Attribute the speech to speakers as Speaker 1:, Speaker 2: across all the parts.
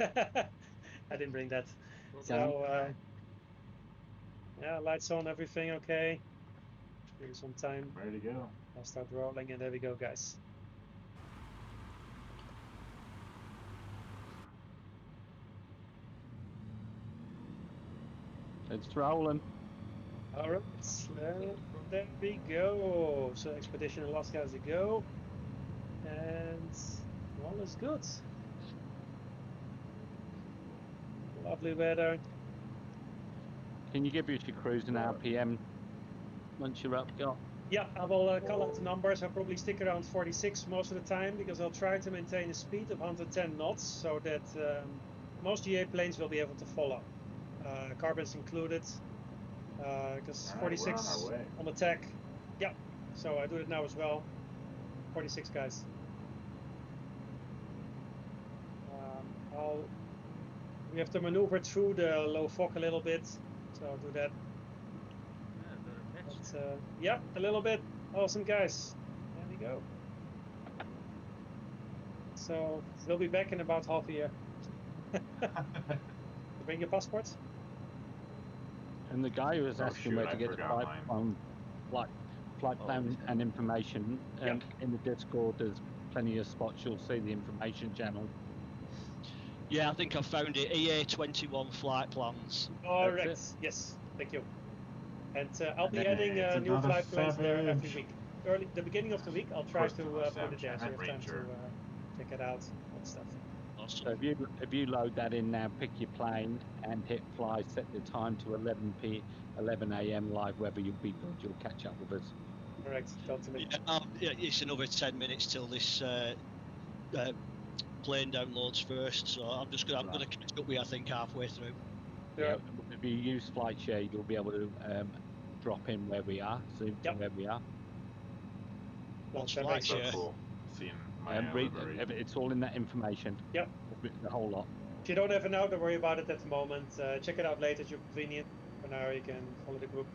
Speaker 1: I didn't bring that. So yeah, lights on, everything okay. Give me some time.
Speaker 2: Ready to go.
Speaker 1: I'll start rolling, and there we go, guys.
Speaker 3: It's rolling.
Speaker 1: All right, there we go. So expedition Alaska has a go, and all is good. Lovely weather.
Speaker 3: Can you give us your cruising RPM once you're up, Got?
Speaker 1: Yeah, I will call out the numbers. I'll probably stick around 46 most of the time because I'll try to maintain a speed of 110 knots so that most GA planes will be able to follow. Carbon's included because 46 on attack. Yeah, so I do it now as well. 46 guys. We have to maneuver through the low fog a little bit, so I'll do that. But, yeah, a little bit. Awesome, guys. There we go. So we'll be back in about half a year. Bring your passports.
Speaker 3: And the guy who was asking where to get the flight plan and information, in the Discord, there's plenty of spots. You'll see the information channel.
Speaker 4: Yeah, I think I've found it. EA21 flight plans.
Speaker 1: Correct. Yes, thank you. And I'll be adding new flight plans there every week. The beginning of the week, I'll try to put it there so you have time to check it out and stuff.
Speaker 4: Awesome.
Speaker 3: So if you load that in now, pick your plane and hit fly, set the time to 11 a.m. live weather, you'll be good. You'll catch up with us.
Speaker 1: Correct. Totally.
Speaker 4: Yeah, it's another 10 minutes till this plane downloads first, so I'm gonna catch up with you, I think, halfway through.
Speaker 3: Yeah. If you use flight share, you'll be able to drop in where we are, zoom to where we are.
Speaker 4: What's flight share?
Speaker 2: Cool. Seeing my
Speaker 3: it's all in that information.
Speaker 1: Yep.
Speaker 3: The whole lot.
Speaker 1: If you don't have it now, don't worry about it at the moment. Check it out later at your convenience. For now, you can follow the group.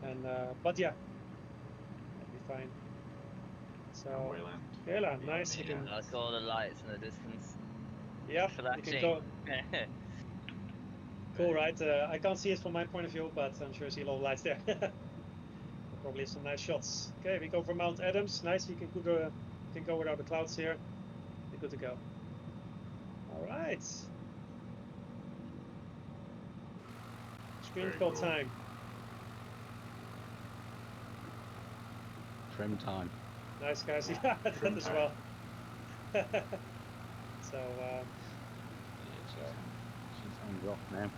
Speaker 1: And but yeah, that'll be fine. So, Kayla, nice. You can.
Speaker 5: I saw all the lights in the distance.
Speaker 1: Yeah, you can go. Cool, right? I can't see it from my point of view, but I'm sure I see a lot of lights there. Probably some nice shots. Okay, we go for Mount Adams. Nice. You can go without the clouds here. You're good to go. All right. Screen call time.
Speaker 3: Trim time.
Speaker 1: Nice, guys. Yeah, that as well. So.
Speaker 3: She's on rock now.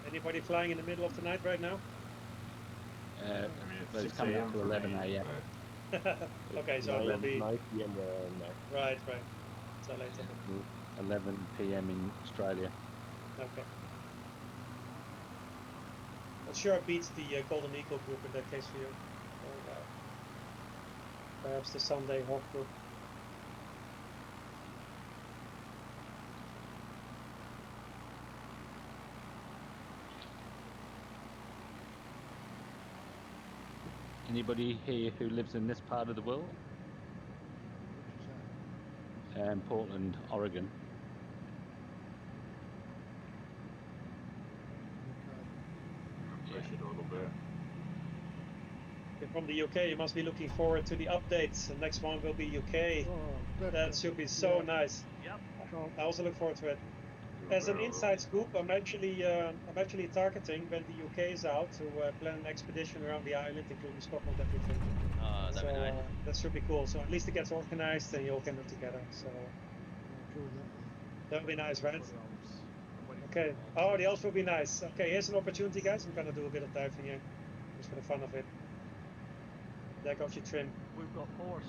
Speaker 1: Anybody flying in the middle of the night right now?
Speaker 3: It's coming up to 11 a.m.
Speaker 1: Okay, so it will be
Speaker 6: 9 p.m.
Speaker 1: Right. So later.
Speaker 3: 11 p.m. in Australia.
Speaker 1: Okay. Well, sure beats the Golden Eagle group in that case for you. Or, perhaps the Sunday Hawk group.
Speaker 3: Anybody here who lives in this part of the world? Portland, Oregon.
Speaker 2: Push it a little bit.
Speaker 1: From the UK, you must be looking forward to the updates. The next one will be UK. That should be so nice.
Speaker 4: Yep.
Speaker 1: I also look forward to it. As an inside scoop, I'm actually targeting when the UK is out to plan an expedition around the island, including Scotland, everything.
Speaker 5: Oh, that'd be nice.
Speaker 1: That should be cool. So at least it gets organized and you all can do it together. So that would be nice, right? Okay. Oh, the Alps will be nice. Okay, here's an opportunity, guys. I'm gonna do a bit of diving here, just for the fun of it. There goes your trim.
Speaker 7: We've got more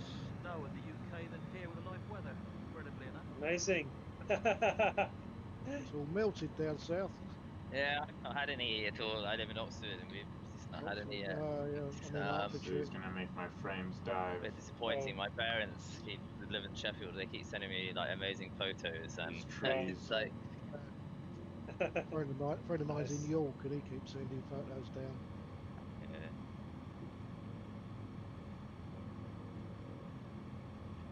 Speaker 7: snow in the UK than here with the live weather, incredibly enough.
Speaker 1: Amazing.
Speaker 6: It's all melted down south.
Speaker 5: Yeah, I've not had any at all. I live in Oxford and we've just not had any yet.
Speaker 2: It's gonna make my frames die.
Speaker 5: A bit disappointing. My parents live in Sheffield. They keep sending me like amazing photos, and it's like
Speaker 6: Friend of mine's in York, and he keeps sending photos down.
Speaker 5: Yeah.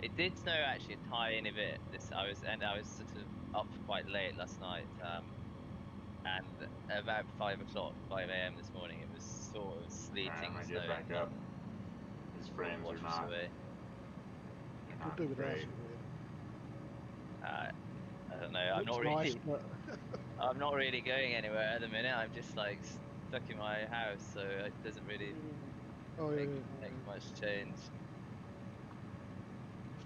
Speaker 5: It did snow actually a tiny bit. I was sort of up quite late last night, and about 5 a.m. this morning, it was sort of sleeting
Speaker 2: I'm
Speaker 5: and
Speaker 2: gonna get
Speaker 5: snowing.
Speaker 2: back up. His frames are not.
Speaker 5: Away.
Speaker 2: They're
Speaker 6: Could
Speaker 2: not
Speaker 6: do without
Speaker 2: great.
Speaker 6: some rain.
Speaker 5: I don't know. I'm
Speaker 6: Looks
Speaker 5: not
Speaker 6: nice,
Speaker 5: really.
Speaker 6: but
Speaker 5: I'm not really going anywhere at the minute. I'm just like stuck in my house, so it doesn't really make much change.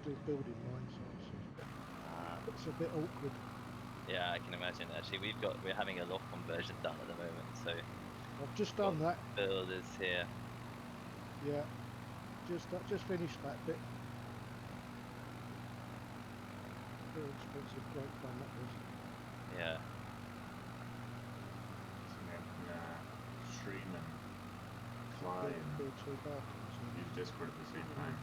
Speaker 6: Still building mine, so it's a bit awkward.
Speaker 5: Yeah, I can imagine. Actually, we're having a lock conversion done at the moment, so
Speaker 6: I've just done that.
Speaker 5: Builders here.
Speaker 6: Yeah, just finished that bit. Very expensive, great fun that was.
Speaker 5: Yeah.
Speaker 2: Stream and fly and
Speaker 6: build 2 balconies.
Speaker 2: use Discord at the same time.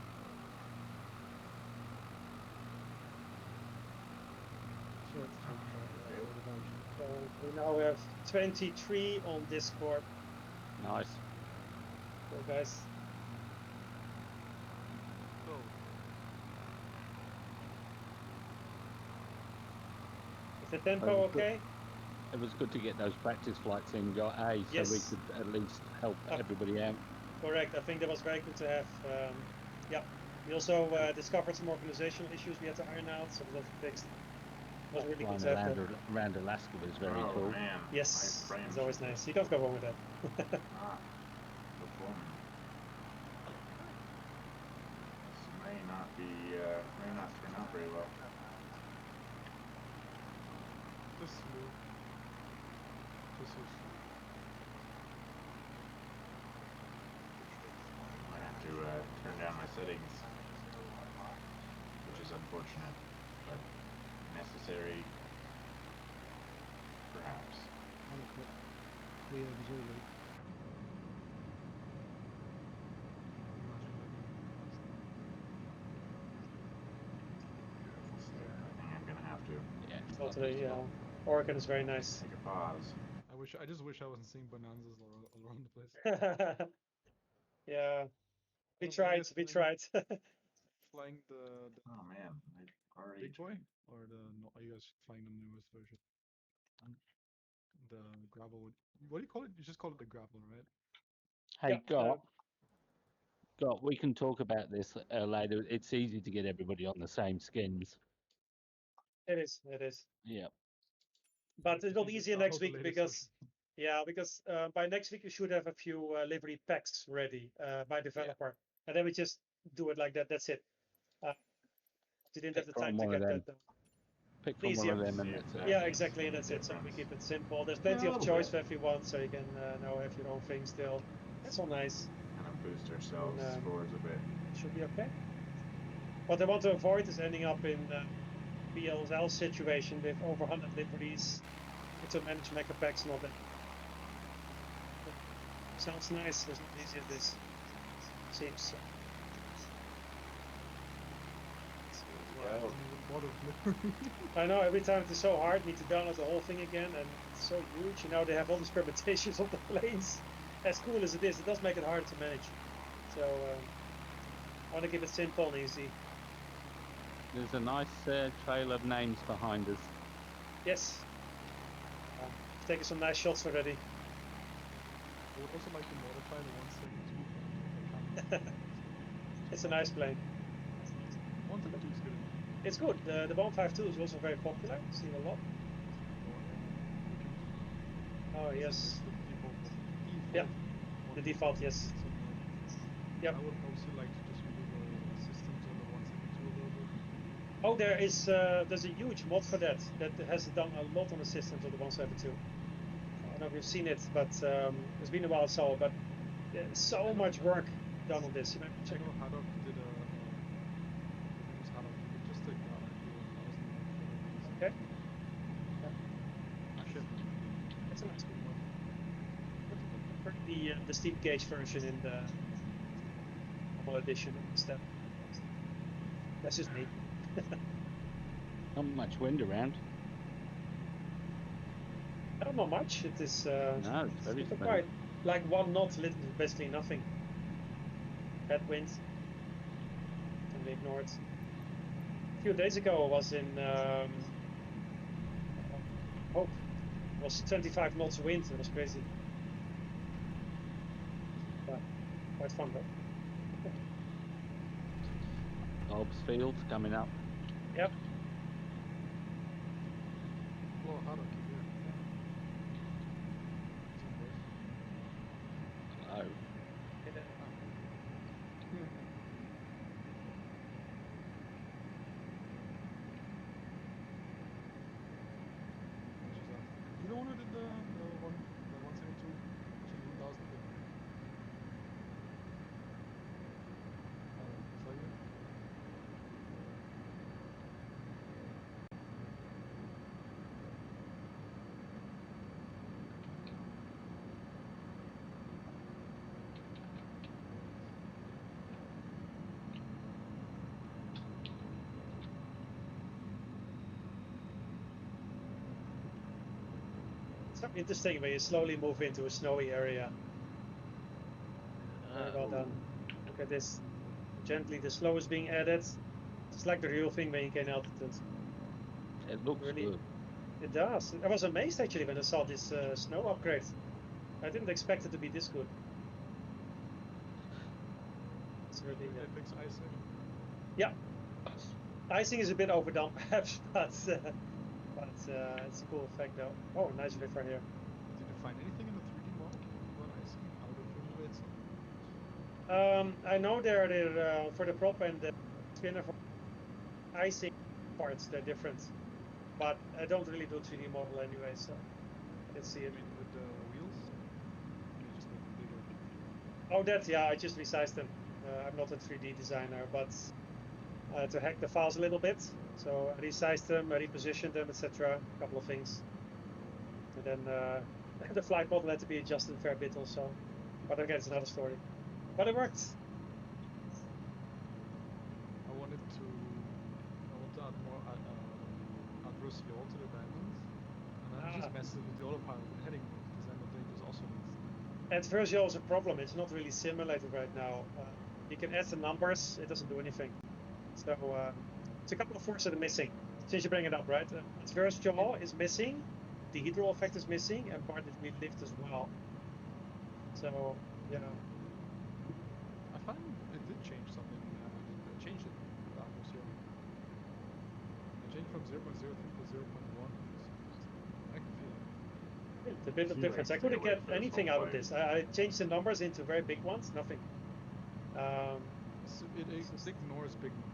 Speaker 1: So we now have 23 on Discord.
Speaker 3: Nice.
Speaker 1: So guys.
Speaker 7: Go.
Speaker 1: Is the tempo okay?
Speaker 3: It was good to get those practice flights in, so
Speaker 1: Yes.
Speaker 3: we could at least help everybody out.
Speaker 1: Correct. I think that was very good to have. Yeah. We also discovered some organizational issues we had to iron out, so those were fixed. It was really good to have that.
Speaker 3: Around Alaska was very cool.
Speaker 2: Man,
Speaker 1: yes, it's always nice. You can't go wrong with that.
Speaker 2: Performing. This may not turn out very well.
Speaker 8: Just smooth. Just so smooth.
Speaker 2: I have to turn down my settings, which is unfortunate, but necessary, perhaps. I think I'm gonna have to.
Speaker 3: Yeah.
Speaker 1: Totally. Oregon is very nice.
Speaker 2: Take a pause.
Speaker 8: I just wish I wasn't seeing bonanzas all around the place.
Speaker 1: Yeah. We tried.
Speaker 8: Flying the
Speaker 2: Oh man, I already.
Speaker 8: big boy or are you guys flying the newest version? The gravel. What do you call it? You just call it the gravel, right?
Speaker 3: Hey, we can talk about this later. It's easy to get everybody on the same skins.
Speaker 1: It is.
Speaker 3: Yeah.
Speaker 1: But it will be easier next week because by next week we should have a few livery packs ready by developer, and then we just do it like that. That's it. You didn't have the time to get that done.
Speaker 3: Pick from one of them and that's it.
Speaker 1: Yeah, exactly, and that's it. So we keep it simple. There's plenty of choice for everyone, so you can now have your own thing still. That's all nice.
Speaker 2: Kind of boost ourselves forwards a bit.
Speaker 1: Should be okay. What I want to avoid is ending up in BLL situation with over 100 liveries to manage mecha packs and all that. Sounds nice. It's not easy as this seems. I know, every time it's so hard, need to download the whole thing again, and it's so huge. And now they have all these permutations of the planes. As cool as it is, it does make it harder to manage. So I want to keep it simple and easy.
Speaker 3: There's a nice trail of names behind us.
Speaker 1: Yes. Taking some nice shots already.
Speaker 8: I would also like to modify the 172.
Speaker 1: It's a nice plane.
Speaker 8: 172 is good.
Speaker 1: It's good. The 152 is also very popular. Seen a lot. Oh yes. Yeah. The default, yes. Yep.
Speaker 8: I would also like to just remove the systems on the 172 a little bit.
Speaker 1: Oh, there's a huge mod for that has done a lot on the systems of the 172. I don't know if you've seen it, but it's been a while but there's so much work done on this. You know, check.
Speaker 8: I know Haddock did Haddock. You could just take that idea.
Speaker 1: Okay. Yeah. That's a nice one. The steep gauge version in the normal edition instead. That's just me.
Speaker 3: Not much wind around.
Speaker 1: Not much. It is
Speaker 3: No, it's very
Speaker 1: super
Speaker 3: smooth.
Speaker 1: quiet. Like 1 knot, basically nothing. Headwind. Can be ignored. A few days ago I was in Hope. It was 25 knots of wind. It was crazy. Yeah, quite fun though.
Speaker 3: Dobbs Field coming up.
Speaker 1: Yep.
Speaker 8: Well, how do I keep here?
Speaker 3: Hello.
Speaker 8: You the one who did the 172 to 1000? Is that you?
Speaker 1: So interesting when you slowly move into a snowy area. Very well done. Look at this. Gently the slow is being added. It's like the real thing when you gain altitude.
Speaker 3: It looks
Speaker 1: Really,
Speaker 3: good.
Speaker 1: it does. I was amazed actually when I saw this snow upgrade. I didn't expect it to be this good. It's really,
Speaker 8: It fix icing.
Speaker 1: yeah. Icing is a bit overdone perhaps, but it's a cool effect though. Oh, nice river here.
Speaker 8: Did you find anything in the 3D model about icing? How to formulate something?
Speaker 1: I know they're for the prop and the spinner for icing parts, they're different. But I don't really do 3D model anyway, so let's see
Speaker 8: I
Speaker 1: it.
Speaker 8: mean, with the wheels? You just make them bigger.
Speaker 1: Oh, that, yeah, I just resized them. I'm not a 3D designer, but to hack the files a little bit. So I resized them, I repositioned them, etc. A couple of things. And then the flight model had to be adjusted a fair bit also. But again, it's another story. But it worked.
Speaker 8: I want to add more adversarial to the diamonds, and then just messes with the autopilot heading mode, because then the data is also mixed.
Speaker 1: Adversarial is a problem. It's not really simulated right now. You can add the numbers, it doesn't do anything. So it's a couple of forces that are missing. Since you bring it up, right? Adverse yaw is missing, the hydro effect is missing, and part that we lift as well. So yeah.
Speaker 8: I find it did change something. I changed it. The adversarial. I changed from 0.03 to 0.1. I can feel it.
Speaker 1: It's a bit of difference. I couldn't get anything out of this. I changed the numbers into very big ones, nothing.
Speaker 8: So it ignores big numbers.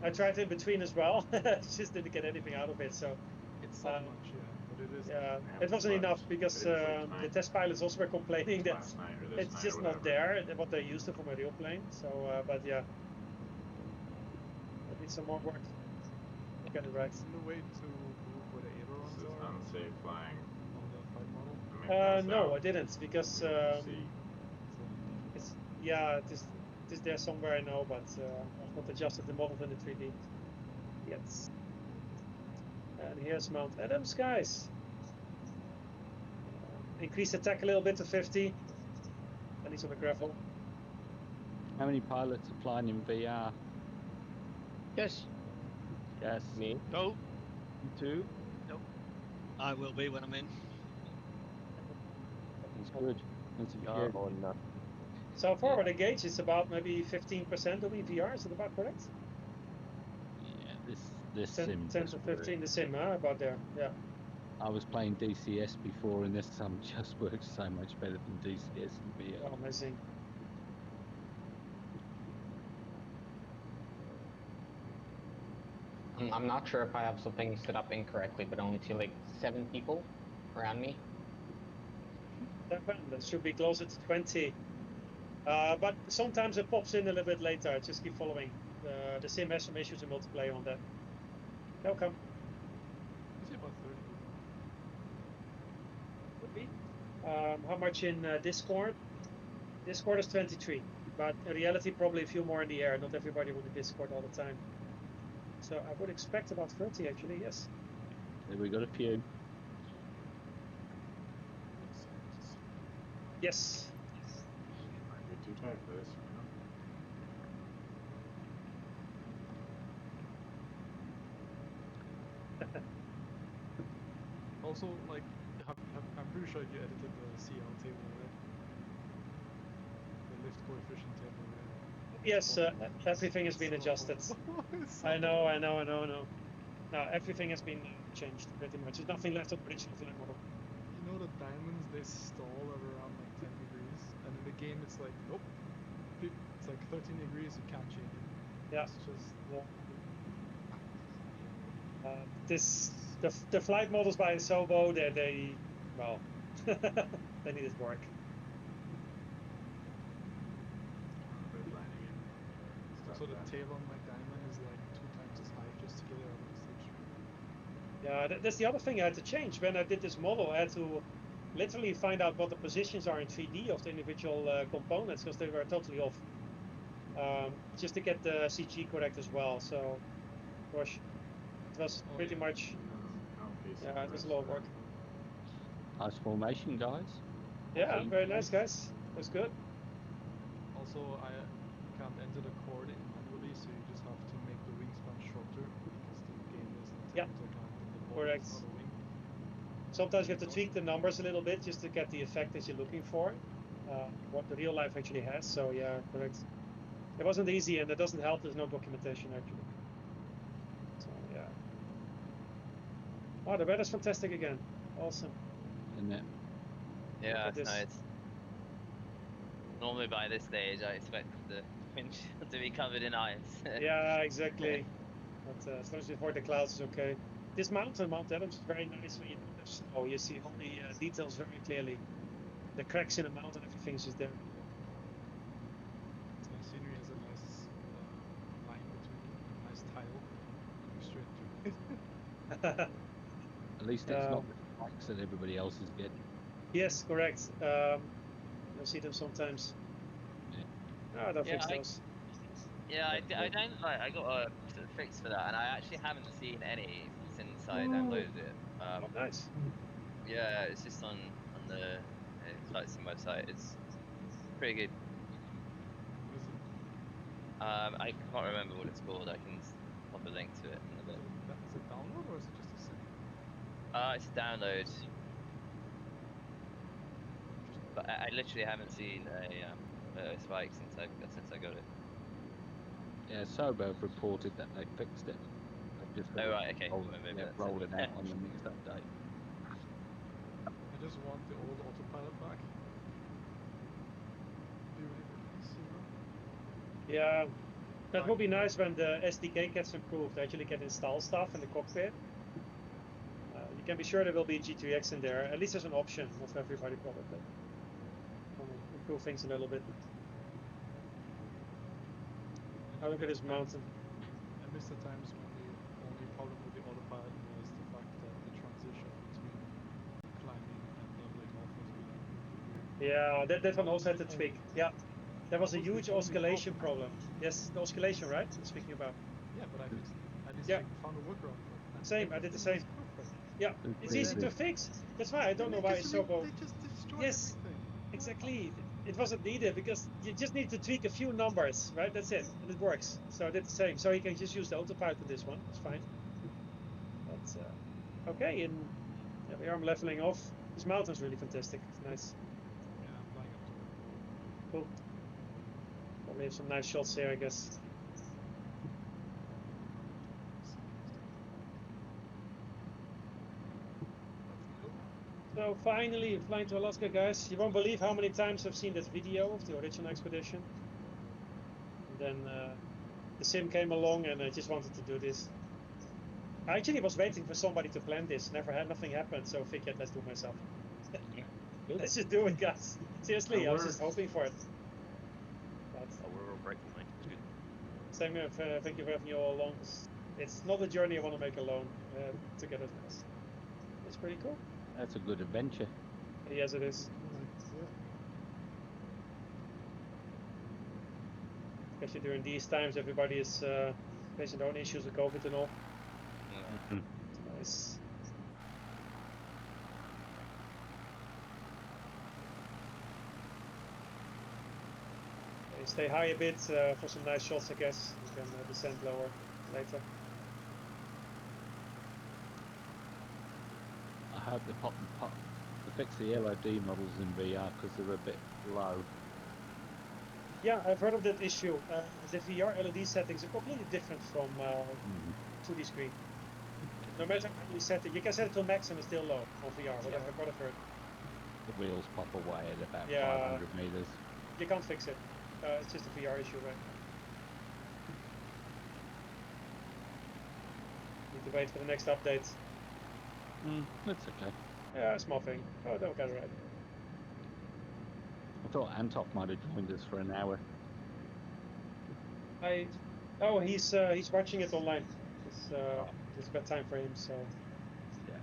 Speaker 1: I tried in between as well. Just didn't get anything out of it. So
Speaker 8: it's not much, yeah, but it is.
Speaker 1: Yeah, it wasn't enough because the test pilots also were complaining that it's just not there what they used it for my real plane. So, but yeah, I need some more work. Get it right.
Speaker 8: No way to move where the ailerons
Speaker 2: This is
Speaker 8: are
Speaker 2: unsafe flying.
Speaker 8: on the flight model.
Speaker 1: No, I didn't because it's it is there somewhere I know, but I've not adjusted the model in the 3D yet. And here's Mount Adams, guys. Increase attack a little bit to 50. At least on the gravel.
Speaker 3: How many pilots are flying in VR?
Speaker 9: Yes.
Speaker 3: Yes.
Speaker 9: Me.
Speaker 4: No.
Speaker 3: You too?
Speaker 4: Nope. I will be when I'm in.
Speaker 3: That's good. That's
Speaker 9: Yeah,
Speaker 3: good.
Speaker 9: or not.
Speaker 1: So far, the gauge is about maybe 15% of EVR. Is it about correct?
Speaker 3: Yeah, this
Speaker 1: 10
Speaker 3: sim
Speaker 1: to 15 the sim, huh? About there. Yeah.
Speaker 3: I was playing DCS before, and this sim just works so much better than DCS and VR.
Speaker 1: Oh, amazing.
Speaker 9: I'm not sure if I have something set up incorrectly, but I only see like 7 people around me.
Speaker 1: 7, that should be closer to 20. But sometimes it pops in a little bit later. Just keep following. The sim has some issues in multiplayer on that. They'll come.
Speaker 8: I see about 30 people.
Speaker 1: Could be. How much in Discord? Discord is 23. But in reality, probably a few more in the air. Not everybody would be Discord all the time. So I would expect about 30 actually, yes.
Speaker 3: Yeah, we got a few.
Speaker 1: Yes.
Speaker 2: Might be too tight for this, you know?
Speaker 8: Also, like, I'm pretty sure you edited the CL table already. The lift coefficient table already.
Speaker 1: Yes, everything has been adjusted. I know. No, everything has been changed pretty much. There's nothing left of the original flight model.
Speaker 8: You know the diamonds, they stall at around like 10 degrees, and in the game it's like, nope, it's like 13 degrees, you can't change it.
Speaker 1: Yeah.
Speaker 8: It's just,
Speaker 1: The flight models by Sobo, they well, they needed work.
Speaker 2: Red line again. Stop
Speaker 8: so the
Speaker 2: that.
Speaker 8: tail on my diamond is like 2 times as high just to get it out of the stage.
Speaker 1: Yeah, that's the other thing I had to change. When I did this model, I had to literally find out what the positions are in 3D of the individual components, because they were totally off. Just to get the CG correct as well. So, gosh, it was pretty much, yeah, it was a lot of work.
Speaker 3: Nice formation, guys.
Speaker 1: Yeah, very nice, guys. That's good.
Speaker 8: Also, you can't enter the chord manually, so you just have to make the wingspan shorter because the game doesn't take into account that the body is not a wing.
Speaker 1: Sometimes you have to tweak the numbers a little bit just to get the effect that you're looking for, what the real life actually has. So yeah, correct. It wasn't easy, and it doesn't help. There's no documentation actually. So yeah. Oh, the weather's fantastic again. Awesome.
Speaker 3: Isn't it?
Speaker 5: Yeah, it's nice. Normally by this stage, I expect the windshield to be covered in ice.
Speaker 1: Yeah, exactly. But as long as you avoid the clouds, is okay. This mountain, Mount Adams, is very nice when you don't have snow. You see all the details very clearly. The cracks in the mountain, everything's just there.
Speaker 8: The scenery has a nice line between a nice tile going straight through it.
Speaker 3: At least it's not the spikes that everybody else is getting.
Speaker 1: Yes, correct. You'll see them sometimes. Oh, don't fix those.
Speaker 5: Yeah, I don't like. I got a fix for that, and I actually haven't seen any since I downloaded it.
Speaker 1: Oh, nice.
Speaker 5: Yeah, it's just on the Flight Sim website. It's pretty good. I can't remember what it's called. I can pop a link to it in a bit.
Speaker 8: Is it download or is it just a sim?
Speaker 5: It's a download. But I literally haven't seen a spike since I got it.
Speaker 3: Yeah, Sobo reported that they fixed it. They've just got
Speaker 5: right, okay.
Speaker 3: roll it out on the next update.
Speaker 8: I just want the old autopilot back. Be really nice, you know?
Speaker 1: Yeah, that would be nice when the SDK gets improved. Actually, get install stuff in the cockpit. You can be sure there will be G2X in there. At least there's an option, not for everybody probably. Improve things a little bit. Oh, look at this mountain.
Speaker 8: I miss the times when the only problem with the autopilot was the fact that the transition between climbing and leveling off was really weird.
Speaker 1: Yeah, that one also had to tweak. Yeah, there was a huge oscillation problem. Yes, the oscillation, right? I'm speaking about.
Speaker 8: Yeah, but I fixed it. I just like found a workaround for it.
Speaker 1: Same, I did the same. Yeah, it's easy to fix. That's why I don't know why it's so
Speaker 8: They just destroyed everything.
Speaker 1: Exactly. It wasn't needed because you just need to tweak a few numbers, right? That's it, and it works. So I did the same. So you can just use the autopilot for this one. It's fine. That's okay. And there we are. I'm leveling off. This mountain's really fantastic. It's nice.
Speaker 8: Yeah, I'm flying up to it.
Speaker 1: Cool. Probably have some nice shots here, I guess. So finally, flying to Alaska, guys. You won't believe how many times I've seen this video of the original expedition. And then the sim came along, and I just wanted to do this. I actually was waiting for somebody to plan this. Nothing happened, so I figured let's do it myself. Let's just do it, guys. Seriously, I was just hoping for it. But
Speaker 4: we're all grateful, mate. It's good.
Speaker 1: Same here. Thank you for having you all along. It's not a journey I want to make alone. Together, guys. It's pretty cool.
Speaker 3: That's a good adventure.
Speaker 1: Yes, it is.
Speaker 6: Yeah.
Speaker 1: Especially during these times, everybody is facing their own issues with COVID and all.
Speaker 3: Mm-hmm.
Speaker 1: Nice. Stay high a bit for some nice shots, I guess. You can descend lower later.
Speaker 3: I hope they fix the LOD models in VR because they're a bit low.
Speaker 1: Yeah, I've heard of that issue. The VR LED settings are completely different from 2D screen. No matter how you set it, you can set it to max and it's still low on VR, what I've heard.
Speaker 3: The wheels pop away at about
Speaker 1: Yeah.
Speaker 3: 500 meters.
Speaker 1: You can't fix it. It's just a VR issue, right? Need to wait for the next update.
Speaker 3: That's okay.
Speaker 1: Yeah, small thing. Oh, don't get it right.
Speaker 3: I thought Antop might have joined us for an hour.
Speaker 1: Oh, he's watching it online. It's bad time for him, so.
Speaker 3: Yeah,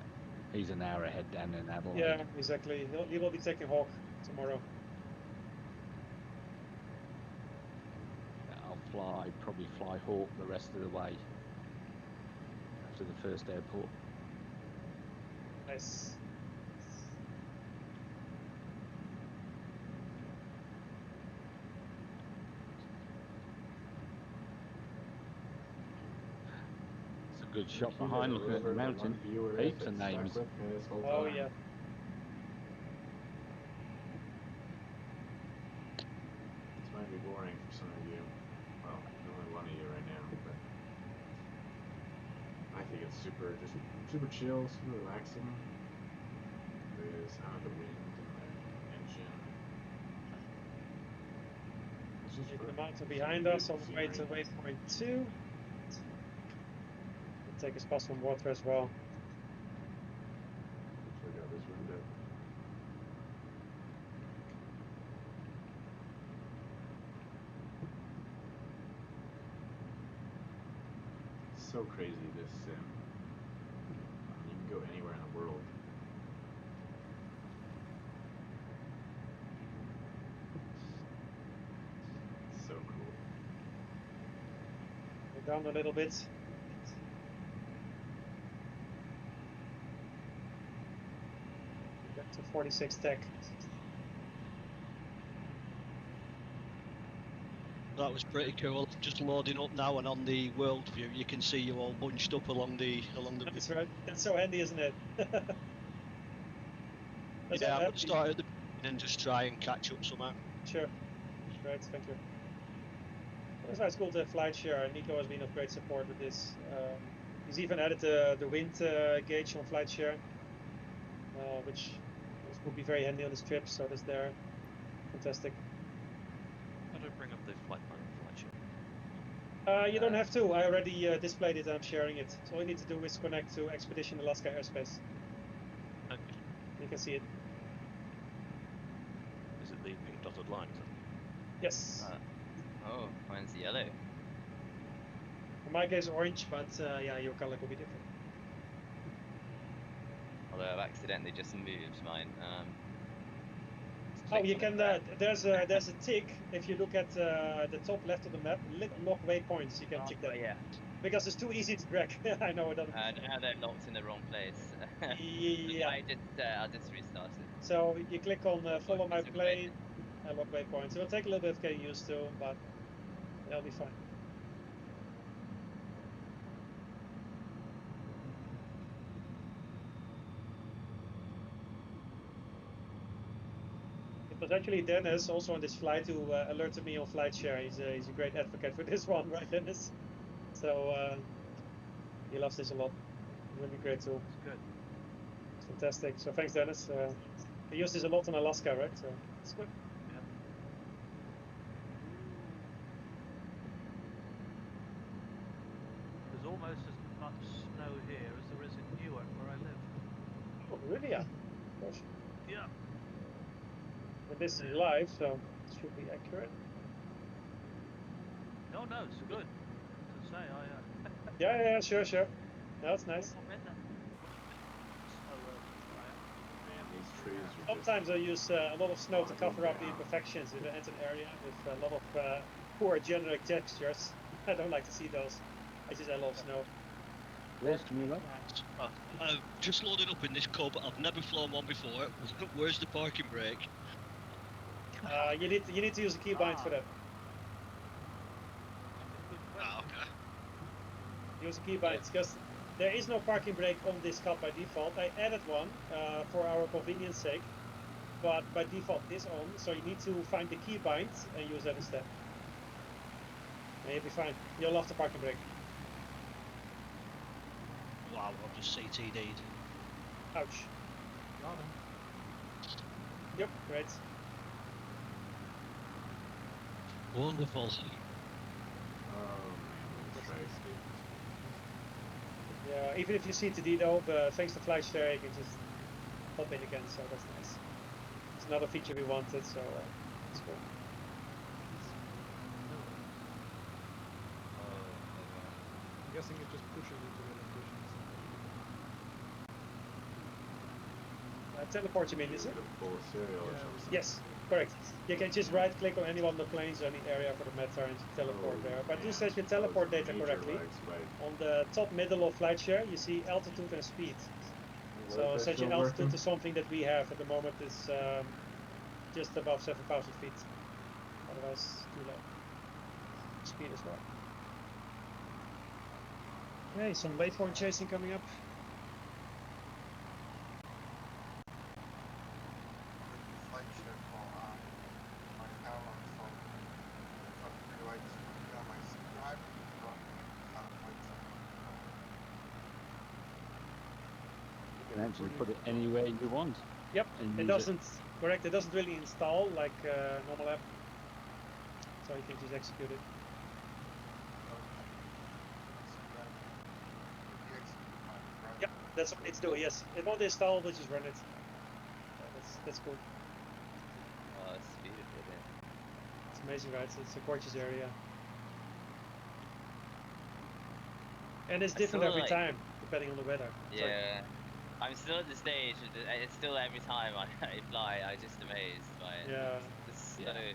Speaker 3: he's an hour ahead down in Adelaide.
Speaker 1: Yeah, exactly. He will be taking Hawk tomorrow.
Speaker 3: Yeah, I'll probably fly Hawk the rest of the way after the first airport.
Speaker 1: Nice.
Speaker 3: It's a good shot behind, looking at the mountain. Heaps of names.
Speaker 1: Oh, yeah.
Speaker 2: This might be boring for some of you. Well, only one of you right now, but I think it's super chill, super relaxing. The sound of the wind and the engine. It's just
Speaker 1: The
Speaker 2: fun.
Speaker 1: mountain behind us on the way to
Speaker 2: Scenery.
Speaker 1: waypoint 2. We'll take a spot from water as well.
Speaker 2: Check out this window. It's so crazy, this sim. I mean, you can go anywhere in the world. It's so cool.
Speaker 1: Go down a little bit. Back to 46 tech.
Speaker 4: That was pretty cool. Just loading up now, and on the world view, you can see you all bunched up along the.
Speaker 1: That's right. That's so handy, isn't it?
Speaker 4: Yeah, I'm gonna start at the beginning and just try and catch up somehow.
Speaker 1: Sure. Great, thank you. That's why it's cool to have flight share. Nico has been of great support with this. He's even added the wind gauge on flight share, which will be very handy on this trip. So that's there. Fantastic.
Speaker 7: How do I bring up the flight sheet?
Speaker 1: You don't have to. I already displayed it and I'm sharing it. So all you need to do is connect to Expedition Alaska Airspace.
Speaker 7: Okay.
Speaker 1: You can see it.
Speaker 7: Is it the pink dotted line? Is it?
Speaker 1: Yes.
Speaker 5: Oh, mine's yellow.
Speaker 1: In my case, orange, but yeah, your color could be different.
Speaker 5: Although I've accidentally just moved mine.
Speaker 1: Oh, you can. There's a tick if you look at the top left of the map. Lock waypoints. You can tick that.
Speaker 5: Yeah.
Speaker 1: Because it's too easy to drag. I know it doesn't.
Speaker 5: Now they're locked in the wrong place.
Speaker 1: Yeah.
Speaker 5: I'll just restart it.
Speaker 1: So you click on follow my
Speaker 5: It's okay.
Speaker 1: plane and lock waypoints. It'll take a little bit of getting used to, but it'll be fine. It was actually Dennis also on this flight who alerted me on flight share. He's a great advocate for this one, right, Dennis? So he loves this a lot. Really great tool.
Speaker 7: It's good.
Speaker 1: It's fantastic. So thanks, Dennis. We use this a lot in Alaska, right? So it's good.
Speaker 7: Yeah. There's almost as much snow here as there is in Newark, where I live.
Speaker 1: Oh, really? Yeah. Gosh.
Speaker 7: Yeah.
Speaker 1: And this is live, so it should be accurate.
Speaker 7: No, it's good. To say,
Speaker 1: Yeah, sure. That's nice.
Speaker 2: These trees are just
Speaker 1: Sometimes I use a lot of snow to cover up the imperfections in an area with a lot of poor generic textures. I don't like to see those. I just love snow.
Speaker 3: Where's Camilo?
Speaker 4: I've just loaded up in this Cub. I've never flown one before. Where's the parking brake?
Speaker 1: You need to use a keybind for that. Use a keybind, because there is no parking brake on this cut by default. I added one for our convenience sake, but by default it is on, so you need to find the keybind and use that instead. And you'll be fine. You'll love the parking brake.
Speaker 4: Wow, I've just CTD'd.
Speaker 1: Ouch.
Speaker 8: Got him.
Speaker 1: Yep, great.
Speaker 4: Wonderful.
Speaker 2: Oh man, that's right.
Speaker 1: Yeah, even if you CTD though, thanks to fly share, you can just hop in again, so that's nice. It's another feature we wanted, so it's cool.
Speaker 8: I'm guessing it just pushes you to the locations.
Speaker 1: Teleport you mean, is it?
Speaker 2: Full of cereal or
Speaker 8: Yeah.
Speaker 2: something.
Speaker 1: Yes, correct. You can just right click on any one of the planes or any area for the matter and teleport
Speaker 2: Oh,
Speaker 1: there. But
Speaker 2: man,
Speaker 1: do set your
Speaker 2: that was
Speaker 1: teleport
Speaker 2: a
Speaker 1: data
Speaker 2: major
Speaker 1: correctly.
Speaker 2: lag spike.
Speaker 1: On the top middle of flight share, you see altitude and speed. So set your altitude to something that we have at the moment is just above 7,000 feet. Otherwise, too low. Speed as well. Okay, some waypoint chasing coming up.
Speaker 3: You can actually put it anywhere you want.
Speaker 1: Yep,
Speaker 3: and
Speaker 1: it
Speaker 3: use
Speaker 1: doesn't, correct, it doesn't really install like normal app. So you can just execute it. Yep, that's what it's doing, yes. It won't install, but just run it. That's cool.
Speaker 5: Oh, it's beautiful, yeah.
Speaker 1: It's amazing, right? It's a gorgeous area. And it's
Speaker 5: I
Speaker 1: different
Speaker 5: still
Speaker 1: every
Speaker 5: like-
Speaker 1: time, depending on the weather. Sorry.
Speaker 5: Yeah. I'm still at the stage, it's still every time I fly, I'm just amazed by it.
Speaker 1: Yeah.
Speaker 5: The snow.
Speaker 3: Yeah.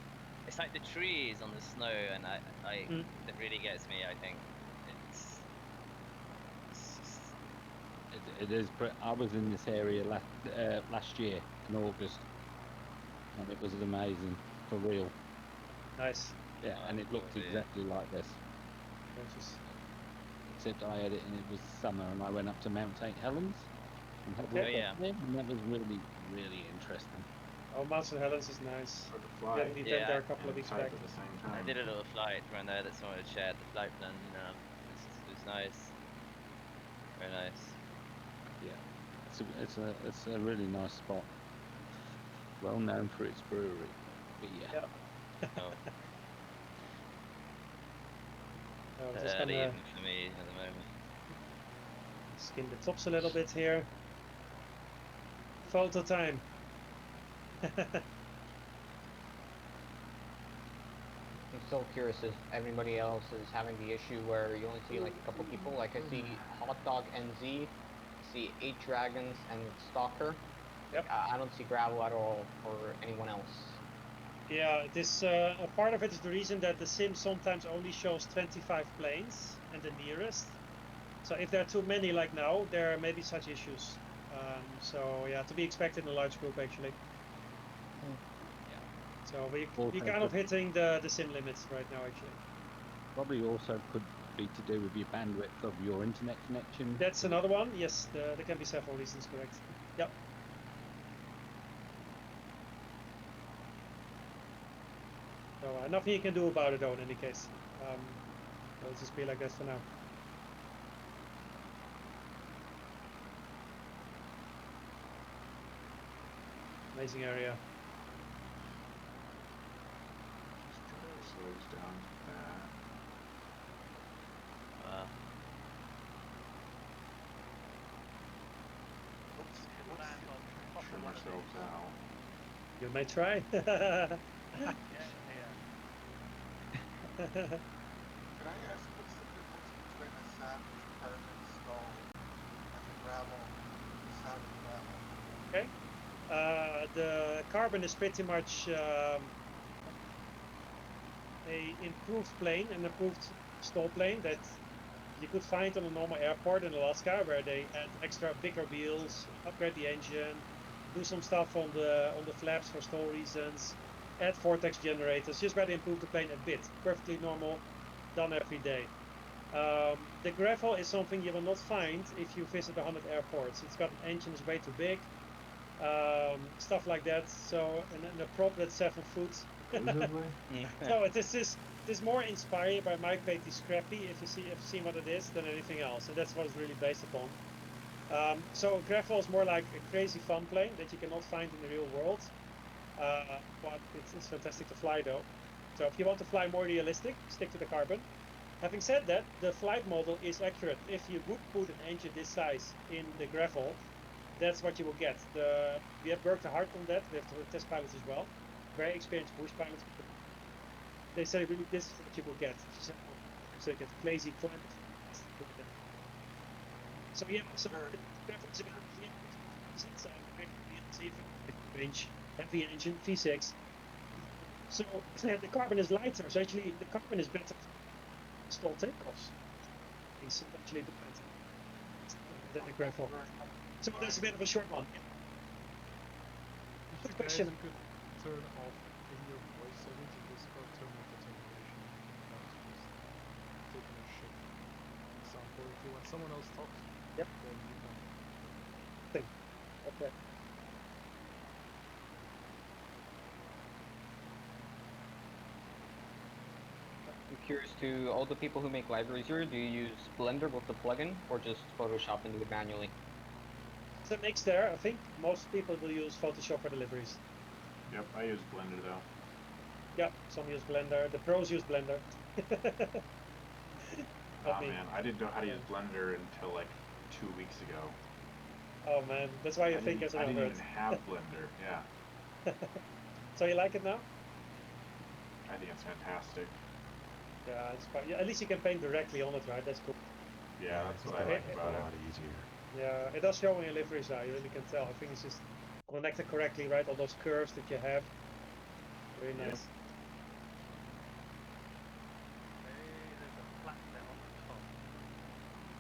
Speaker 5: It's like the trees on the snow, and
Speaker 1: Mm.
Speaker 5: that really gets me, I think. It's just,
Speaker 3: It is. I was in this area last year in August, and it was amazing for real.
Speaker 1: Nice.
Speaker 3: Yeah, and it looked
Speaker 5: cool, yeah.
Speaker 3: exactly like this.
Speaker 1: Gorgeous.
Speaker 3: Except I had it and it was summer, and I went up to Mount St. Helens and had a
Speaker 1: Okay.
Speaker 3: walk
Speaker 5: Oh, yeah.
Speaker 3: up there, and that was really, really interesting.
Speaker 1: Oh, Mount St. Helens is nice.
Speaker 2: For the
Speaker 1: We
Speaker 2: fly.
Speaker 1: had an event
Speaker 5: Yeah,
Speaker 1: there a couple of
Speaker 2: and
Speaker 1: weeks
Speaker 2: type
Speaker 1: back.
Speaker 2: at the same
Speaker 5: I
Speaker 2: time.
Speaker 5: did a little flight from there that someone had shared the flight plan, it was nice. Very nice.
Speaker 3: Yeah, it's a really nice spot. Well known for its brewery. But yeah.
Speaker 5: Oh,
Speaker 1: Oh, just
Speaker 5: early
Speaker 1: gonna
Speaker 5: even for me at the moment.
Speaker 1: skin the tops a little bit here. Photo time.
Speaker 9: I'm still curious if everybody else is having the issue where you only see like a couple people. Like I see Hot Dog NZ, I see 8 Dragons and Stalker.
Speaker 1: Yep.
Speaker 9: I don't see Gravel at all for anyone else.
Speaker 1: Yeah, this a part of it is the reason that the sim sometimes only shows 25 planes and the nearest. So if there are too many like now, there may be such issues. So yeah, to be expected in a large group actually. So we're
Speaker 3: Also
Speaker 1: kind of
Speaker 3: good.
Speaker 1: hitting the sim limits right now actually.
Speaker 3: Probably also could be to do with your bandwidth of your internet connection.
Speaker 1: That's another one. Yes, there can be several reasons, correct. Yep. So nothing you can do about it though in any case. It'll just be like this for now. Amazing area.
Speaker 2: Slows down that. Trim ourselves out.
Speaker 1: You may try.
Speaker 6: Could I ask what's the difference between a savage carbon skull and the gravel, the savage gravel?
Speaker 1: Okay. The carbon is pretty much a improved plane, an improved stall plane that you could find on a normal airport in Alaska, where they add extra bigger wheels, upgrade the engine, do some stuff on the flaps for stall reasons, add vortex generators, just where they improve the plane a bit. Perfectly normal, done every day. The gravel is something you will not find if you visit 100 airports. It's got engines way too big, stuff like that. So, and the prop that's 7 foot. So this is more inspired by Mike Patey's Scrappy, if you've seen what it is, than anything else, and that's what it's really based upon. So gravel is more like a crazy fun plane that you cannot find in the real world, but it's fantastic to fly though. So if you want to fly more realistic, stick to the carbon. Having said that, the flight model is accurate. If you would put an engine this size in the gravel, that's what you will get. We have worked hard on that. We have test pilots as well, very experienced bush pilots. They say really this is what you will get. So you get crazy climate. So yeah, so the gravel is about range, heavy engine, V6. So the carbon is lighter. So actually, the carbon is better. Stall takeoffs. It's actually better than the gravel. So that's a bit of a short one. Good question.
Speaker 8: You could turn off in your voice settings. You just got turn off the termination. That's just taking a shit. Sound quality when someone else talks.
Speaker 1: Yep.
Speaker 8: Then you can.
Speaker 1: Okay.
Speaker 9: I'm curious to all the people who make libraries here, do you use Blender with the plugin or just Photoshop and do it manually?
Speaker 1: It's a mix there. I think most people will use Photoshop for deliveries.
Speaker 2: Yep, I use Blender though.
Speaker 1: Yeah, some use Blender. The pros use Blender.
Speaker 2: Oh man, I didn't know how to use Blender until like 2 weeks ago.
Speaker 1: Oh man, that's why you think as an
Speaker 2: I didn't
Speaker 1: overt.
Speaker 2: even have Blender, yeah.
Speaker 1: So you like it now?
Speaker 2: I think it's fantastic.
Speaker 1: Yeah, it's quite. Yeah, at least you can paint directly on it, right? That's cool.
Speaker 2: Yeah, that's what I like about it.
Speaker 10: A lot easier.
Speaker 1: Yeah, it does show in your liveries now. You really can tell. I think it's just connected correctly, right? All those curves that you have. Very nice.
Speaker 7: There's a flat bit on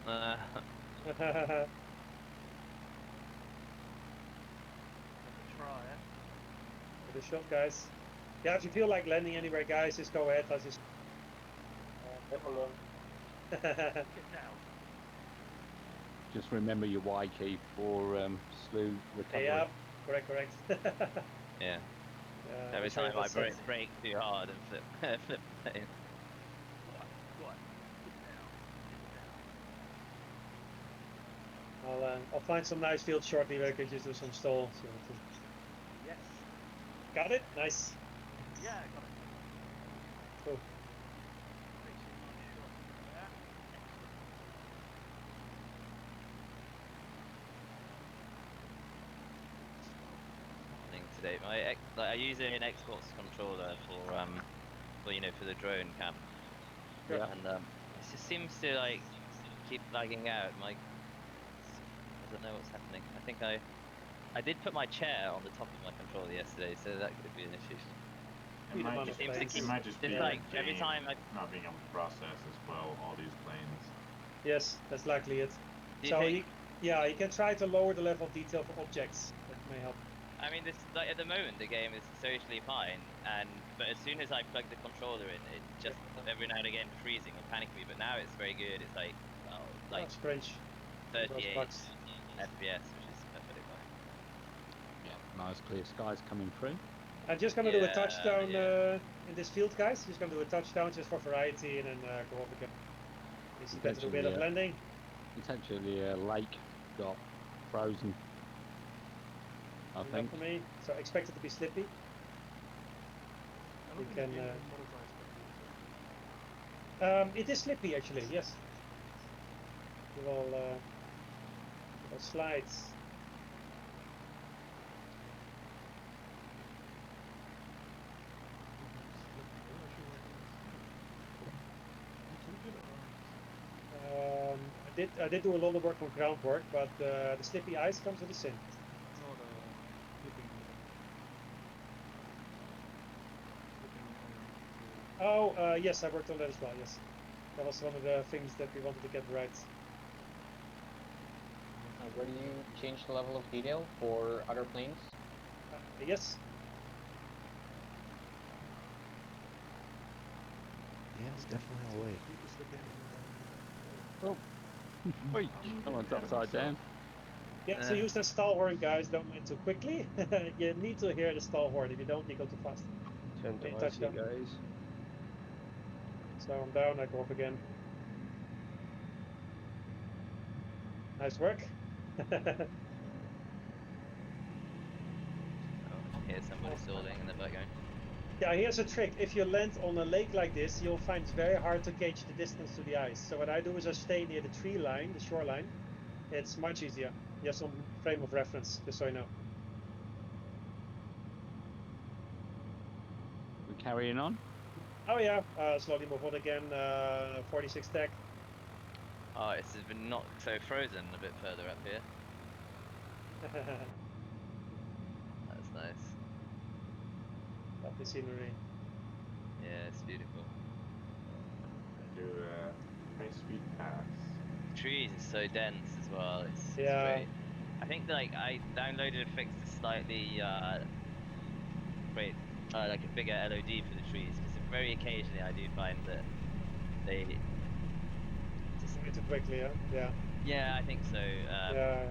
Speaker 7: the top. Try it.
Speaker 1: Good shot, guys. Yeah, if you feel like landing anywhere, guys, just go ahead. I'll just hop along.
Speaker 7: Get down.
Speaker 3: Just remember your Y key for slew recovery.
Speaker 1: Yeah, correct.
Speaker 5: Yeah.
Speaker 1: sorry
Speaker 5: Every time
Speaker 1: if
Speaker 5: I
Speaker 1: that's-
Speaker 5: brake too hard and flip the plane.
Speaker 1: I'll find some nice field shortly where I can just do some stall. So
Speaker 7: Yes.
Speaker 1: got it? Nice.
Speaker 7: Yeah, I got it.
Speaker 1: Cool.
Speaker 5: Today, I use an Xbox controller for the drone cam.
Speaker 3: Yeah.
Speaker 5: And it just seems to like keep lagging out. I don't know what's happening. I think I did put my chair on the top of my controller yesterday, so that could be an issue.
Speaker 2: It might just,
Speaker 1: Planes.
Speaker 2: it might just be
Speaker 5: like
Speaker 2: the
Speaker 5: every
Speaker 2: game
Speaker 5: time
Speaker 2: not being able to process as well all these planes.
Speaker 1: Yes, that's likely it.
Speaker 5: Do you
Speaker 1: So
Speaker 5: think?
Speaker 1: you can try to lower the level of detail for objects. That may help.
Speaker 5: I mean, this like at the moment the game is socially fine, but as soon as I plug the controller in, it just every now and again freezing or panicking me. But now it's very good. It's like
Speaker 1: That's strange.
Speaker 5: 38
Speaker 1: bugs.
Speaker 5: FPS, which is perfectly fine.
Speaker 3: Yeah, nice clear skies coming through.
Speaker 1: I'm just gonna do a
Speaker 5: Yeah,
Speaker 1: touchdown
Speaker 5: yeah.
Speaker 1: in this field, guys. Just gonna do a touchdown just for variety, and then go off again. This is better a bit of landing.
Speaker 3: It's actually a lake got frozen. I
Speaker 1: Enough
Speaker 3: think.
Speaker 1: for me. So expect it to be slippy.
Speaker 8: I don't
Speaker 1: We
Speaker 8: think
Speaker 1: can,
Speaker 8: the game monetized
Speaker 1: It is slippy actually. Yes. Little slides. I did do a lot of work on groundwork, but the slippy ice comes with a sin.
Speaker 8: No, the flipping.
Speaker 1: Oh, yes, I worked on that as well. Yes, that was one of the things that we wanted to get right.
Speaker 9: Where do you change the level of detail for other planes?
Speaker 1: Yes.
Speaker 10: Yeah, it's definitely a way.
Speaker 3: Wait, someone's upside down.
Speaker 1: Yeah, so use the stall horn, guys. Don't land too quickly. You need to hear the stall horn. If you don't, you go too fast.
Speaker 10: Turn to
Speaker 1: Okay,
Speaker 10: IC,
Speaker 1: touchdown.
Speaker 10: guys.
Speaker 1: So I'm down, I go up again. Nice work.
Speaker 5: Oh, here's somebody stalling in the background.
Speaker 1: Yeah, here's a trick. If you land on a lake like this, you'll find it's very hard to gauge the distance to the ice. So what I do is I stay near the tree line, the shoreline. It's much easier. You have some frame of reference, just so you know.
Speaker 3: We're carrying on.
Speaker 1: Oh yeah, slowly move on again. 46 deck.
Speaker 5: Oh, it's been not so frozen a bit further up here. That's nice.
Speaker 1: Lovely scenery.
Speaker 5: Yeah, it's beautiful.
Speaker 2: Do a high-speed pass.
Speaker 5: The trees are so dense as well. It's
Speaker 1: Yeah.
Speaker 5: great. I think like I downloaded a fix to slightly create like a bigger LOD for the trees because very occasionally I do find that they just
Speaker 1: Way too quickly, yeah? Yeah.
Speaker 5: yeah, I think so.
Speaker 1: Yeah,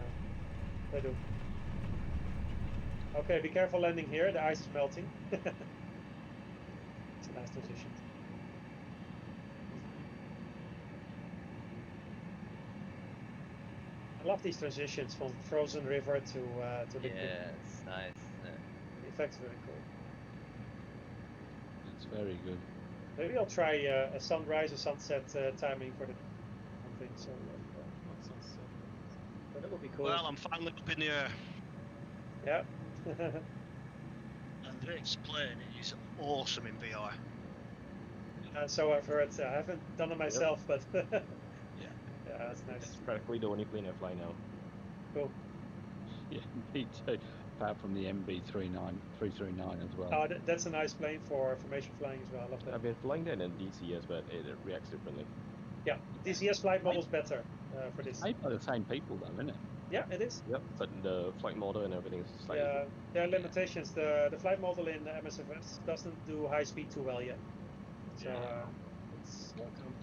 Speaker 1: they do. Okay, be careful landing here. The ice is melting. It's a nice transition. I love these transitions from frozen river to liquid.
Speaker 5: Yeah, it's nice. Isn't it?
Speaker 1: The effect's very cool.
Speaker 3: It's very good.
Speaker 1: Maybe I'll try a sunrise or sunset timing for the thing. So
Speaker 8: Not sunset.
Speaker 1: but that would be cool.
Speaker 4: Well, I'm finally up in the air,
Speaker 1: Yeah.
Speaker 4: and this plane is awesome in VR.
Speaker 1: So I've heard. I haven't done it myself, but yeah, that's nice.
Speaker 10: It's practically the only plane I fly now.
Speaker 1: Cool.
Speaker 3: Yeah, me too. Apart from the MB339 as well.
Speaker 1: Oh, that's a nice plane for formation flying as well. I love that.
Speaker 10: I've been flying that in DCS, but it reacts differently.
Speaker 1: Yeah, DCS flight model's better for this.
Speaker 3: Made by the same people though, isn't it?
Speaker 1: Yeah, it is.
Speaker 10: Yep, but the flight model and everything is slightly
Speaker 1: Yeah,
Speaker 10: different.
Speaker 1: there are limitations. The flight model in MSFS doesn't do high speed too well yet. So it's welcome.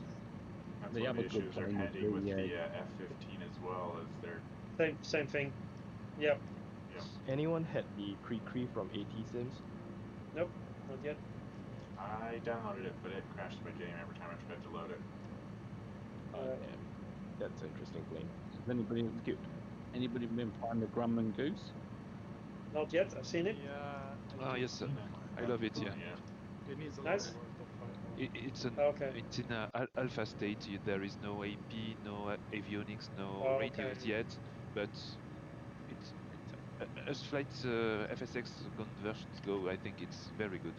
Speaker 2: That's
Speaker 3: The
Speaker 2: one of
Speaker 3: other
Speaker 2: the
Speaker 3: good
Speaker 2: issues they're
Speaker 3: plane is
Speaker 2: heading with
Speaker 3: the,
Speaker 2: the F-15 as well, is they're
Speaker 1: Same thing. Yep.
Speaker 10: Anyone had the Cree from AT Sims?
Speaker 1: Nope, not yet.
Speaker 2: I downloaded it, but it crashed my game every time I tried to load it.
Speaker 10: Damn. That's an interesting plane.
Speaker 3: Has anybody
Speaker 10: It's cute.
Speaker 3: been flying the Grumman Goose?
Speaker 1: Not yet. I've seen it.
Speaker 8: Yeah.
Speaker 11: Ah, yes, I love it. Yeah,
Speaker 8: It needs a
Speaker 1: Nice.
Speaker 8: lot of work to find out.
Speaker 11: it's in alpha state. There is no AP, no avionics, no
Speaker 1: Oh,
Speaker 11: radios
Speaker 1: okay.
Speaker 11: yet, but it's as flight FSX conversions go, I think it's very good.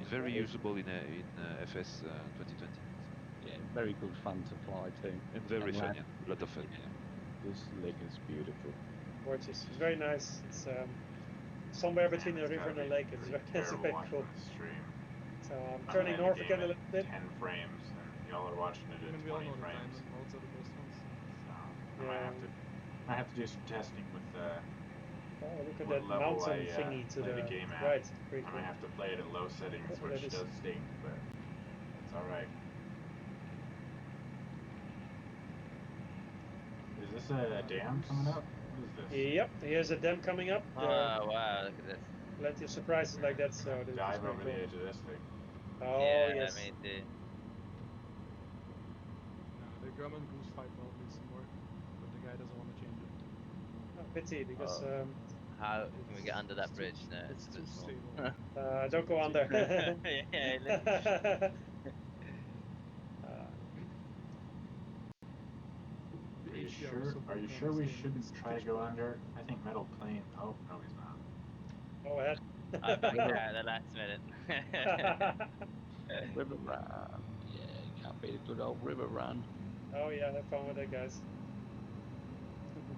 Speaker 11: Very
Speaker 1: Right.
Speaker 11: usable in FS 2020.
Speaker 3: Yeah, very good fun to fly too.
Speaker 11: And very
Speaker 3: And
Speaker 11: fun,
Speaker 3: land.
Speaker 11: yeah. A lot of fun.
Speaker 3: Yeah.
Speaker 10: This lake is beautiful.
Speaker 1: Gorgeous. It's very nice. It's somewhere between
Speaker 2: Man,
Speaker 1: a
Speaker 2: it's
Speaker 1: river
Speaker 2: gotta
Speaker 1: and a
Speaker 2: be
Speaker 1: lake. It's
Speaker 2: pretty
Speaker 1: very,
Speaker 2: terrible
Speaker 1: very
Speaker 2: watching
Speaker 1: cool.
Speaker 2: the stream.
Speaker 1: So I'm
Speaker 2: I'm
Speaker 1: turning
Speaker 2: playing
Speaker 1: north
Speaker 2: the
Speaker 1: again
Speaker 2: game
Speaker 1: a little bit.
Speaker 2: at 10 frames, and y'all are watching it
Speaker 8: I
Speaker 2: at
Speaker 8: mean, we all
Speaker 2: 20
Speaker 8: know the
Speaker 2: frames.
Speaker 8: diamond modes are the best ones.
Speaker 2: So I might have to do some testing with
Speaker 1: Oh, look at
Speaker 2: what
Speaker 1: that
Speaker 2: level
Speaker 1: mountain
Speaker 2: I
Speaker 1: thingy to
Speaker 2: play
Speaker 1: the
Speaker 2: the game at.
Speaker 1: right. Pretty
Speaker 2: I
Speaker 1: cool.
Speaker 2: might have to play it at low settings,
Speaker 1: That's what
Speaker 2: which
Speaker 1: that is.
Speaker 2: does stink, but it's alright. Is this a dam coming up? What is this?
Speaker 1: Yep, here's a dam coming up. There are
Speaker 5: Oh wow, look at this.
Speaker 1: plenty of surprises like that, so
Speaker 2: Gonna
Speaker 1: this is
Speaker 2: dive
Speaker 1: very
Speaker 2: over
Speaker 1: cool.
Speaker 2: the edge of this thing.
Speaker 1: Oh,
Speaker 5: Yeah,
Speaker 1: yes.
Speaker 5: me too.
Speaker 8: The Grumman Goose fight model needs some work, but the guy doesn't want to change it.
Speaker 1: Oh, pity, because
Speaker 5: How can we get under that
Speaker 8: It's
Speaker 5: bridge? No,
Speaker 8: It's
Speaker 5: it's a
Speaker 8: too
Speaker 5: bit small.
Speaker 8: stable.
Speaker 1: don't go under.
Speaker 5: Yeah,
Speaker 8: The
Speaker 2: Are you
Speaker 8: HDR
Speaker 2: sure?
Speaker 8: is so
Speaker 2: Are you
Speaker 8: broken
Speaker 2: sure
Speaker 8: on
Speaker 2: we
Speaker 8: this game,
Speaker 2: shouldn't
Speaker 8: it's
Speaker 2: try to
Speaker 8: pitch
Speaker 2: go
Speaker 8: black.
Speaker 2: under? I think Metal Plane. Oh no, he's not.
Speaker 1: Go ahead.
Speaker 5: I backed out at the last minute.
Speaker 3: River run. Yeah, can't beat a good old river run.
Speaker 1: Oh yeah, have fun with it, guys.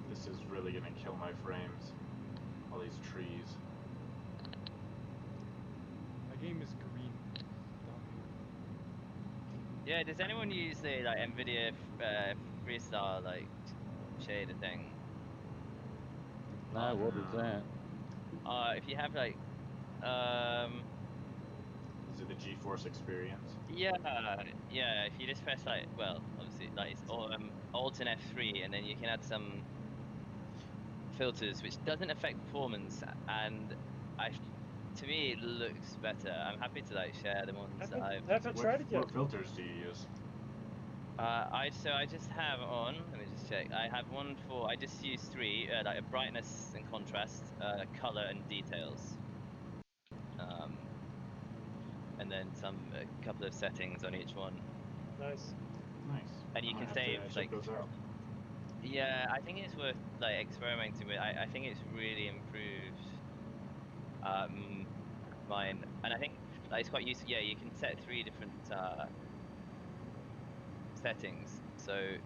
Speaker 2: This is really gonna kill my frames. All these trees.
Speaker 8: My game is green.
Speaker 5: Yeah, does anyone use the like NVIDIA freestyle like shader thing?
Speaker 3: No, what is that?
Speaker 5: If you have like
Speaker 2: Is it the G-force experience?
Speaker 5: Yeah, yeah. If you just press like, well, obviously like it's Alt and F3, and then you can add some filters, which doesn't affect performance, and to me it looks better. I'm happy to like share the ones that I've.
Speaker 1: Haven't tried it yet.
Speaker 2: What filters do you use?
Speaker 5: I just have on. Let me just check. I have one for. I just use three, like a brightness and contrast, color and details. And then a couple of settings on each one.
Speaker 1: Nice.
Speaker 2: Nice.
Speaker 5: And you
Speaker 2: I
Speaker 5: can
Speaker 2: might
Speaker 5: save
Speaker 2: have to
Speaker 5: like.
Speaker 2: check those out.
Speaker 5: Yeah, I think it's worth like experimenting with. I think it's really improved mine, and I think like, it's quite useful. Yeah, you can set 3 different settings. So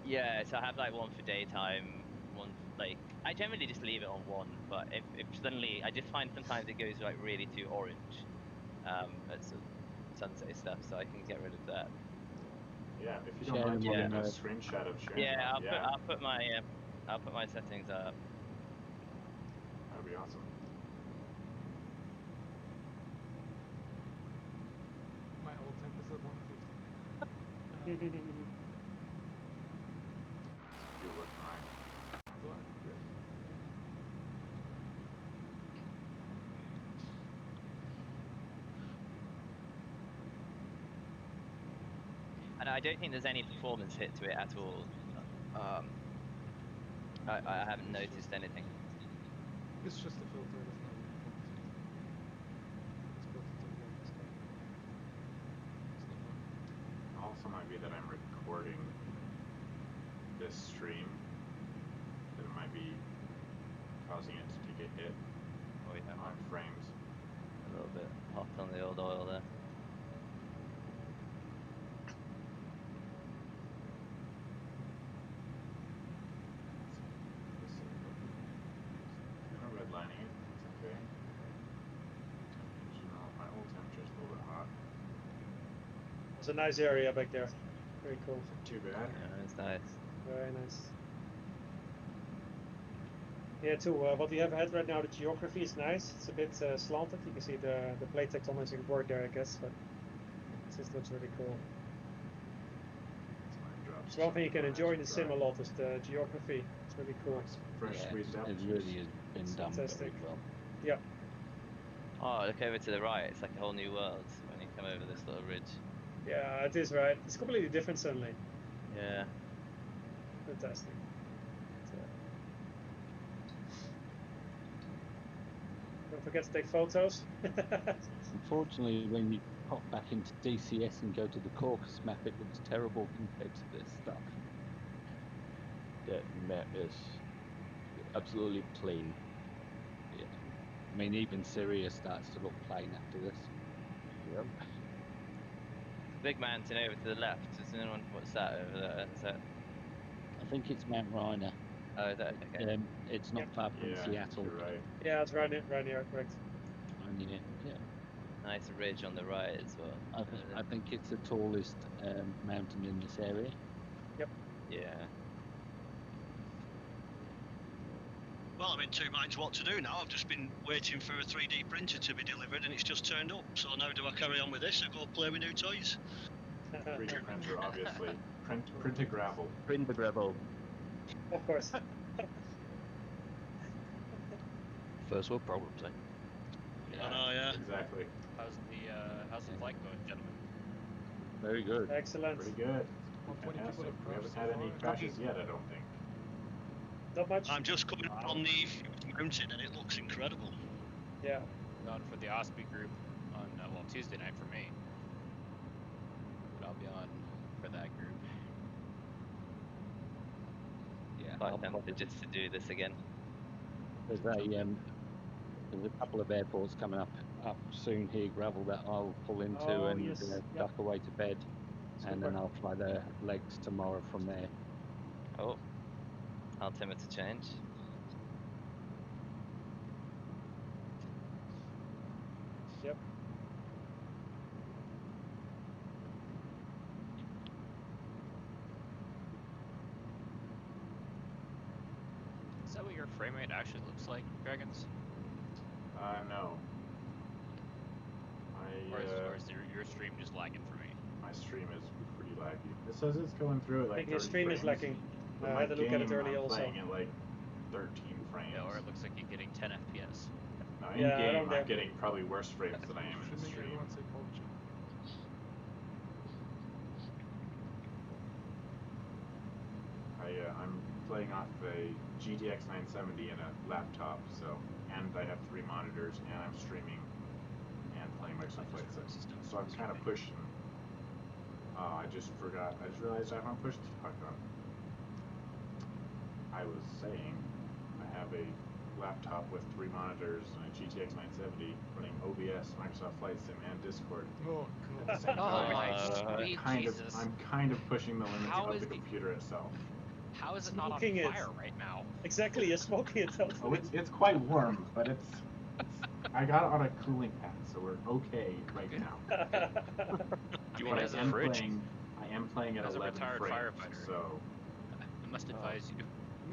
Speaker 5: yeah, so I have like one for daytime, one like I generally just leave it on 1, but if suddenly I just find sometimes it goes like really too orange at sort of sunset stuff, so I can get rid of that.
Speaker 2: Yeah, if you don't mind getting a screenshot of sharing.
Speaker 5: Yeah, I'll put my settings up.
Speaker 2: That'd be awesome.
Speaker 8: My old temp is at 150.
Speaker 2: You look fine.
Speaker 5: And I don't think there's any performance hit to it at all. I haven't noticed anything.
Speaker 8: It's just a filter, it's not really it's built into the graphics card.
Speaker 2: It also might be that I'm recording this stream, that it might be causing it to get hit on frames.
Speaker 5: A little bit hot on the old oil there.
Speaker 2: Redlining it, it's okay. My old temperature's a little bit hot.
Speaker 1: It's a nice area back there. Very cool.
Speaker 2: Too bad.
Speaker 5: Yeah, it's nice.
Speaker 1: Very nice. Yeah, too. What we have had right now, the geography is nice. It's a bit slanted. You can see the plate tectonics work there, I guess, but it just looks really cool. It's one thing you can enjoy in the sim a lot is the geography. It's really cool.
Speaker 2: Fresh squeezed apple
Speaker 3: It
Speaker 2: juice.
Speaker 3: really has been done very well.
Speaker 1: Yeah.
Speaker 5: Oh, look over to the right. It's like a whole new world when you come over this little ridge.
Speaker 1: Yeah, it is right. It's completely different suddenly.
Speaker 5: Yeah.
Speaker 1: Fantastic. Don't forget to take photos.
Speaker 3: Unfortunately, when you pop back into DCS and go to the Caucasus map, it looks terrible compared to this stuff.
Speaker 10: That map is absolutely plain.
Speaker 3: Yeah. I mean, even Syria starts to look plain after this.
Speaker 10: Yep.
Speaker 5: Big mountain over to the left. Is anyone? What's that over there? Is that?
Speaker 3: I think it's Mount Rainer.
Speaker 5: Oh, is that okay?
Speaker 3: It's not far from Seattle.
Speaker 2: You're right.
Speaker 1: Yeah, it's right near, correct.
Speaker 3: Rainier, yeah.
Speaker 5: Nice ridge on the right as well.
Speaker 3: I think it's the tallest mountain in this area.
Speaker 1: Yep.
Speaker 5: Yeah.
Speaker 4: Well, I'm in 2 minds what to do now. I've just been waiting for a 3D printer to be delivered and it's just turned up. So now do I carry on with this or go play with new toys?
Speaker 2: 3D printer, obviously. Print a gravel.
Speaker 10: Print the gravel.
Speaker 1: Of course.
Speaker 10: First world problems, eh?
Speaker 2: Yeah,
Speaker 4: I know, yeah.
Speaker 2: Exactly.
Speaker 12: How's the flight going, gentlemen?
Speaker 3: Very good.
Speaker 1: Excellent.
Speaker 2: Pretty good.
Speaker 8: Well, 20 people
Speaker 2: Fantastic.
Speaker 8: have
Speaker 2: We haven't
Speaker 8: crashed so
Speaker 2: had any
Speaker 8: far.
Speaker 2: crashes yet, I don't think.
Speaker 1: Not much.
Speaker 4: I'm just coming up on the Fuse mountain and it looks incredible.
Speaker 1: Yeah.
Speaker 12: Going for the OSPI group on Tuesday night for me. But I'll be on for that group.
Speaker 3: Yeah.
Speaker 5: Quite tempted just to do this again.
Speaker 3: There's a couple of airports coming up soon here, gravel, that I'll pull into and duck away to bed, and then I'll fly the legs tomorrow from there.
Speaker 5: Oh, altimeter change.
Speaker 1: Yep.
Speaker 12: Is that what your frame rate actually looks like, Dragons?
Speaker 2: No.
Speaker 12: Or is your stream just lagging for me?
Speaker 2: My stream is pretty laggy. It says it's going through at
Speaker 1: I
Speaker 2: like
Speaker 1: think your
Speaker 2: 30
Speaker 1: stream
Speaker 2: frames.
Speaker 1: is lagging.
Speaker 2: But
Speaker 1: I
Speaker 2: my
Speaker 1: had a look at it
Speaker 2: game,
Speaker 1: earlier
Speaker 2: I'm
Speaker 1: also.
Speaker 2: playing at like 13 frames.
Speaker 12: Yeah, or it looks like you're getting 10 FPS.
Speaker 2: No, in
Speaker 1: Yeah,
Speaker 2: game I'm getting probably worse frames than I am in the stream.
Speaker 8: Everyone say PUBG.
Speaker 2: I'm playing off a GTX 970 and a laptop, and I have 3 monitors, and I'm streaming and playing Microsoft Flight Sim. So I'm kind of pushing. I just realized I haven't pushed Hook on. I was saying I have a laptop with 3 monitors and a GTX 970 running OBS, Microsoft Flight Sim, and Discord.
Speaker 8: Oh
Speaker 2: At the same time.
Speaker 12: Jesus.
Speaker 2: I'm kind of pushing the limits of the computer itself.
Speaker 12: How is it not on
Speaker 1: Smoking
Speaker 12: fire right now?
Speaker 1: Exactly, you're smoking it.
Speaker 2: Oh, it's quite warm, but it's I got it on a cooling pad, so we're okay right now.
Speaker 12: Do you want as a fridge?
Speaker 2: I am playing at
Speaker 12: As a
Speaker 2: 11
Speaker 12: retired
Speaker 2: frames,
Speaker 12: firefighter.
Speaker 2: so
Speaker 12: I must advise you.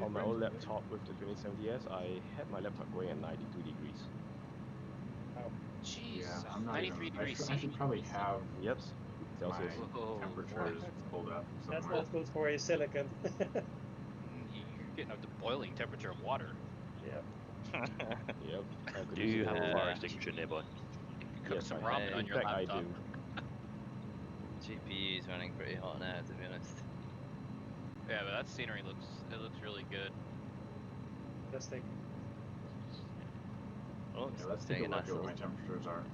Speaker 10: On my old laptop with the 2070S, I had my laptop going at 92 degrees.
Speaker 1: Oh.
Speaker 12: Jeez.
Speaker 2: Yeah, I'm not
Speaker 12: 93
Speaker 2: even.
Speaker 12: degrees
Speaker 2: I should probably have
Speaker 10: Yep.
Speaker 2: my
Speaker 10: Celsius.
Speaker 2: temperatures pulled up somewhere.
Speaker 1: That's not good for your silicon.
Speaker 12: You're getting up to boiling temperature of water.
Speaker 1: Yeah.
Speaker 10: Yep.
Speaker 12: Do you have a fire extinguisher nearby? You can cook
Speaker 10: Yes,
Speaker 12: some
Speaker 10: I
Speaker 12: ramen
Speaker 10: have.
Speaker 12: on
Speaker 10: In
Speaker 12: your
Speaker 10: fact,
Speaker 12: laptop.
Speaker 10: I do.
Speaker 5: GPU is running pretty hot now, to be honest.
Speaker 12: Yeah, but that scenery looks really good.
Speaker 1: Fantastic.
Speaker 5: Oh,
Speaker 2: Yeah, let's take a look at what my temperatures are.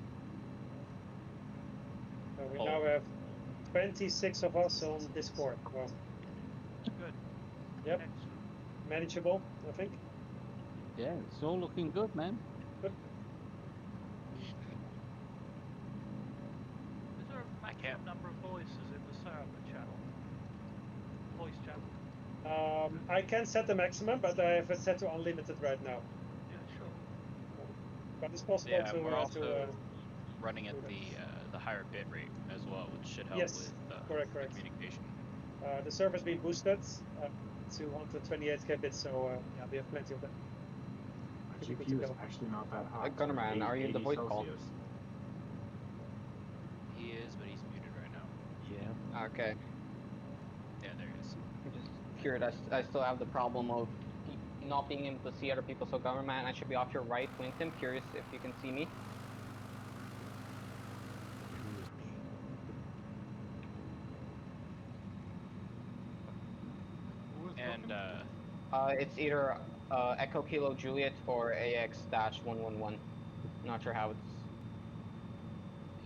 Speaker 1: So we now have 26 of us on Discord. Wow.
Speaker 7: Good.
Speaker 1: Yep.
Speaker 7: Excellent.
Speaker 1: Manageable, I think.
Speaker 3: Yeah, it's all looking good, man.
Speaker 1: Good.
Speaker 7: Is there a maximum number of voices in the server channel? Voice channel?
Speaker 1: I can set the maximum, but I have it set to unlimited right now.
Speaker 7: Yeah, sure.
Speaker 1: But it's possible
Speaker 12: Yeah,
Speaker 1: to
Speaker 12: we're also
Speaker 1: to
Speaker 12: running at the higher bit rate as well, which should help
Speaker 1: yes,
Speaker 12: with
Speaker 1: correct.
Speaker 12: communication.
Speaker 1: The server's been boosted to 128k bits, so yeah, we have plenty of that.
Speaker 2: My GPU is actually not that hot.
Speaker 9: Gunnerman, are you in the voice call?
Speaker 12: He is, but he's muted right now.
Speaker 10: Yeah.
Speaker 9: Okay.
Speaker 12: Yeah, there he is.
Speaker 9: I'm just curious. I still have the problem of not being able to see other people. So, Gunnerman, I should be off your right wing. I'm curious if you can see me.
Speaker 12: And
Speaker 9: it's either Echo Kilo Juliet or AX-111. Not sure how it's.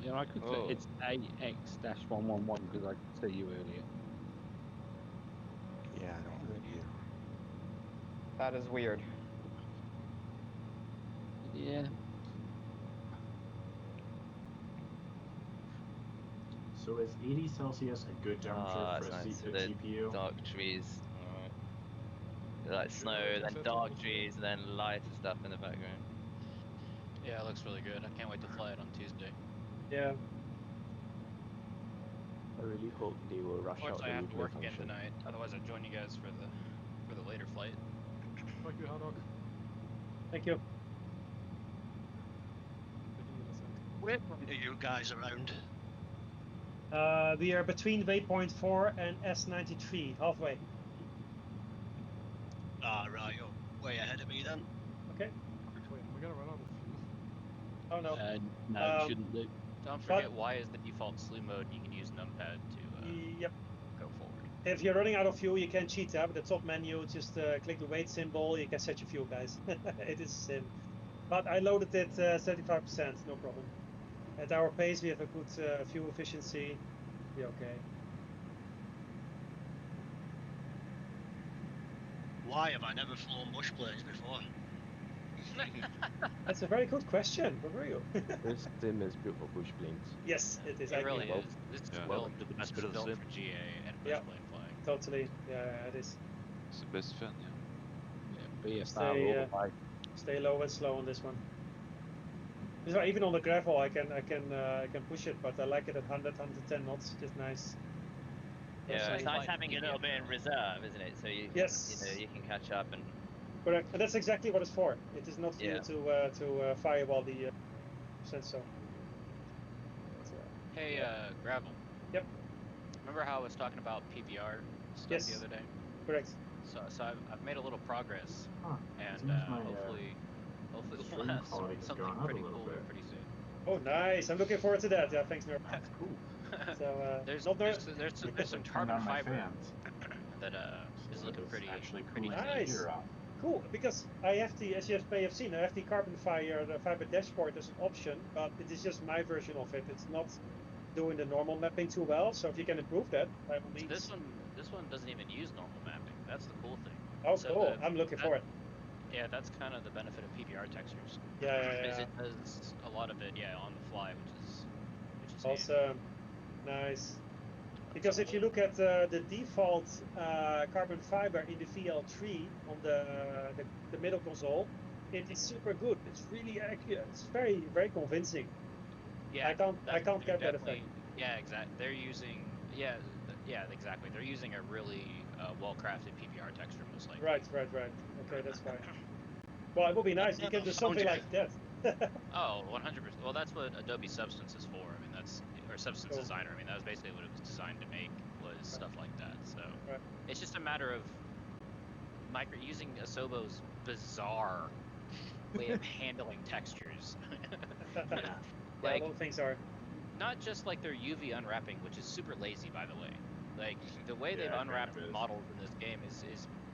Speaker 3: Yeah, I could say it's AX-111 because I could see you earlier.
Speaker 13: Yeah, I don't hear you.
Speaker 9: That is weird.
Speaker 3: Yeah.
Speaker 2: So is 80 Celsius a good temperature for a GPU?
Speaker 5: Dark trees. Like snow, then dark trees, and then lighter stuff in the background.
Speaker 12: yeah, it looks really good. I can't wait to fly it on Tuesday.
Speaker 1: Yeah.
Speaker 10: I really hope they will rush out
Speaker 12: Unfortunately,
Speaker 10: the
Speaker 12: I have to
Speaker 10: nuclear
Speaker 12: work again
Speaker 10: function.
Speaker 12: tonight. Otherwise, I'd join you guys for the later flight.
Speaker 8: Thank you, Haddock.
Speaker 1: Thank you.
Speaker 4: Where are you guys around?
Speaker 1: We are between waypoint 4 and S93, halfway.
Speaker 4: Ah, right, you're way ahead of me then.
Speaker 1: Okay.
Speaker 8: Wait, am I gonna run out of fuel?
Speaker 1: Oh no.
Speaker 3: No, you shouldn't do.
Speaker 12: Don't forget, Y is the default slew mode, and you can use numpad to
Speaker 1: Yep.
Speaker 12: go forward.
Speaker 1: If you're running out of fuel, you can cheat. With the top menu, just click the weight symbol. You can set your fuel, guys. It is sim. But I loaded it 75%, no problem. At our pace, we have a good fuel efficiency. Be okay.
Speaker 4: Why have I never flown bush planes before?
Speaker 1: That's a very good question. Where were you?
Speaker 10: This sim is built for bush planes.
Speaker 1: Yes, it is.
Speaker 12: It really
Speaker 10: well,
Speaker 12: is. This is
Speaker 11: yeah,
Speaker 12: built,
Speaker 11: the best bit of the
Speaker 12: built
Speaker 11: sim.
Speaker 12: for GA and bush plane flying.
Speaker 1: Totally. Yeah, it is.
Speaker 11: It's the best fun, yeah.
Speaker 1: Stay low and slow on this one. So even on the gravel, I can push it, but I like it at 100, 110 knots. Just nice.
Speaker 5: Yeah, it's nice having a little bit in reserve, isn't it? So you can catch up and.
Speaker 1: Correct, and that's exactly what it's for. It is not for you to firewall the said so.
Speaker 12: Hey, Gravel.
Speaker 1: Yep.
Speaker 12: Remember how I was talking about PBR stuff the other day?
Speaker 1: Correct.
Speaker 12: So I've made a little progress, and hopefully we'll have something pretty cool here pretty soon.
Speaker 1: Oh, nice! I'm looking forward to that. Yeah, thanks, Nerd.
Speaker 2: That's cool.
Speaker 1: So
Speaker 12: there's some
Speaker 2: Turn
Speaker 12: carbon
Speaker 2: on my
Speaker 12: fiber
Speaker 2: fans.
Speaker 12: that is
Speaker 2: So
Speaker 12: looking
Speaker 2: it's
Speaker 12: pretty
Speaker 2: actually
Speaker 12: pretty
Speaker 2: cooling
Speaker 12: neat.
Speaker 2: the heater off.
Speaker 1: Cool, because I have the, as you may have seen, I have the carbon fiber dashboard as an option, but it is just my version of it. It's not doing the normal mapping too well. So if you can improve that, by all means.
Speaker 12: This one doesn't even use normal mapping. That's the cool thing.
Speaker 1: Oh,
Speaker 12: so
Speaker 1: cool! I'm looking for it.
Speaker 12: Yeah, that's kind of the benefit of PBR textures.
Speaker 1: Yeah.
Speaker 12: Is it does a lot of it, on the fly, which is
Speaker 1: awesome. Nice. Because if you look at the default carbon fiber in the VL3 on the middle console, it is super good. It's really accurate. It's very, very convincing.
Speaker 12: Yeah,
Speaker 1: I can't get that effect.
Speaker 12: Yeah, exactly. They're using exactly. They're using a really well-crafted PBR texture, most likely.
Speaker 1: Right. Okay, that's fine. Well, it would be nice. You can do something like that.
Speaker 12: Oh, 100%. Well, that's what Adobe Substance is for. I mean, or Substance Designer. I mean, that was basically what it was designed to make, was stuff like that. So it's just a matter of using Asobo's bizarre way of handling textures.
Speaker 1: Like, a lot of things are.
Speaker 12: Not just like their UV unwrapping, which is super lazy, by the way. Like, the way they've unwrapped models in this game is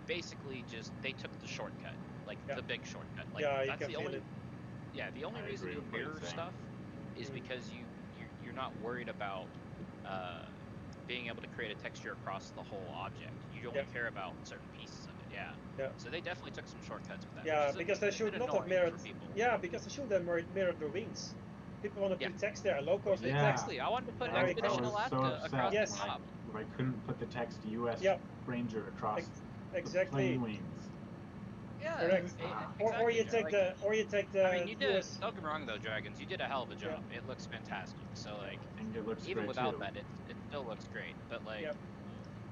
Speaker 12: basically just, they took the shortcut, like the big shortcut. Like, that's the only. Yeah, the only reason you mirror stuff is because you're not worried about being able to create a texture across the whole object. You only care about certain pieces of it. Yeah. So they definitely took some shortcuts with that.
Speaker 1: Yeah, because they should not have mirrored. Yeah, because they should have mirrored the wings. People want to put text there, locals.
Speaker 12: Exactly. I wanted to put Expedition Alaska across the top.
Speaker 2: If I couldn't put the text U.S. Ranger across the plane wings.
Speaker 12: Yeah,
Speaker 1: correct.
Speaker 12: Exactly.
Speaker 1: Or you take the.
Speaker 12: I mean, you did.
Speaker 1: US...
Speaker 12: Don't get me wrong, though, Dragons. You did a hell of a job. It looks fantastic. So like,
Speaker 2: and it looks
Speaker 12: even
Speaker 2: great
Speaker 12: without
Speaker 2: too.
Speaker 12: that, it still looks great. But like,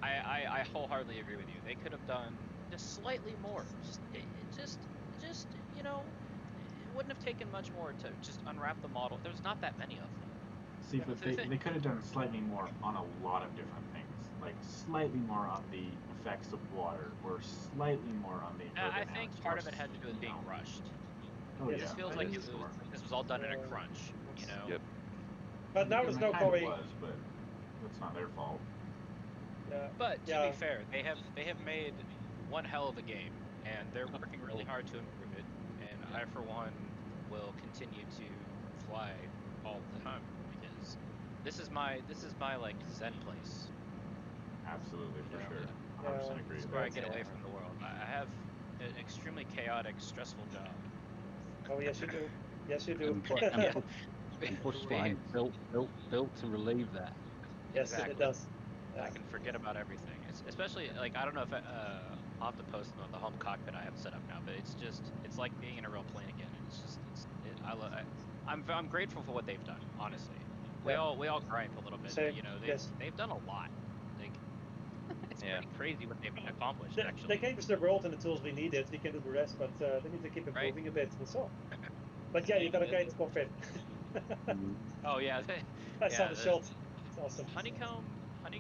Speaker 12: I wholeheartedly agree with you. They could have done just slightly more. Just it wouldn't have taken much more to just unwrap the model. There's not that many of them.
Speaker 2: See, but they could have done slightly more on a lot of different things. Like slightly more on the effects of water, or slightly more on the.
Speaker 12: I think part of it had to do with being rushed.
Speaker 2: Oh,
Speaker 12: this feels like this was all done in a crunch,
Speaker 11: Yep.
Speaker 1: But now there's no
Speaker 2: Corey. But that's not their fault.
Speaker 12: But to be fair, they have made one hell of a game, and they're working really hard to improve it. And I, for one, will continue to fly all the time because this is my like zen place.
Speaker 2: Absolutely, for sure. 100% agree.
Speaker 12: This is where I get away from the world. I have an extremely chaotic, stressful job.
Speaker 1: Oh yes, you do. Yes, you do.
Speaker 3: And bush flying built to relieve that.
Speaker 1: Yes, exactly. It does.
Speaker 12: I can forget about everything. Especially, like, I don't know if I'll have to post them on the home cockpit I have set up now, but it's like being in a real plane again. I'm grateful for what they've done, honestly. We all gripe a little bit, but they've done a lot. Like, it's pretty crazy what they've accomplished. Actually,
Speaker 1: they gave us the world and the tools we needed. We can do the rest, but they need to keep improving a bit. That's all. But yeah, you got a great cockpit.
Speaker 12: Oh yeah,
Speaker 1: I saw the shot. It's awesome.
Speaker 12: Honeycomb. I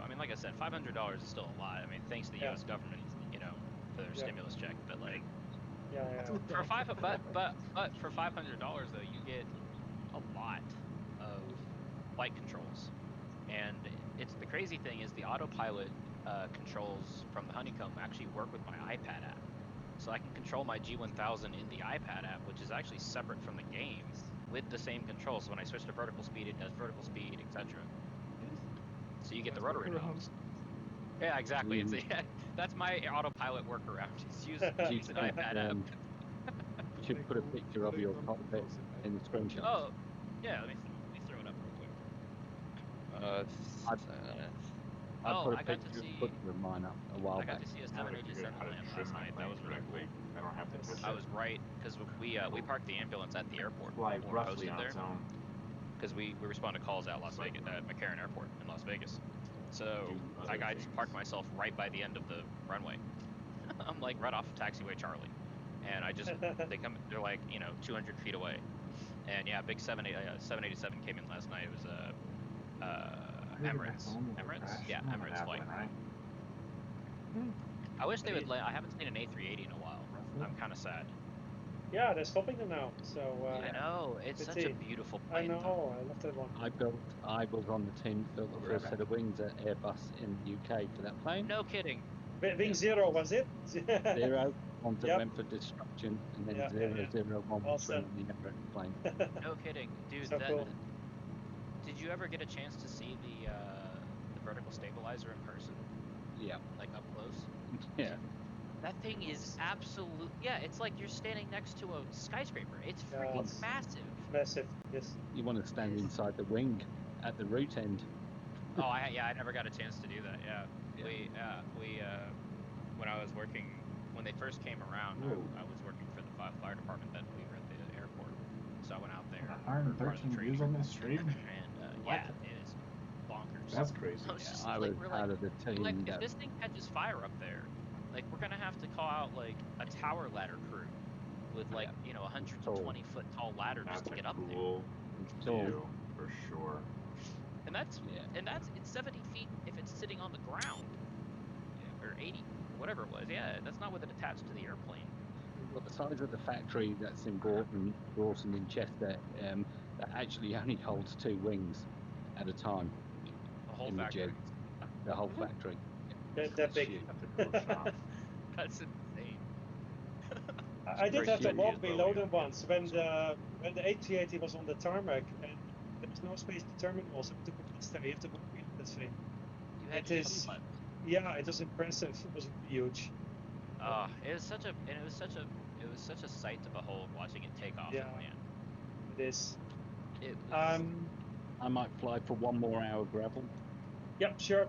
Speaker 12: mean, like I said, $500 is still a lot. I mean, thanks to the U.S. government, for their stimulus check. But like, for for $500 though, you get a lot of flight controls, and the crazy thing is the autopilot controls from the Honeycomb actually work with my iPad app, so I can control my G1000 in the iPad app, which is actually separate from the game, with the same control. So when I switch to vertical speed, it does vertical speed, etc. So you get the rotary knobs. Yeah, exactly. That's my autopilot workaround. Just use an iPad app.
Speaker 3: You should put a picture of your cockpit in the screenshot.
Speaker 12: Oh, yeah. Let me throw it up real quick.
Speaker 3: I put a picture of mine up a while back.
Speaker 12: I got to see a 787 land last night. That was really cool.
Speaker 2: I don't have to touch it.
Speaker 12: I was right because we parked the ambulance at the airport.
Speaker 2: Fly roughly on its own.
Speaker 12: Because we respond to calls at Las Vegas, at McCarran Airport in Las Vegas. So I just parked myself right by the end of the runway. I'm like right off of taxiway Charlie, and they're like 200 feet away, And yeah, big 787 came in last night. It was Emirates. Emirates? Yeah, Emirates flight.
Speaker 2: Right?
Speaker 12: I wish they would let. I haven't seen an A380 in a while. I'm kind of sad.
Speaker 1: Yeah, they're stopping them now. So
Speaker 12: I know it's such a beautiful plane.
Speaker 1: I know. I love that one.
Speaker 3: I was on the team to build the first set of wings at Airbus in the UK for that plane.
Speaker 12: No kidding.
Speaker 1: Wing 0 was it?
Speaker 3: 0 one that went for destruction, and then 001
Speaker 1: Well
Speaker 3: was on the Emirates plane.
Speaker 12: No kidding, dude.
Speaker 1: So cool.
Speaker 12: Did you ever get a chance to see the vertical stabilizer in person?
Speaker 3: Yeah.
Speaker 12: Like up close?
Speaker 3: Yeah.
Speaker 12: That thing is absolute. Yeah, it's like you're standing next to a skyscraper. It's freaking massive.
Speaker 1: Massive, yes.
Speaker 3: You want to stand inside the wing at the root end.
Speaker 12: Oh, I never got a chance to do that. Yeah, we when I was working, when they first came around, I was working for the fire department that we were at the airport. So I went out there.
Speaker 2: 113 views on this stream.
Speaker 12: And yeah, it is bonkers.
Speaker 2: That's crazy.
Speaker 3: I was out of the team.
Speaker 12: Like, if this thing catches fire up there, like we're gonna have to call out like a tower ladder crew with like 120-foot tall ladder just to get up there.
Speaker 2: View, for sure.
Speaker 12: And that's it's 70 feet if it's sitting on the ground, or 80, whatever it was. Yeah, that's not with it attached to the airplane.
Speaker 3: Well, the size of the factory that's in Broughton in Chester, that actually only holds 2 wings at a time.
Speaker 12: The whole factory.
Speaker 3: The whole factory.
Speaker 1: That big.
Speaker 12: That's insane.
Speaker 1: I did have to walk below them once when the A380 was on the tarmac and there was no space to terminals. You have to walk below this thing. It is. Yeah, it was impressive. It was huge.
Speaker 12: It was such a sight to behold watching it take off and land.
Speaker 1: It is.
Speaker 3: I might fly for 1 more hour gravel.
Speaker 1: Yep, sure.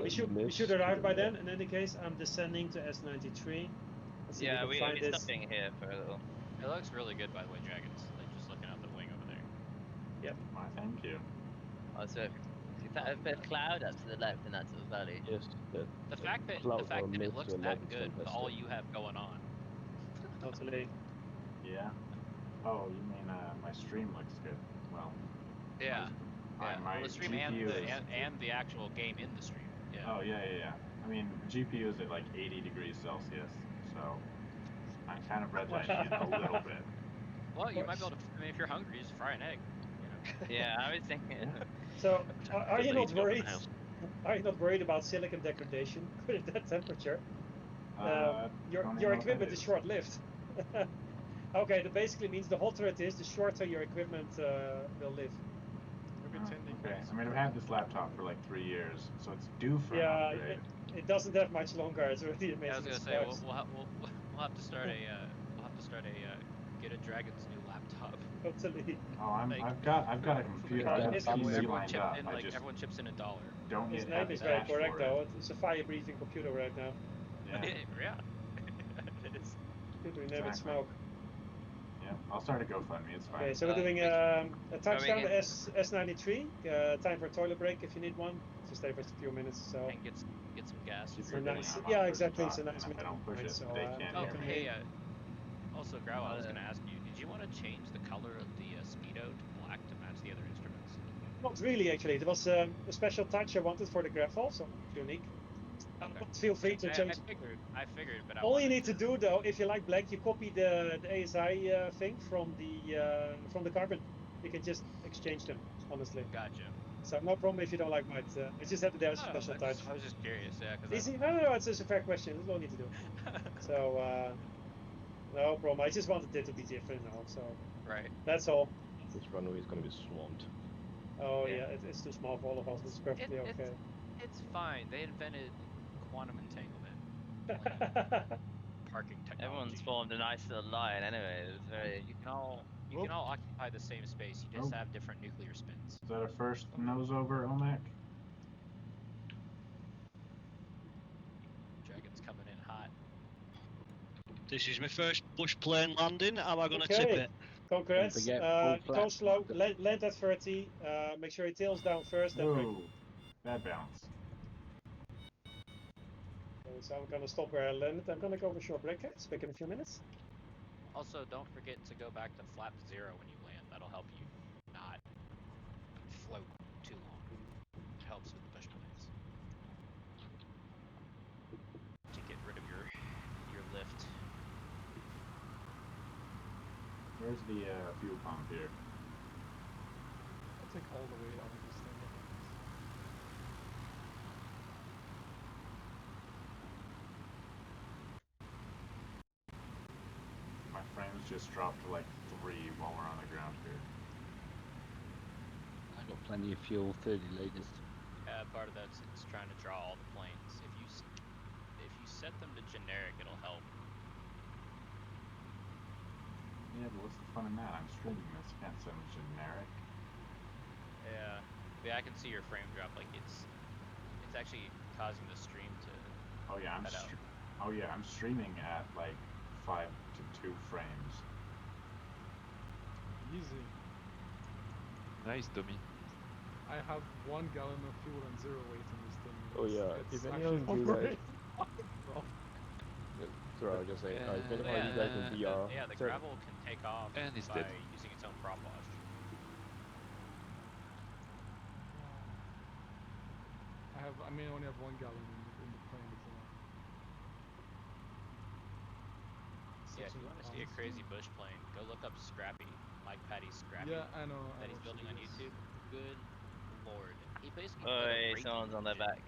Speaker 1: We should arrive by then. In any case, I'm descending to S93.
Speaker 5: Yeah, we'll be stopping here for a little.
Speaker 12: It looks really good, by the way, Dragons. Like just looking out the wing over there.
Speaker 1: Yep.
Speaker 2: Why, thank you.
Speaker 5: Also, a bit of cloud up to the left in that sort of valley.
Speaker 10: Yes.
Speaker 12: The fact that it looks that good with all you have going on.
Speaker 1: Totally.
Speaker 2: Yeah. Oh, you mean my stream looks good? Well.
Speaker 12: Yeah.
Speaker 2: My
Speaker 12: the stream
Speaker 2: GPU
Speaker 12: and the actual game in the stream. Yeah.
Speaker 2: Oh yeah. I mean, GPU is at like 80 degrees Celsius, so I'm kind of redlining it a little bit.
Speaker 12: Well, you might be able to. I mean, if you're hungry, just fry an egg.
Speaker 5: Yeah, I was thinking.
Speaker 1: So, are you not worried? Are you not worried about silicon degradation at that temperature? Your equipment is short-lived. Okay, that basically means the hotter it is, the shorter your equipment will live.
Speaker 2: Okay, I mean, I've had this laptop for like 3 years, so it's due for an upgrade.
Speaker 1: It doesn't have much longer. It's already amazing.
Speaker 12: I was gonna say we'll have to start get a Dragon's new laptop.
Speaker 1: Totally.
Speaker 2: Oh, I've got a computer.
Speaker 12: Everyone chips in $1.
Speaker 2: Don't
Speaker 1: His
Speaker 2: yet
Speaker 1: name
Speaker 2: have
Speaker 1: is
Speaker 2: the
Speaker 1: very
Speaker 2: cash
Speaker 1: correct,
Speaker 2: for
Speaker 1: though. It's a fire-breathing computer right now.
Speaker 2: Yeah.
Speaker 12: It is.
Speaker 1: Good, we name it Smoke.
Speaker 2: Yeah, I'll start a GoFundMe. It's fine.
Speaker 1: Okay, so we're doing a touchdown to S93. Time for a toilet break if you need one. Just stay for a few minutes. So.
Speaker 12: And get some gas.
Speaker 1: So nice. Yeah, exactly. It's a nice meeting point. So,
Speaker 12: hey, also, Gravel, I was going to ask you, did you want to change the color of the Speedo to black to match the other instruments?
Speaker 1: Not really, actually. There was a special touch I wanted for the GotGravel's, so unique.
Speaker 12: Okay.
Speaker 1: Feel free to change.
Speaker 12: I figured, but
Speaker 1: all you need to do, though, if you like black, you copy the ASI thing from the Carbon. You can just exchange them, honestly.
Speaker 12: Gotcha.
Speaker 1: So no problem if you don't like mine. I just had to have a special touch.
Speaker 12: I was just curious, yeah.
Speaker 1: Easy? No, it's just a fair question. That's all you need to do. So, no problem. I just wanted it to be different now, so.
Speaker 12: Right.
Speaker 1: That's all.
Speaker 10: This runway is going to be swamped.
Speaker 1: Oh yeah, it's too small for all of us. It's perfectly okay.
Speaker 12: It's fine. They invented quantum entanglement. Parking technology.
Speaker 5: Everyone's formed a nice little line anyway. It's very.
Speaker 12: You can all occupy the same space. You just have different nuclear spins.
Speaker 2: Is that a first nose over, Omek?
Speaker 12: Dragon's coming in hot.
Speaker 4: This is my first bush plane landing. How am I going to tip it?
Speaker 1: Congrats. Go slow. Land at 30. Make sure your tail's down first.
Speaker 2: Whoa. Bad bounce.
Speaker 1: Okay, so I'm going to stop where I landed. I'm going to go for short break. It's back in a few minutes.
Speaker 12: Also, don't forget to go back to flap 0 when you land. That'll help you not float too long. It helps with the bush planes to get rid of your lift.
Speaker 2: Where's the fuel pump here?
Speaker 8: I'll take all the way out of this thing.
Speaker 2: My frames just dropped to like 3 while we're on the ground here.
Speaker 3: I got plenty of fuel, 30 liters.
Speaker 12: Part of that's it's trying to draw all the planes. If you set them to generic, it'll help.
Speaker 2: Yeah, but what's the fun in that? I'm streaming this. You can't set them generic.
Speaker 12: Yeah, I can see your frame drop. Like it's actually causing the stream to.
Speaker 2: Oh yeah, I'm streaming at like 5 to 2 frames.
Speaker 8: Easy.
Speaker 11: Nice, Tommy.
Speaker 8: I have 1 gallon of fuel and 0 weight in this thing.
Speaker 10: Oh yeah, if any of you guys... Sorry, I was just saying, if any of you guys in VR...
Speaker 12: the gravel can take off
Speaker 11: and it's
Speaker 12: by
Speaker 11: dead.
Speaker 12: using its own prop wash.
Speaker 8: I may only have 1 gallon in the plane, so...
Speaker 12: Yeah, if you want to see a crazy bush plane, go look up Scrappy, Mike Patty's Scrappy.
Speaker 8: Yeah, I know.
Speaker 12: That he's building on YouTube. Good lord. He basically
Speaker 5: Oi, someone's on their back.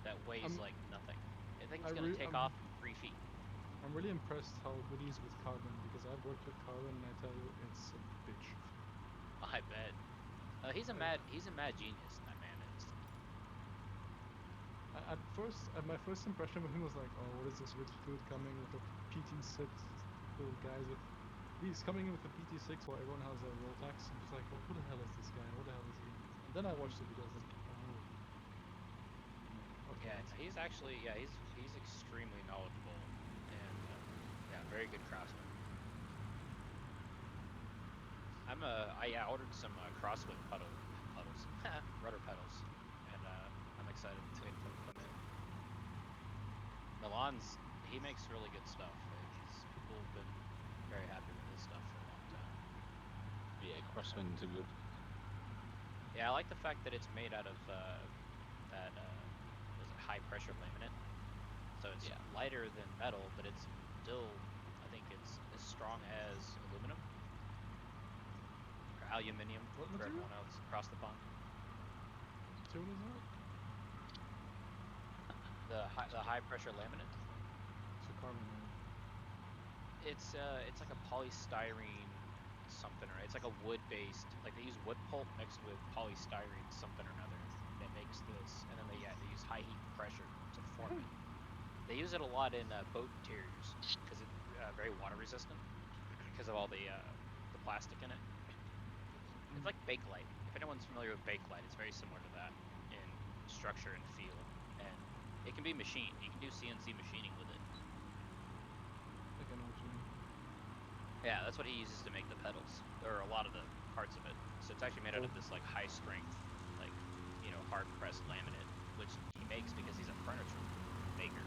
Speaker 12: that weighs like nothing. I think it's going to take off 3 feet.
Speaker 8: I'm really impressed how good he is with carbon, because I've worked with carbon and I tell you, it's a bitch.
Speaker 12: I bet. He's a mad genius, that man is.
Speaker 8: At first, my first impression of him was like, oh, what is this rich dude coming with a PT6 little guys with... He's coming in with a PT6 while everyone has a roll tax. I'm just like, well, who the hell is this guy? What the hell is he? And then I watched the videos and okay.
Speaker 12: Yeah, he's actually, he's extremely knowledgeable and very good craftsman. I ordered some crosswind puddles, rudder pedals, and I'm excited to wait for them to come in. Milan's, he makes really good stuff. People have been very happy with his stuff for a long time.
Speaker 3: Yeah, crosswinds are good.
Speaker 12: Yeah, I like the fact that it's made out of that was it high pressure laminate. So it's lighter than metal, but it's still, I think it's as strong as aluminum or aluminium for everyone else across the pond.
Speaker 8: So what is that?
Speaker 12: The high pressure laminate.
Speaker 8: So carbon.
Speaker 12: It's like a polystyrene something, or it's like a wood-based, like they use wood pulp mixed with polystyrene something or another that makes this, and then they use high heat pressure to form it. They use it a lot in boat interiors because it's very water resistant because of all the plastic in it. It's like Bakelite. If anyone's familiar with Bakelite, it's very similar to that in structure and feel, and it can be machined. You can do CNC machining with it.
Speaker 8: I can know what you mean.
Speaker 12: Yeah, that's what he uses to make the pedals, or a lot of the parts of it. So it's actually made out of this like high strength, like hard pressed laminate, which he makes because he's a furniture maker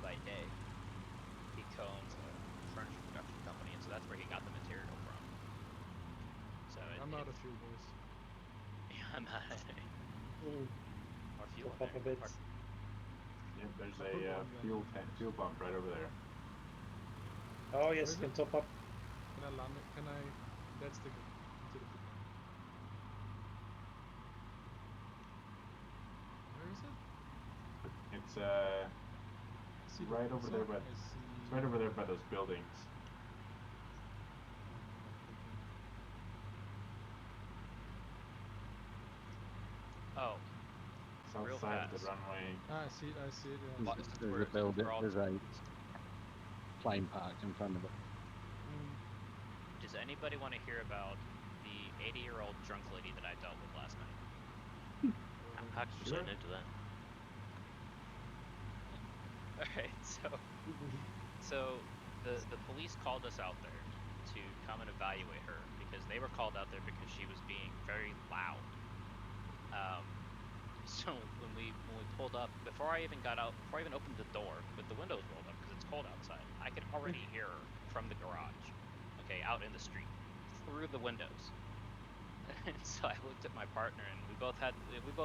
Speaker 12: by day. He co-owns a furniture production company, and so that's where he got the material from. So
Speaker 8: I'm not a fuel boys.
Speaker 12: Yeah, I'm not. More fuel.
Speaker 1: Top up a bit.
Speaker 2: Yeah, there's a fuel pump right over there.
Speaker 1: Oh yes, you can top up.
Speaker 8: Can I land it? Can I dead stick it into the fuel? Where is it?
Speaker 2: It's right over there by it's right over there by those buildings.
Speaker 12: Oh.
Speaker 2: South
Speaker 12: Real
Speaker 2: side
Speaker 12: fast.
Speaker 2: of the runway.
Speaker 8: I see it. Yeah.
Speaker 3: There's a building. There's a plane parked in front of it.
Speaker 12: Does anybody want to hear about the 80-year-old drunk lady that I dealt with last night?
Speaker 13: How could you say no to that?
Speaker 12: Alright, so the police called us out there to come and evaluate her because they were called out there because she was being very loud. So when we pulled up, before I even opened the door with the windows rolled up because it's cold outside, I could already hear her from the garage, okay, out in the street. through the windows. And so I looked at my partner, and we both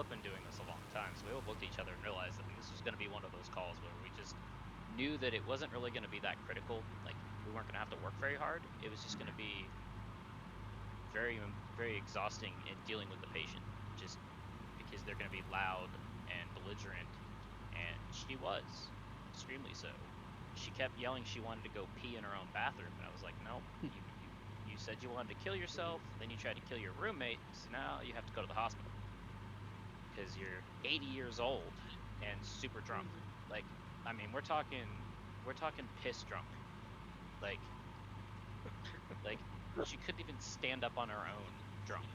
Speaker 12: been doing this a long time, so we both looked at each other and realized that this was going to be one of those calls where we just knew that it wasn't really going to be that critical. Like, we weren't going to have to work very hard. It was just going to be very, very exhausting in dealing with the patient, just because they're going to be loud and belligerent, and she was extremely so. She kept yelling she wanted to go pee in her own bathroom, and I was like, no, you said you wanted to kill yourself, then you tried to kill your roommate, so now you have to go to the hospital because you're 80 years old and super drunk. Like, I mean, we're talking piss drunk. Like she couldn't even stand up on her own drunk,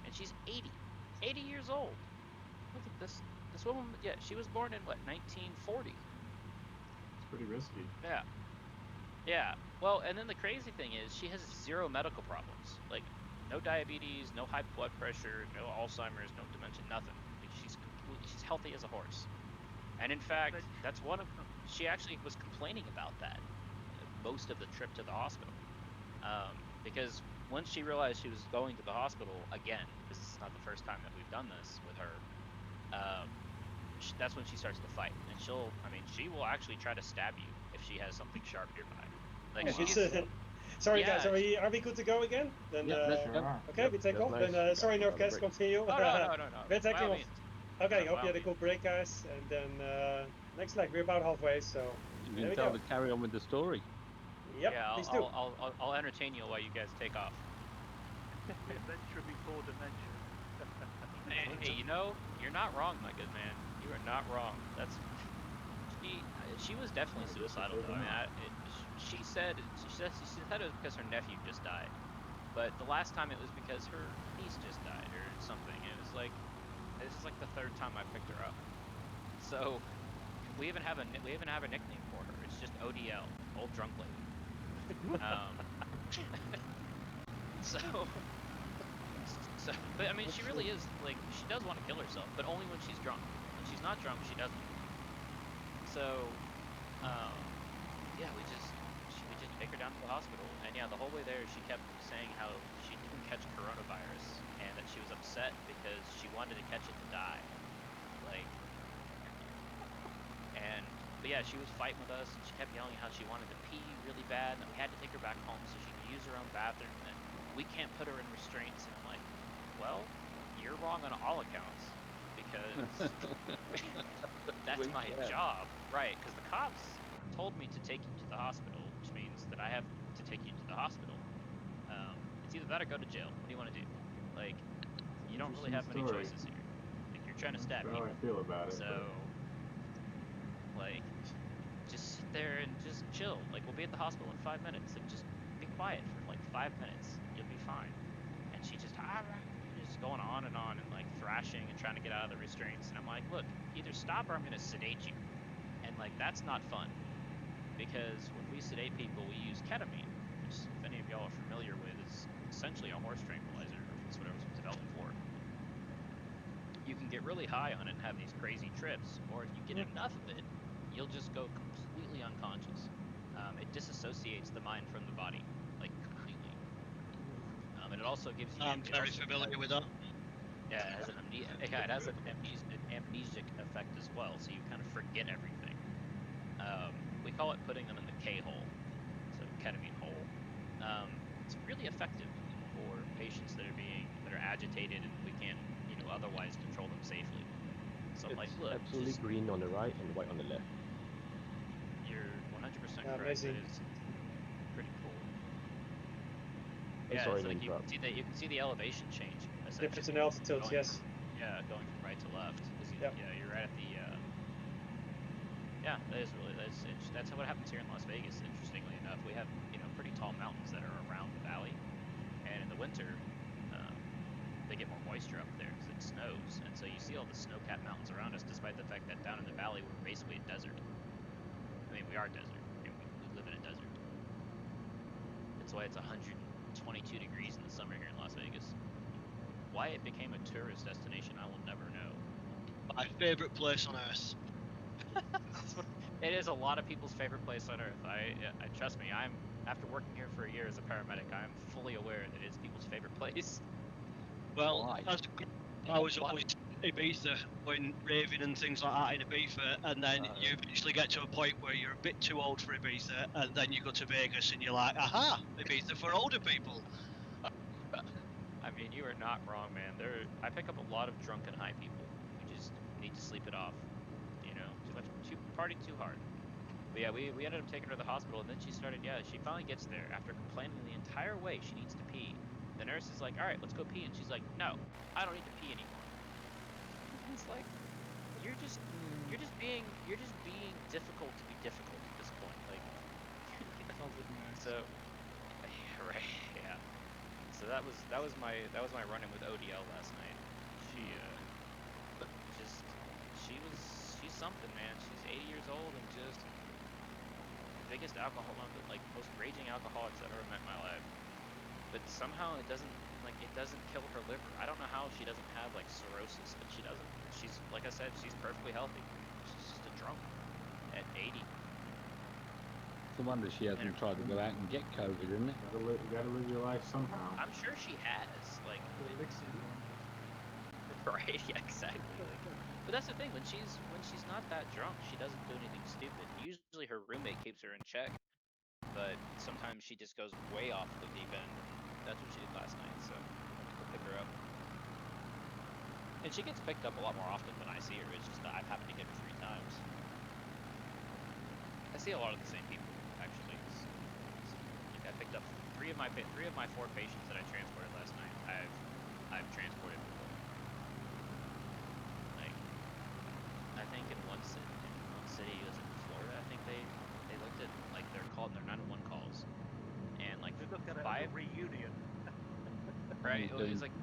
Speaker 12: and she's 80 years old. Look at this woman. Yeah, she was born in what, 1940.
Speaker 2: It's pretty risky.
Speaker 12: Yeah. Well, and then the crazy thing is she has 0 medical problems. Like, no diabetes, no high blood pressure, no Alzheimer's, no dementia, nothing. Like, she's healthy as a horse. And in fact, that's one of them. She actually was complaining about that most of the trip to the hospital. Because once she realized she was going to the hospital again, this is not the first time that we've done this with her, that's when she starts to fight. And she will actually try to stab you if she has something sharp nearby. Like,
Speaker 1: sorry guys, are we good to go again? Then okay, we take off.
Speaker 10: Nice.
Speaker 1: Then sorry, Nerfcast, continue.
Speaker 12: No.
Speaker 1: We're taking off. Okay, hope you had a good break, guys. And then next leg, we're about halfway, so
Speaker 3: you can tell to carry on with the story.
Speaker 1: Yep,
Speaker 12: yeah,
Speaker 1: please do.
Speaker 12: I'll entertain you while you guys take off.
Speaker 7: Adventure before dementia.
Speaker 12: Hey, you know, you're not wrong, my good man. You are not wrong. She was definitely suicidal, though. I mean, she said it was because her nephew just died, but the last time it was because her niece just died or something. It was like, this is like the 3rd time I picked her up. So we even have a nickname for her. It's just ODL, old drunk lady. But I mean, she really is, like, she does want to kill herself, but only when she's drunk. When she's not drunk, she doesn't. So, yeah, we just take her down to the hospital, and yeah, the whole way there, she kept saying how she didn't catch coronavirus, and that she was upset because she wanted to catch it to die. But yeah, she was fighting with us, and she kept yelling how she wanted to pee really bad, and we had to take her back home so she could use her own bathroom, and we can't put her in restraints. And I'm like, well, you're wrong on all accounts, because that's my job. Right, because the cops told me to take you to the hospital, which means that I have to take you to the hospital. It's either that or go to jail. What do you want to do? Like, you don't really have many choices here. Like, you're trying to stab people.
Speaker 2: That's how I feel about it.
Speaker 12: So, like, just sit there and just chill. Like, we'll be at the hospital in 5 minutes. Like, just be quiet for like 5 minutes. You'll be fine. And she just going on and like thrashing and trying to get out of the restraints. And I'm like, look, either stop or I'm gonna sedate you. And like, that's not fun, because when we sedate people, we use ketamine, which, if any of y'all are familiar with, is essentially a horse tranquilizer. That's what it was developed for. You can get really high on it and have these crazy trips, or if you get enough of it, you'll just go completely unconscious. It disassociates the mind from the body, like, completely. And it also gives you...
Speaker 4: I'm very familiar with that.
Speaker 12: Yeah, it has an amnesic effect as well, so you kind of forget everything. We call it putting them in the K-hole, so ketamine hole. It's really effective for patients that are agitated and we can't, otherwise control them safely. So I'm like, look,
Speaker 10: absolutely green on the right and white on the left.
Speaker 12: You're 100% correct.
Speaker 1: Amazing.
Speaker 12: It is pretty cool.
Speaker 10: Yeah, sorry,
Speaker 12: so like you can see the elevation change.
Speaker 1: Difference in altitudes, yes.
Speaker 12: Going from right to left. You're right at the. That's what happens here in Las Vegas. Interestingly enough, we have pretty tall mountains that are around the valley, and in the winter, they get more moisture up there because it snows, and so you see all the snow-capped mountains around us, despite the fact that down in the valley we're basically a desert. I mean, we are a desert. We live in a desert. That's why it's 122 degrees in the summer here in Las Vegas. Why it became a tourist destination, I will never know.
Speaker 4: My favorite place on earth.
Speaker 12: It is a lot of people's favorite place on earth. I trust me. after working here for a year as a paramedic, I am fully aware that it's people's favorite place.
Speaker 4: Well, I was always in Ibiza when raving and things like that in Ibiza, and then you eventually get to a point where you're a bit too old for Ibiza, and then you go to Vegas and you're like, aha, Ibiza for older people.
Speaker 12: I mean, you are not wrong, man. I pick up a lot of drunk and high people who just need to sleep it off. You know, partied too hard. But yeah, we ended up taking her to the hospital, and then she finally gets there after complaining the entire way she needs to pee. The nurse is like, all right, let's go pee, and she's like, no, I don't need to pee anymore. It's like, you're just being difficult to be difficult at this point. Like, so, right, yeah. So that was my run-in with ODL last night. She's something, man. She's 80 years old and just the biggest most raging alcoholics I've ever met in my life. But somehow it doesn't kill her liver. I don't know how she doesn't have like cirrhosis, but she doesn't. She's, like I said, she's perfectly healthy. She's just a drunk at 80.
Speaker 3: It's a wonder she hasn't tried to go out and get COVID, isn't it?
Speaker 2: You gotta live your life somehow.
Speaker 12: I'm sure she has. Like, right? Yeah, exactly. But that's the thing. When she's not that drunk, she doesn't do anything stupid. Usually her roommate keeps her in check, but sometimes she just goes way off the deep end. That's what she did last night. So we'll pick her up. And she gets picked up a lot more often than I see her. It's just that I've happened to get her 3 times. I see a lot of the same people, actually. Like I picked up 3 of my 4 patients that I transported last night. I've transported before. Like, I think in one city, it was in Florida. I think they looked at like their 911 calls, and like 5
Speaker 7: reunion.
Speaker 12: Right. It was like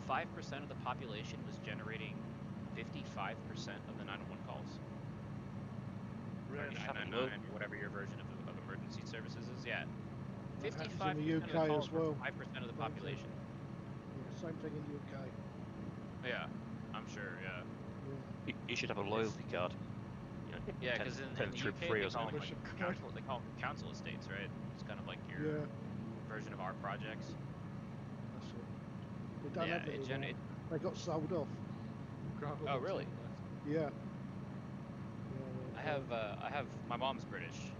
Speaker 12: 5% of the population was generating 55% of the 911 calls.
Speaker 7: Really?
Speaker 12: 999, or whatever your version of emergency services is. Yeah. 55%
Speaker 14: in the UK
Speaker 12: of the calls
Speaker 14: as well.
Speaker 12: 5% of the population.
Speaker 14: Yeah, same thing in the UK.
Speaker 12: Yeah, I'm sure. Yeah.
Speaker 11: You should have a loyalty card.
Speaker 12: Yeah, because in the UK they call them council estates, right? It's kind of like your version of our projects.
Speaker 14: That's it. They don't have it anymore. They got sold off.
Speaker 12: Oh, really?
Speaker 14: Yeah.
Speaker 12: I have my mom's British.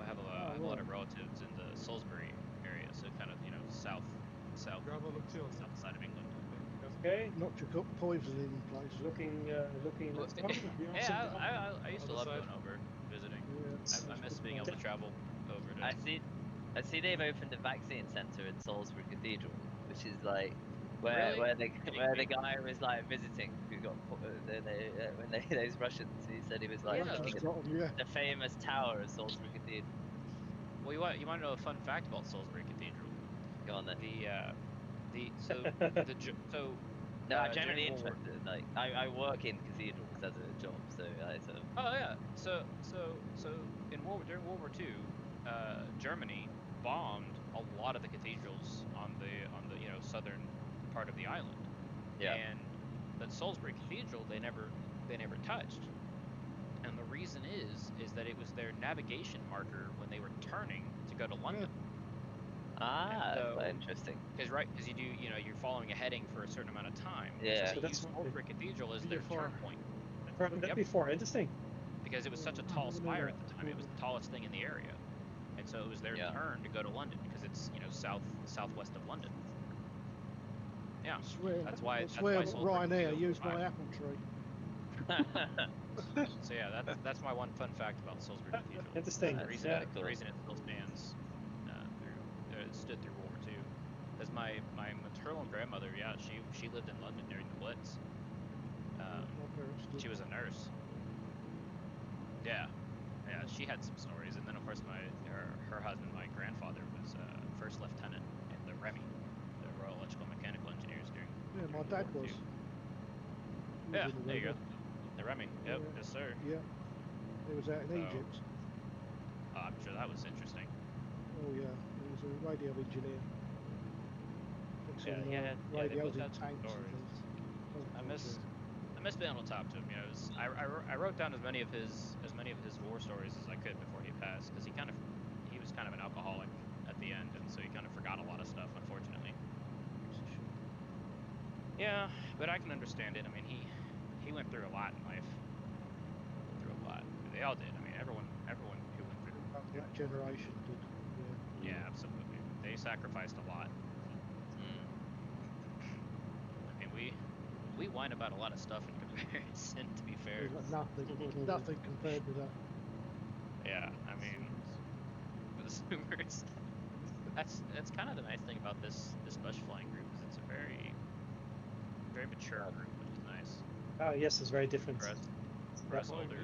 Speaker 12: I have a lot of relatives in the Salisbury area, so kind of south side of England.
Speaker 1: Okay.
Speaker 14: Not your poisoning place.
Speaker 1: Looking.
Speaker 12: Yeah, I used to love going over visiting. Yeah, I miss being able to travel over to.
Speaker 5: I see they've opened a vaccine centre in Salisbury Cathedral, which is like where the guy was like visiting who got when those Russians. He said he was like looking at the famous tower of Salisbury Cathedral.
Speaker 12: Well, you want to know a fun fact about Salisbury Cathedral?
Speaker 5: Go on then. No, I'm generally interested. Like, I work in cathedrals as a job, so I sort of.
Speaker 12: Oh yeah. So during World War II, Germany bombed a lot of the cathedrals on the southern part of the island.
Speaker 5: Yeah.
Speaker 12: And that Salisbury Cathedral they never touched. And the reason is that it was their navigation marker when they were turning to go to London.
Speaker 5: Ah, that's quite interesting.
Speaker 12: Because you do, you're following a heading for a certain amount of time.
Speaker 5: Yeah.
Speaker 12: So they use Salisbury Cathedral as their turn point.
Speaker 1: That before, interesting.
Speaker 12: Because it was such a tall spire at the time, it was the tallest thing in the area, and so it was their turn to go to London because it's southwest of London. Yeah, that's why
Speaker 14: Ryanair used my apple tree.
Speaker 12: So yeah, that's my one fun fact about Salisbury Cathedral.
Speaker 1: Interesting.
Speaker 12: The reason it still stands stood through World War II. Because my maternal grandmother, she lived in London during the Blitz. She was a nurse. Yeah, she had some stories, and then of course her husband, my grandfather, was first lieutenant in the REMI, the Royal Electrical and Mechanical Engineers during.
Speaker 14: Yeah, my dad was.
Speaker 12: Yeah, there you go. The REMI. Yep, yes sir.
Speaker 14: Yeah, he was out in Egypt.
Speaker 12: I'm sure that was interesting.
Speaker 14: Oh yeah, he was a radio engineer. Radios in tanks and things.
Speaker 12: I miss being able to talk to him. I wrote down as many of his war stories as I could before he passed, because he was kind of an alcoholic. Yeah, but I can understand it. I mean, he went through a lot in life. Through a lot. They all did. I mean, everyone who went through.
Speaker 14: That generation did.
Speaker 12: Yeah, absolutely. They sacrificed a lot. I mean, we whine about a lot of stuff in comparison. To be fair,
Speaker 14: nothing compared to that.
Speaker 12: Yeah, I mean, for the Zoomers, that's kind of the nice thing about this bush flying group is it's a very mature group, which is nice.
Speaker 1: Oh yes, it's very different.
Speaker 12: For us older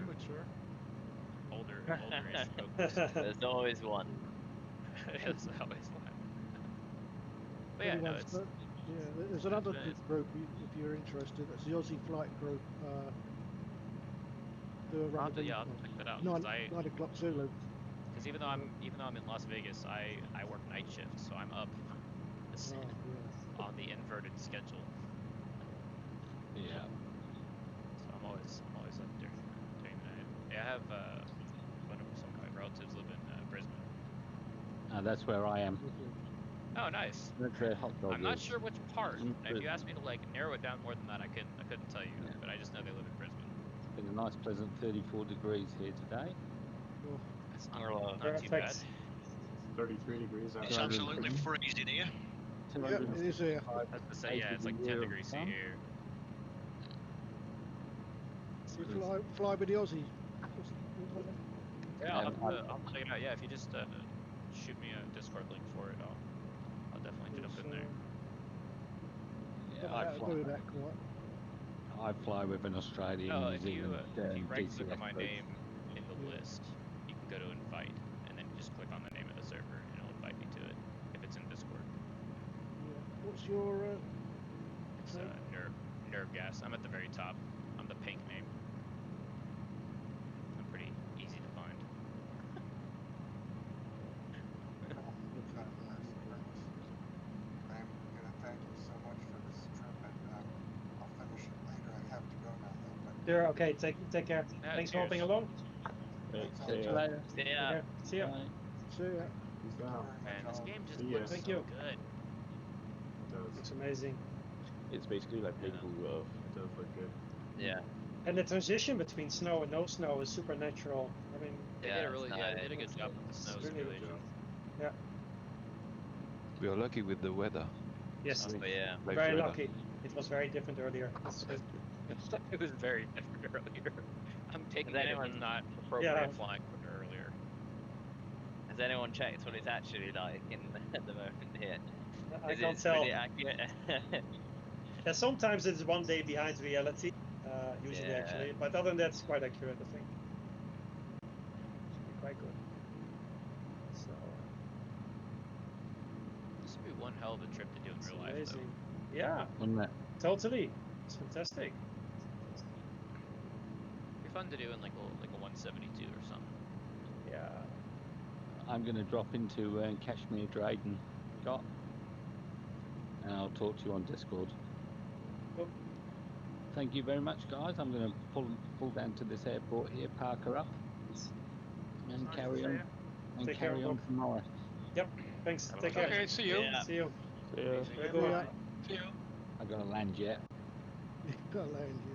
Speaker 12: age folks.
Speaker 5: There's always one.
Speaker 12: There's always one. But yeah, no, it's
Speaker 14: there's another group if you're interested. It's the Aussie Flight Group.
Speaker 12: I'll check that out.
Speaker 14: 9 o'clock Zulu.
Speaker 12: Because even though I'm in Las Vegas, I work night shift, so I'm up on the inverted schedule.
Speaker 3: Yeah.
Speaker 12: So I'm always up during the night. Yeah, I have some of my relatives live in Brisbane.
Speaker 3: That's where I am.
Speaker 12: Oh, nice.
Speaker 3: That's where Hot Dog
Speaker 12: I'm not
Speaker 3: is.
Speaker 12: sure which part. If you asked me to like narrow it down more than that, I couldn't tell you. Yeah. But I just know they live in Brisbane.
Speaker 3: It's been a nice, pleasant 34 degrees here today.
Speaker 14: Oh.
Speaker 12: That's not too bad.
Speaker 2: 33 degrees out.
Speaker 4: It's absolutely freezing here.
Speaker 14: Yeah, it is here.
Speaker 12: I was to say, yeah, it's like 10 degrees here.
Speaker 14: You fly with the Aussie.
Speaker 12: Yeah, I'll check it out. Yeah, if you just shoot me a Discord link for it, I'll definitely jump in there.
Speaker 14: Yeah,
Speaker 3: I fly with an Australian, New Zealand
Speaker 12: if you right click
Speaker 3: DCS
Speaker 12: on my
Speaker 3: group.
Speaker 12: name in the list, you can go to invite, and then you just click on the name of the server, and it'll invite me to it if it's in Discord.
Speaker 14: Yeah. What's your?
Speaker 12: It's Nerve Gas. I'm at the very top. I'm the pink name. I'm pretty easy to find.
Speaker 6: I'm gonna thank you so much for this trip, and I'll finish it later. I have to go now, though. But
Speaker 1: Sure. Okay. Take care. Thanks for hopping along.
Speaker 3: See you later.
Speaker 5: See ya.
Speaker 1: See ya.
Speaker 14: See ya.
Speaker 2: Peace out.
Speaker 12: Man, this game just
Speaker 2: See ya.
Speaker 12: looks
Speaker 1: Thank
Speaker 12: so
Speaker 1: you.
Speaker 12: good.
Speaker 2: It does.
Speaker 1: Looks amazing.
Speaker 10: It's basically like playing Google Earth.
Speaker 2: It does look good.
Speaker 5: Yeah.
Speaker 1: And the transition between snow and no snow is super natural. I mean,
Speaker 12: They did a good job with the snow simulation.
Speaker 1: Yeah.
Speaker 11: We are lucky with the weather.
Speaker 1: Yes.
Speaker 5: Oh, yeah.
Speaker 1: Very lucky. It was very different earlier. That's good.
Speaker 12: It was very different earlier. I'm taking it was not appropriate flying earlier.
Speaker 5: Has anyone checked what it's actually like at the moment here?
Speaker 1: I can't tell.
Speaker 5: Really accurate?
Speaker 1: Yeah, sometimes it's one day behind reality, usually actually, but other than that, it's quite accurate, I think. Should be quite good. So.
Speaker 12: This would be one hell of a trip to do in real life,
Speaker 1: amazing.
Speaker 12: Though.
Speaker 1: Yeah. Totally. It's fantastic.
Speaker 12: It'd be fun to do in like a 172 or something.
Speaker 1: Yeah.
Speaker 3: I'm going to drop into Kashmir Drayden, Scott, and I'll talk to you on Discord.
Speaker 1: Cool.
Speaker 3: Thank you very much, guys. I'm going to pull down to this airport here, park her up, and carry on. And carry on tomorrow.
Speaker 1: Yep. Thanks. Take care.
Speaker 7: Okay. See you.
Speaker 1: Yeah. See you.
Speaker 10: See ya.
Speaker 1: Very good.
Speaker 7: See you.
Speaker 3: I got to land yet.
Speaker 14: You got to land yet.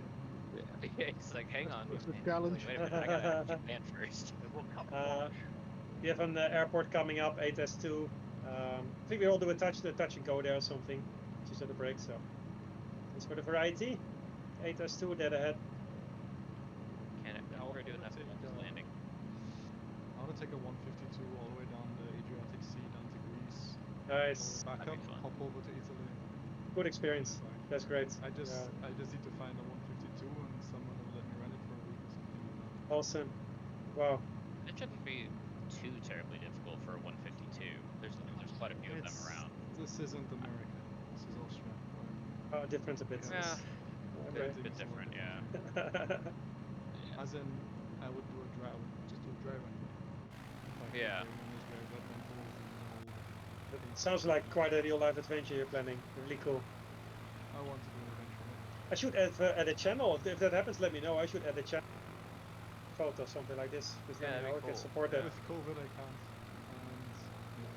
Speaker 12: Yeah, he's like, hang on.
Speaker 14: That's the challenge.
Speaker 12: Wait a minute, I gotta actually land first.
Speaker 7: We'll come
Speaker 1: We have an airport coming up, 8S2. I think we all do a touch and go there or something, just at the break. So thanks for the variety. 8S2 dead ahead.
Speaker 12: We're doing that landing.
Speaker 8: I want to take a 152 all the way down the Adriatic Sea down to Greece.
Speaker 1: Nice.
Speaker 8: Back up, hop over to Italy.
Speaker 1: Good experience. That's great.
Speaker 8: I just need to find a 152 and someone will let me rent it for a week or something like that.
Speaker 1: Awesome. Wow.
Speaker 12: It shouldn't be too terribly difficult for a 152. There's quite a few of them around.
Speaker 8: This isn't America. This is Austria.
Speaker 1: Oh, different a bit.
Speaker 12: Yeah.
Speaker 1: Okay.
Speaker 12: A bit different, yeah.
Speaker 8: As in, I would do a drive, just do a driving.
Speaker 12: Yeah.
Speaker 1: It sounds like quite a real life adventure you're planning. Really cool.
Speaker 8: I want to do an adventure.
Speaker 1: I should add a channel. If that happens, let me know. I should add a channel. Photo, something like this. Just let me know. I can support that.
Speaker 8: With COVID, I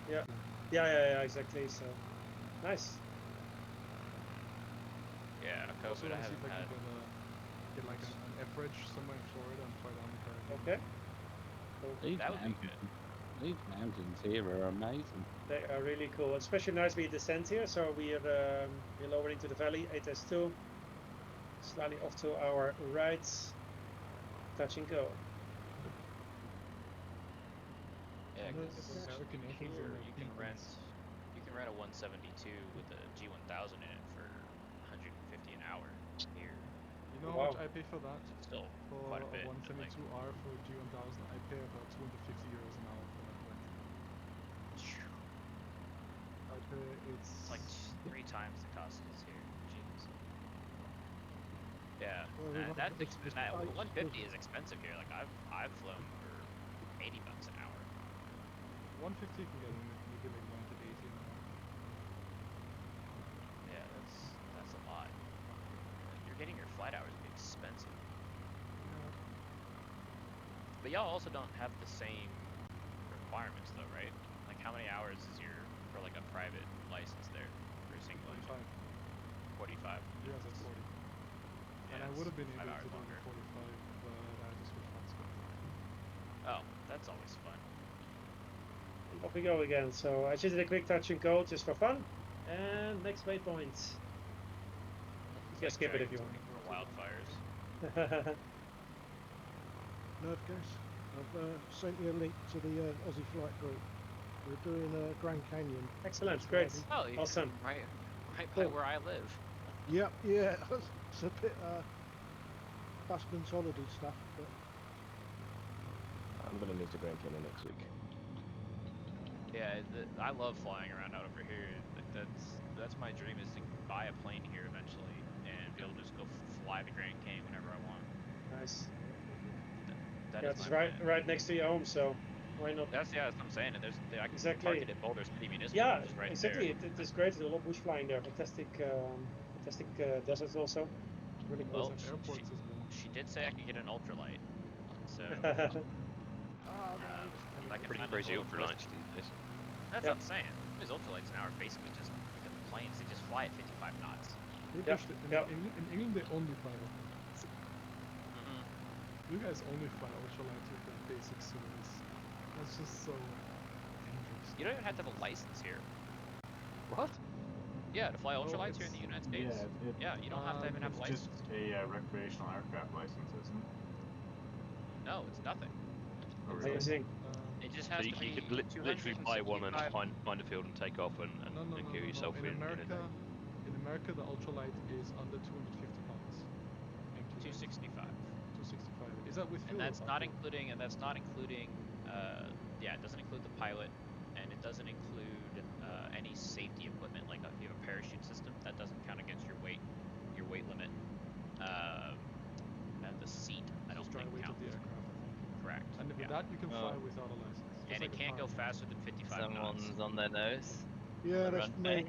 Speaker 8: can't.
Speaker 1: Yeah, exactly. So nice.
Speaker 12: Yeah,
Speaker 8: also
Speaker 12: COVID. I
Speaker 8: want to see if
Speaker 12: haven't
Speaker 8: I
Speaker 12: had.
Speaker 8: can get like an average somewhere in Florida and fly down the Caribbean.
Speaker 1: Okay.
Speaker 12: That would be good.
Speaker 3: These mountains here are amazing.
Speaker 1: They are really cool, especially nice we descend here. So we're lowering to the valley, 8S2, slightly off to our right, touch and go.
Speaker 12: Yeah,
Speaker 8: American engines
Speaker 12: here
Speaker 8: and
Speaker 12: you can rent a 172 with a G1000 in it for 150 an hour here.
Speaker 8: You know how much I pay for that?
Speaker 12: Still
Speaker 8: for
Speaker 12: quite a bit.
Speaker 8: A 172R for a G1000, I pay about 250 euros an hour for that rent. It's
Speaker 12: like 3 times the cost it is here. Jeez. Yeah,
Speaker 14: Well,
Speaker 12: that's expensive. 150 is expensive here. Like I've flown for $80 an hour.
Speaker 8: 150 you can get maybe like 180 an hour.
Speaker 12: Yeah, that's a lot. You're getting your flight hours be expensive. But y'all also don't have the same requirements though, right? Like how many hours is your for like a private license there for a single 45.
Speaker 8: Yeah, that's 40.
Speaker 12: Yeah,
Speaker 8: and I would have been able
Speaker 12: 5
Speaker 8: to
Speaker 12: hours
Speaker 8: do
Speaker 12: longer.
Speaker 8: 45, but I just switched my schedule.
Speaker 12: Oh, that's always fun.
Speaker 1: Off we go again. So I just did a quick touch and go just for fun. And next waypoint. You can skip it if you want.
Speaker 12: Wildfires.
Speaker 14: Nerdcase, I've sent you a link to the Aussie flight group. We're doing Grand Canyon.
Speaker 1: Excellent, great.
Speaker 12: Oh, yeah.
Speaker 1: Awesome.
Speaker 12: Right by where I live.
Speaker 14: Yep, yeah, it's a bit husband's holiday stuff, but
Speaker 10: I'm gonna move to Grand Canyon next week.
Speaker 12: Yeah, I love flying around out over here. That's my dream, is to buy a plane here eventually and be able to just go fly the Grand Canyon whenever I want.
Speaker 1: Nice.
Speaker 12: That
Speaker 1: yeah,
Speaker 12: is
Speaker 1: it's
Speaker 12: my
Speaker 1: right next to your home, so why not?
Speaker 12: That's what I'm saying. And I can
Speaker 1: Exactly.
Speaker 12: park it at Boulder City Municipal,
Speaker 1: Yeah,
Speaker 12: which is right
Speaker 1: exactly.
Speaker 12: there.
Speaker 1: It is great. There's a lot of bush flying there. Fantastic deserts also. Really cool.
Speaker 12: Well, she did say I could get an ultralight, so I can
Speaker 13: Pretty
Speaker 12: find
Speaker 13: crazy
Speaker 12: a little
Speaker 13: ultralights these days.
Speaker 12: That's what I'm saying. These ultralights now are basically just like planes. They just fly at 55 knots.
Speaker 8: In England, they only fly ultralights. You guys only fly ultralights with the basic service. That's just so dangerous.
Speaker 12: You don't even have to have a license here.
Speaker 3: What?
Speaker 12: Yeah, to fly ultralights here in the United States. Yeah, you don't have to even have a license.
Speaker 2: It's just a recreational aircraft license, isn't it?
Speaker 12: No, it's nothing.
Speaker 2: Oh, really?
Speaker 12: It just
Speaker 13: So
Speaker 12: has
Speaker 13: you
Speaker 12: to be
Speaker 13: could literally buy one and find a field and take off and go yourself
Speaker 8: in America,
Speaker 13: a day.
Speaker 8: In America, the ultralight is under 250 pounds.
Speaker 12: 265.
Speaker 8: 265. Is that with fuel?
Speaker 12: And that's not including. It doesn't include the pilot, and it doesn't include any safety equipment. Like if you have a parachute system, that doesn't count against your weight limit. And the seat, I don't think counts.
Speaker 8: Of the aircraft.
Speaker 12: Correct.
Speaker 8: And with that, you can fly without a license.
Speaker 12: And it can't go faster than 55 knots.
Speaker 5: Someone's on their nose.
Speaker 14: yeah, that's me.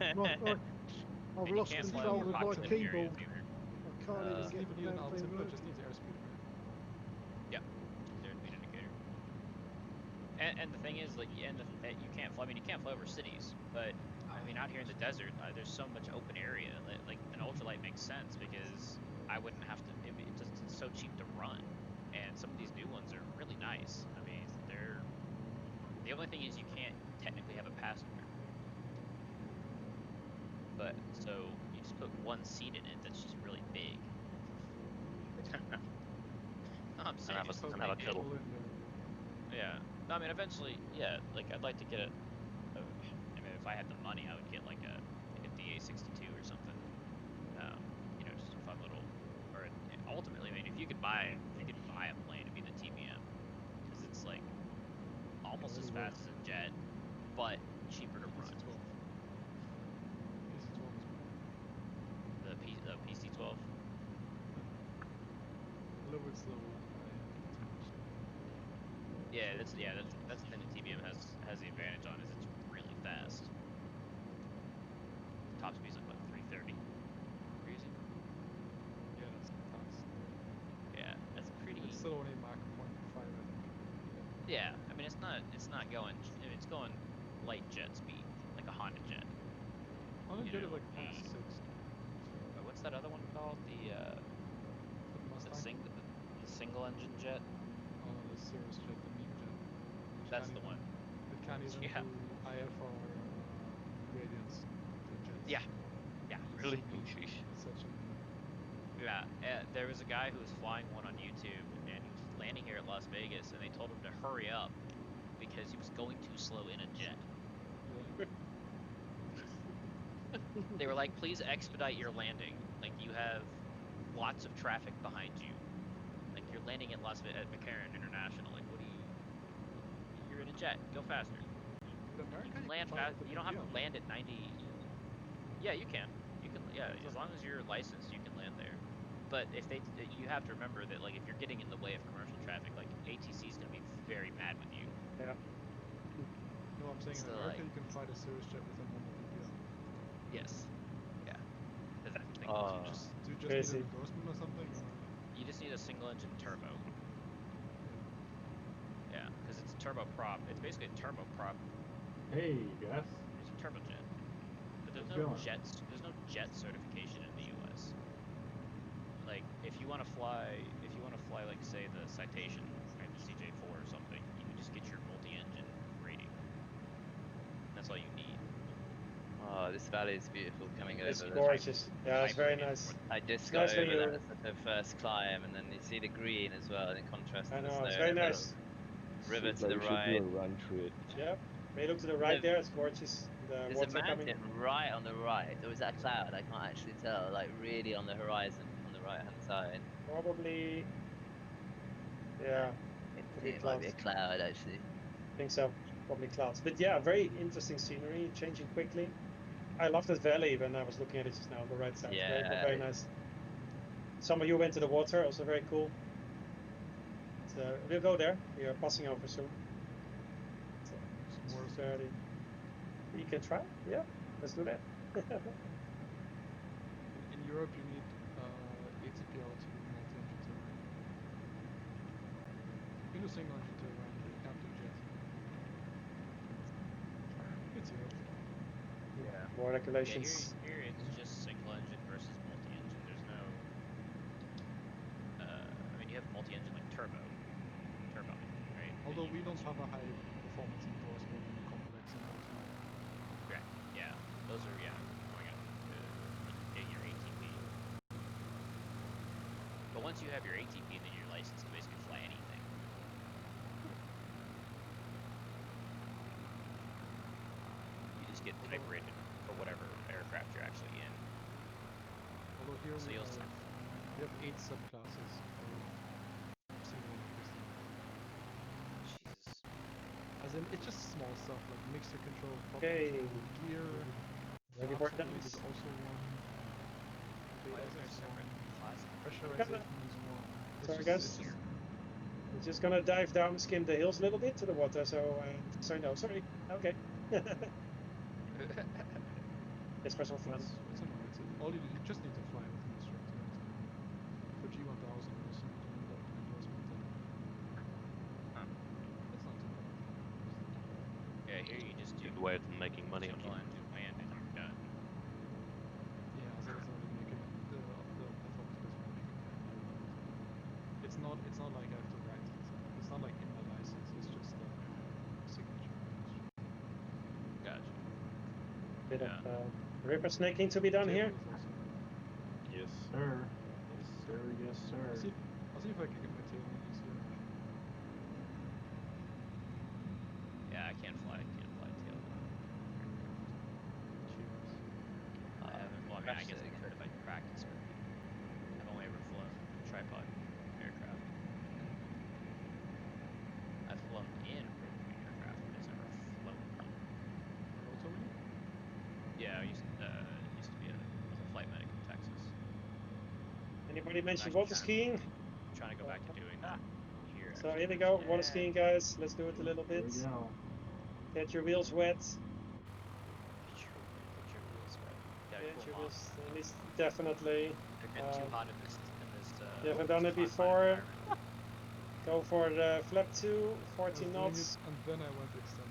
Speaker 14: I've lost control of my keyboard. I can't even get the damn thing
Speaker 8: right.
Speaker 14: right.
Speaker 8: Just needs airspeed.
Speaker 12: Yeah, airspeed indicator. And the thing is, like, you can't fly. I mean, you can't fly over cities, but I mean, out here in the desert, there's so much open area. Like an ultralight makes sense because I wouldn't have to. It's so cheap to run, and some of these new ones are really nice. I mean, the only thing is you can't technically have a passenger. But so you just put one seat in it that's just really big. No, I'm saying
Speaker 13: and have a cuddle.
Speaker 12: Yeah. No, I mean eventually, yeah. Like I'd like to get I mean, if I had the money, I would get like a DA-62 or something. Just a fun little. Or ultimately, I mean, if you could buy a plane, it'd be the TBM, because it's like almost as fast as a jet, but cheaper to run. The PC-12.
Speaker 8: A little bit slower.
Speaker 12: Yeah, that's the thing the TBM has the advantage on, is it's really fast. Top speed's like what, 330? Crazy.
Speaker 8: Yeah, that's fast.
Speaker 12: Yeah, that's pretty.
Speaker 8: It's still only Mach 1.5, I think.
Speaker 12: Yeah, I mean it's not going. It's going light jet speed, like a Honda Jet.
Speaker 8: Honda Jet is like 0.6.
Speaker 12: What's what's that other one called? The single engine jet.
Speaker 8: Oh, the Cirrus jet, the meme jet.
Speaker 12: That's the one.
Speaker 8: It can't even do IF or radiance.
Speaker 12: Yeah. Yeah.
Speaker 11: Really?
Speaker 8: It's such a meme.
Speaker 12: Yeah. There was a guy who was flying one on YouTube, and he was landing here at Las Vegas, and they told him to hurry up because he was going too slow in a jet. They were like, please expedite your landing. Like, you have lots of traffic behind you. Like, you're landing at McCarran International. Like, what do you... You're in a jet. Go faster.
Speaker 8: In America,
Speaker 12: you can land fast. You don't have to land at 90... Yeah, you can. You can. Yeah, as long as you're licensed, you can land there. But if you have to remember that, like, if you're getting in the way of commercial traffic, like, ATC is going to be very mad with you.
Speaker 1: Yeah.
Speaker 8: No, I'm saying in America, you can fly the Cirrus jet with a normal PPL.
Speaker 12: Yes. Yeah. Because that thing
Speaker 8: do you just need an endorsement or something? Or?
Speaker 12: You just need a single engine turbo. Yeah, because it's a turboprop. It's basically a turboprop.
Speaker 2: Hey, Gus.
Speaker 12: It's a turbojet. But there's no jets. There's no jet certification in the U.S. Like, if you want to fly, like, say, the Citation, right, the CJ4 or something, you can just get your multi-engine rating. That's all you need.
Speaker 5: Oh, this valley is beautiful coming over.
Speaker 1: It's gorgeous. Yeah, it's very nice.
Speaker 5: I just got over that sort of first climb, and then you see the green as well in contrast to the snow.
Speaker 1: It's very nice.
Speaker 5: River to the right.
Speaker 10: We should do a run through it.
Speaker 1: Yep. May look to the right there. It's gorgeous.
Speaker 5: There's a mountain right on the right. Or is that a cloud? I can't actually tell. Like, really on the horizon on the right-hand side.
Speaker 1: Probably. Yeah.
Speaker 5: It might be a cloud, actually.
Speaker 1: I think so. Probably clouds. But yeah, very interesting scenery, changing quickly. I love that valley when I was looking at it just now on the right side.
Speaker 5: Yeah.
Speaker 1: Very nice. Some of you went to the water, also very cool. So we'll go there. We are passing over soon. So, you can try? Yeah, let's do that.
Speaker 8: In Europe, you need ATPL to do multi-engine turbine. You do single engine turbine, but you can't do jet. It's Europe.
Speaker 1: Yeah, more regulations.
Speaker 12: Yeah, here it's just single engine versus multi-engine. There's no... I mean, you have multi-engine like turbo, right?
Speaker 8: Although we don't have a high performance endorsement in complex and ultimate.
Speaker 12: Correct. Yeah, those are going up to get your ATP. But once you have your ATP, then you're licensed to basically fly anything. You just get type rated for whatever aircraft you're actually in.
Speaker 8: Although here
Speaker 12: so
Speaker 8: we have 8 subclasses for single engine.
Speaker 12: Jesus.
Speaker 8: As in, it's just small stuff like mixture control,
Speaker 1: okay.
Speaker 8: Gear.
Speaker 1: Ready for that?
Speaker 8: Is also one.
Speaker 12: Pressurization
Speaker 8: is one.
Speaker 1: Sorry guys. We're just gonna dive down, skim the hills a little bit to the water, so no, sorry. Okay. It's for some fun.
Speaker 8: It's annoying. All you just need to fly with an instructor. For G1000 or something, you need an endorsement. It's not too bad.
Speaker 12: Yeah, here you just do.
Speaker 13: Good way of making money on
Speaker 12: single engine land and you're done.
Speaker 8: Yeah, so that's only making the performance best for making money. It's not like I have to write it. It's not like in my license. It's just a signature.
Speaker 12: Gotcha.
Speaker 1: Bit of river snaking to be done here.
Speaker 2: Yes, sir. Yes, sir. Yes, sir.
Speaker 8: I'll see if I can get my tail on this here.
Speaker 12: Yeah, I can't fly tail.
Speaker 8: Cheers.
Speaker 12: I haven't. Well, I mean, I guess I could if I practice, but I've only ever flown tripod aircraft. I've flown in rotary aircraft, but it's never flown.
Speaker 8: Rotary?
Speaker 12: Yeah, I used to be a flight medic in Texas.
Speaker 1: Anybody mention water skiing?
Speaker 12: I'm trying to go back to doing that here.
Speaker 1: So here we go, water skiing, guys. Let's do it a little bit.
Speaker 2: Here we go.
Speaker 1: Get your wheels wet.
Speaker 12: Get your wheels wet.
Speaker 1: Get your wheels, at least definitely.
Speaker 12: They're getting too hot in this.
Speaker 1: You haven't done it before. Go for the flap 2, 14 knots.
Speaker 8: And then I went to extend.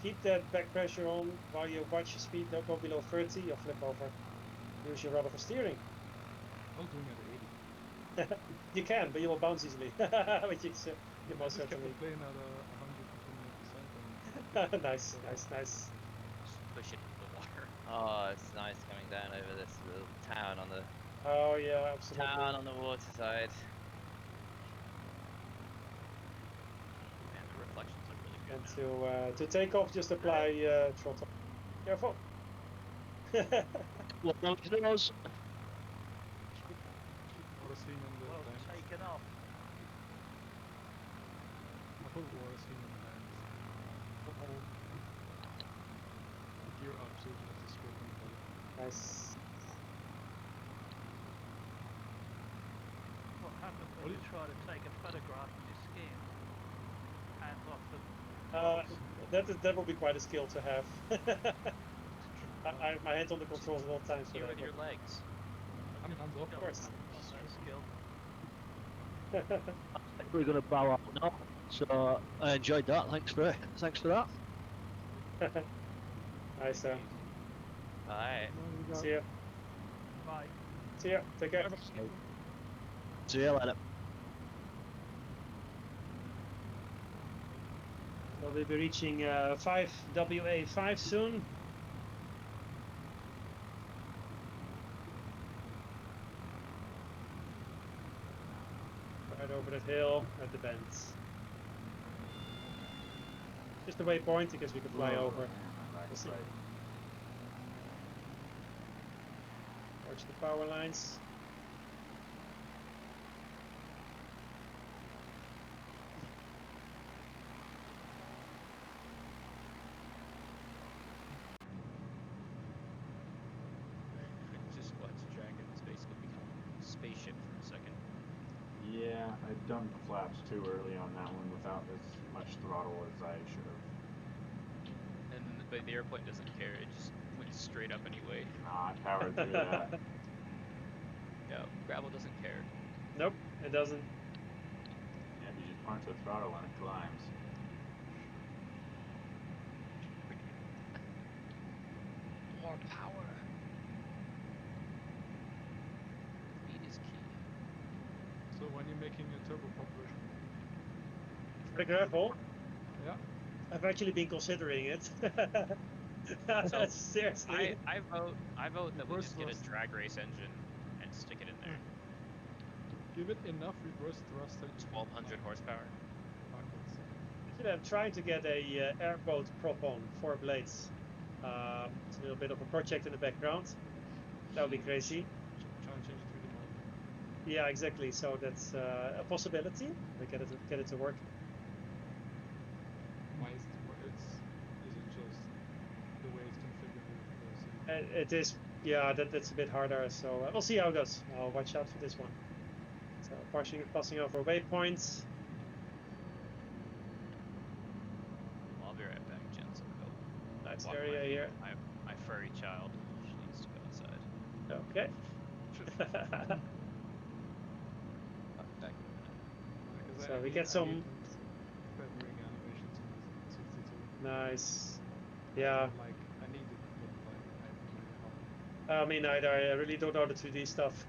Speaker 1: Keep that back pressure on while you watch your speed. Don't go below 30 or flip over. Use your rudder for steering.
Speaker 8: I'm doing it at 80.
Speaker 1: You can, but you will bounce easily. Which is you most certainly.
Speaker 8: Playing at 100%.
Speaker 1: Nice.
Speaker 12: Just push it into the water.
Speaker 5: Oh, it's nice coming down over this little town on the.
Speaker 1: Oh yeah, absolutely.
Speaker 5: Town on the water side.
Speaker 12: Man, the reflections are really good.
Speaker 1: And to take off, just apply throttle. Careful.
Speaker 4: What long is those?
Speaker 7: Well taken off.
Speaker 8: I hope water scene on the land. Gear up so you can have to scroll.
Speaker 1: Nice.
Speaker 7: What happens when you try to take a photograph of your skin? Hands off the.
Speaker 1: That will be quite a skill to have. I have my hands on the controls at all times.
Speaker 12: You with your legs.
Speaker 8: I'm hands off.
Speaker 1: Of course.
Speaker 4: I think we're going to bow out now. So I enjoyed that. Thanks for that.
Speaker 1: Nice.
Speaker 5: Bye.
Speaker 1: See ya.
Speaker 7: Bye.
Speaker 1: See ya. Take care.
Speaker 4: See you later.
Speaker 1: So we'll be reaching 5WA5 soon. Right over that hill at the bends. Just a waypoint because we can fly over. We'll see. Watch the power lines.
Speaker 12: Just watch Dragon's basically become a spaceship for a second.
Speaker 2: Yeah, I dumped the flaps too early on that one without as much throttle as I should have.
Speaker 12: But the airplane doesn't care, it just went straight up anyway.
Speaker 2: Nah, I powered through that.
Speaker 12: No, Gravel doesn't care.
Speaker 1: Nope, it doesn't.
Speaker 2: Yeah, you just punch the throttle and it climbs.
Speaker 12: More power. Speed is key.
Speaker 8: So when you're making a turboprop version?
Speaker 1: For the gravel?
Speaker 8: Yeah.
Speaker 1: I've actually been considering it.
Speaker 12: So
Speaker 1: seriously.
Speaker 12: I vote that we just get a drag race engine and stick it in there.
Speaker 8: Give it enough reverse thrust and
Speaker 12: 1200 horsepower.
Speaker 1: Actually, I'm trying to get a airboat prop on 4 blades. It's a little bit of a project in the background. That would be crazy.
Speaker 8: Try and change it 3D model.
Speaker 1: Yeah, exactly. So that's a possibility. We get it to work.
Speaker 8: Why is it? Is it just the way it's configured?
Speaker 1: It is. Yeah, that's a bit harder. So we'll see how it goes. I'll watch out for this one. So passing over waypoints.
Speaker 12: I'll be right back, gents. I'll go
Speaker 1: Nice
Speaker 12: walk
Speaker 1: area here.
Speaker 12: My furry child. She needs to go outside.
Speaker 1: Okay.
Speaker 12: Back in a minute.
Speaker 1: So we get some.
Speaker 8: Feathering animations in 62.
Speaker 1: Nice. Yeah.
Speaker 8: Like I need it, but like I
Speaker 1: Me neither. I really don't know the 2D stuff.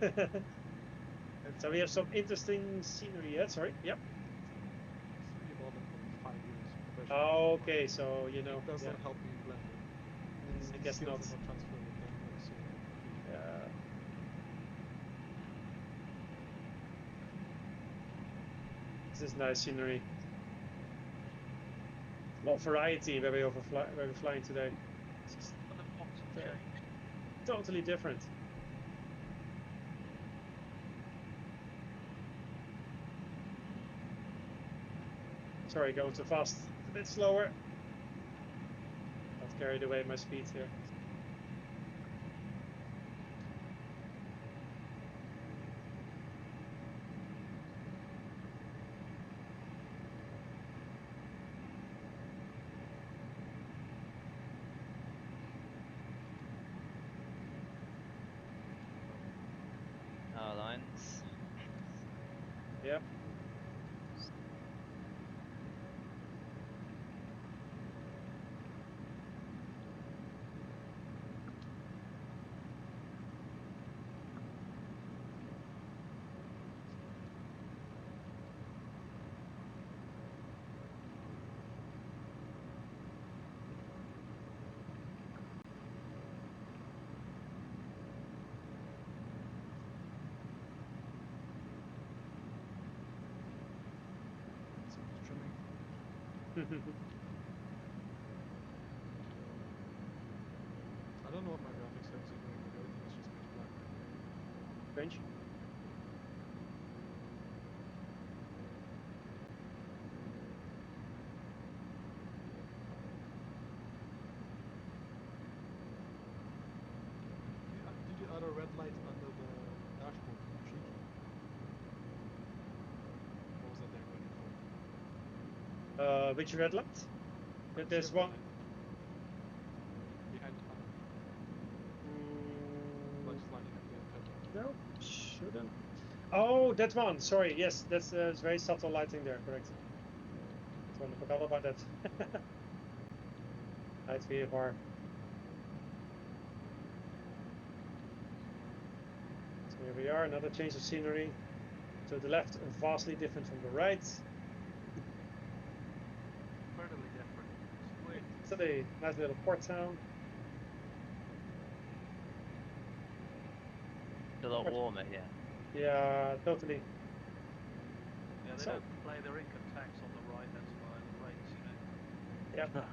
Speaker 1: So we have some interesting scenery here. Sorry. Yep.
Speaker 8: 3D model for 5 years.
Speaker 1: Oh, okay. So you know.
Speaker 8: It doesn't
Speaker 1: Yeah.
Speaker 8: help me in Blender.
Speaker 1: I guess not.
Speaker 8: Skills are not transferable in Blender, so.
Speaker 1: Yeah. This is nice scenery. A lot of variety where we're flying today. It's just totally different. Sorry, going too fast. A bit slower. I've carried away my speed here.
Speaker 5: Power lines.
Speaker 1: Yep.
Speaker 8: I don't know what my graphics settings are doing, but everything is just pitch black.
Speaker 1: Strange.
Speaker 8: Did you add a red light under the dashboard sheet? Or was that there before?
Speaker 1: Which red light? There's one.
Speaker 8: Behind the panel. Like just lining up the
Speaker 1: No, shouldn't. Oh, that one. Sorry. Yes, that's very subtle lighting there. Correct. I forgot about that. Light VFR. So here we are. Another change of scenery. To the left, vastly different from the right.
Speaker 7: Incredibly different. Sweet.
Speaker 1: So the nice little port town.
Speaker 5: It's a lot warmer here.
Speaker 1: Yeah, totally.
Speaker 7: Yeah, they don't play their income tax on the right, that's why the rates, you know.
Speaker 1: Yep.
Speaker 7: Look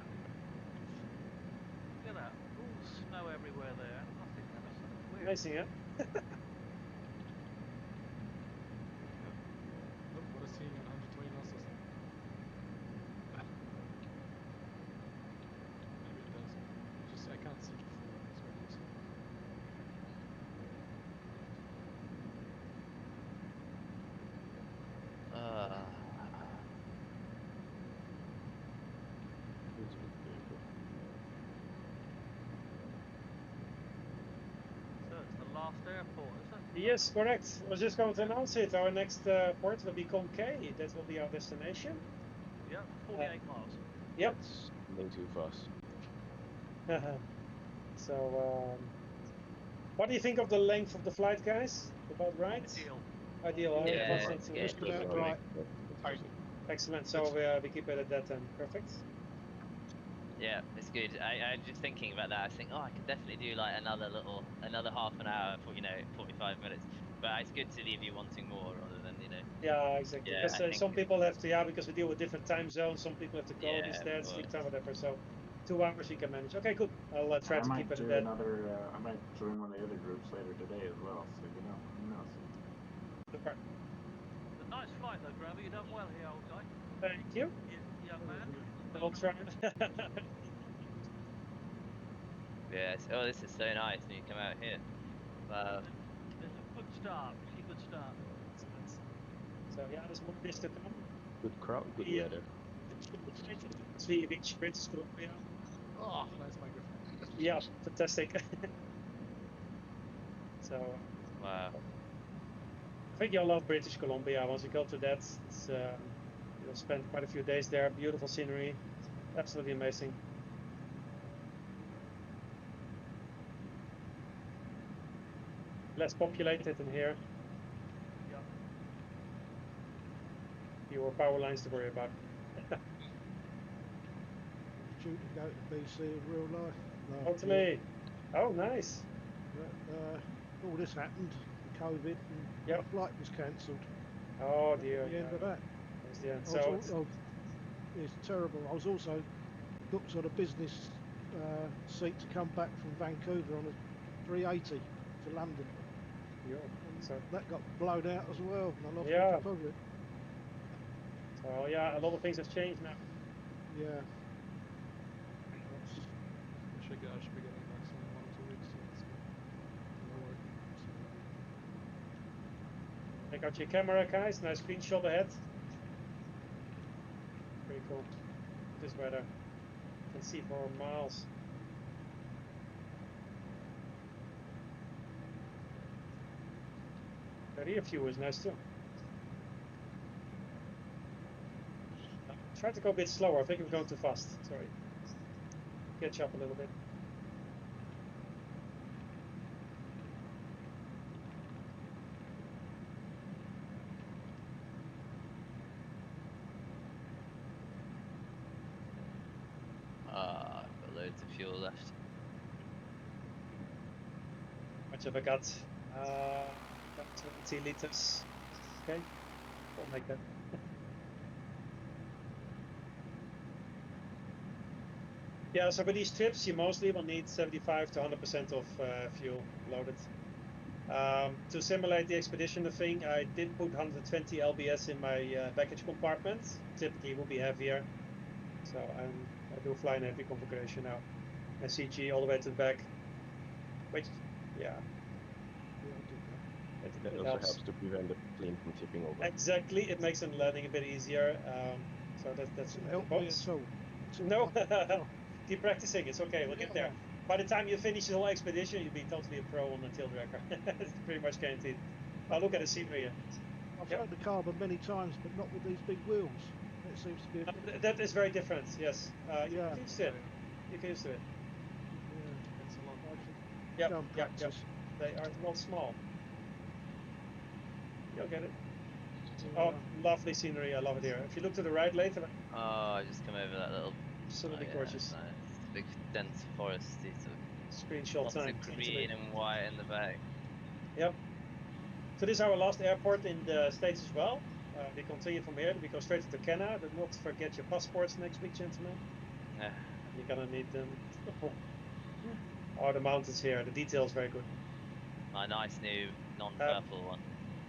Speaker 7: at that. All snow everywhere there. Nothing else. Weird.
Speaker 1: Amazing, yeah?
Speaker 8: Look what I'm seeing in 120 knots or something. Maybe it does. I can't see it before. It's very easy.
Speaker 7: So it's the last airport, isn't it?
Speaker 1: Yes, correct. I was just going to announce it. Our next port will be Comkay. That will be our destination.
Speaker 7: Yep, 48 miles.
Speaker 1: Yep.
Speaker 10: That's way too fast.
Speaker 1: So, what do you think of the length of the flight, guys? About right? Ideal.
Speaker 5: Yeah,
Speaker 14: just about right.
Speaker 1: Excellent. So we keep it at that then. Perfect.
Speaker 5: Yeah, it's good. I'm just thinking about that. I think, I could definitely do like another half an hour for 45 minutes. But it's good to leave you wanting more rather than
Speaker 1: Yeah, exactly.
Speaker 5: Yeah,
Speaker 1: because some people have to, because we deal with different time zones. Some people have to code instead, sleep time, whatever. So 2 hours we can manage. Okay, cool. I'll try to keep it at that.
Speaker 2: I might join one of the other groups later today as well. So who knows?
Speaker 1: Super.
Speaker 7: It's a nice flight though, Gravy. You done well here, old guy.
Speaker 1: Thank you.
Speaker 7: Young man.
Speaker 1: I'll try.
Speaker 5: Yes. Oh, this is so nice when you come out here. Wow.
Speaker 7: There's a good start. Really good start.
Speaker 1: So there's more this to come.
Speaker 10: Good crowd, good weather.
Speaker 1: See which British Columbia.
Speaker 8: Oh, nice microphone.
Speaker 1: Yeah, fantastic. So.
Speaker 5: Wow.
Speaker 1: I think you'll love British Columbia. Once you go to that, it's you'll spend quite a few days there. Beautiful scenery, absolutely amazing. Less populated than here.
Speaker 7: Yeah.
Speaker 1: Fewer power lines to worry about.
Speaker 14: Due to go to BC in real life.
Speaker 1: Totally. Oh, nice.
Speaker 14: But, all this happened, COVID, and my flight was cancelled.
Speaker 1: Oh dear.
Speaker 14: At the end of that.
Speaker 1: That's the end. So
Speaker 14: it's terrible. I was also booked on a business seat to come back from Vancouver on a 380 to London.
Speaker 1: So
Speaker 14: that got blown out as well, and I lost my deposit.
Speaker 1: So a lot of things have changed now.
Speaker 14: Yeah.
Speaker 8: I should be getting back soon in 1 or 2 weeks. So that's good. No worry.
Speaker 1: Take out your camera, guys. Nice screenshot ahead. Pretty cool. This weather. You can see for miles. The rear view is nice too. Try to go a bit slower. I think we're going too fast. Sorry. Catch up a little bit.
Speaker 5: I've got loads of fuel left.
Speaker 1: How much have I got? About 20 liters. Okay. Don't make that. Yeah, so for these trips, you mostly will need 75 to 100% of fuel loaded. To simulate the expedition thing, I did put 120 lbs in my baggage compartment. Typically, it will be heavier. So I do fly in heavy configuration now. SCG all the way to the back. Which, yeah.
Speaker 10: That also helps to prevent the plane from tipping over.
Speaker 1: Exactly, it makes the landing a bit easier. So that's
Speaker 14: Doesn't help me at all.
Speaker 1: No, keep practicing. It's okay. We'll get there. By the time you finish the whole expedition, you'll be totally a pro on the tail dragger. It's pretty much guaranteed. Oh, look at the scenery here.
Speaker 14: I've flown the Carbon many times, but not with these big wheels. It seems to be.
Speaker 1: That is very different. Yes. You can use it. You can use it.
Speaker 14: Yeah.
Speaker 1: Yep. They are not small. You'll get it. Oh, lovely scenery. I love it here. If you look to the right later.
Speaker 5: Oh, I just come over that little.
Speaker 1: Absolutely gorgeous.
Speaker 5: Nice. Big dense foresty sort of.
Speaker 1: Screenshot
Speaker 5: lots
Speaker 1: time.
Speaker 5: of green and white in the back.
Speaker 1: Yep. So this is our last airport in the States as well. We continue from here. We go straight to Canada. Do not forget your passports next week, gentlemen.
Speaker 5: Yeah.
Speaker 1: You're gonna need them. Oh, the mountains here. The detail is very good.
Speaker 5: My nice new non-purple one.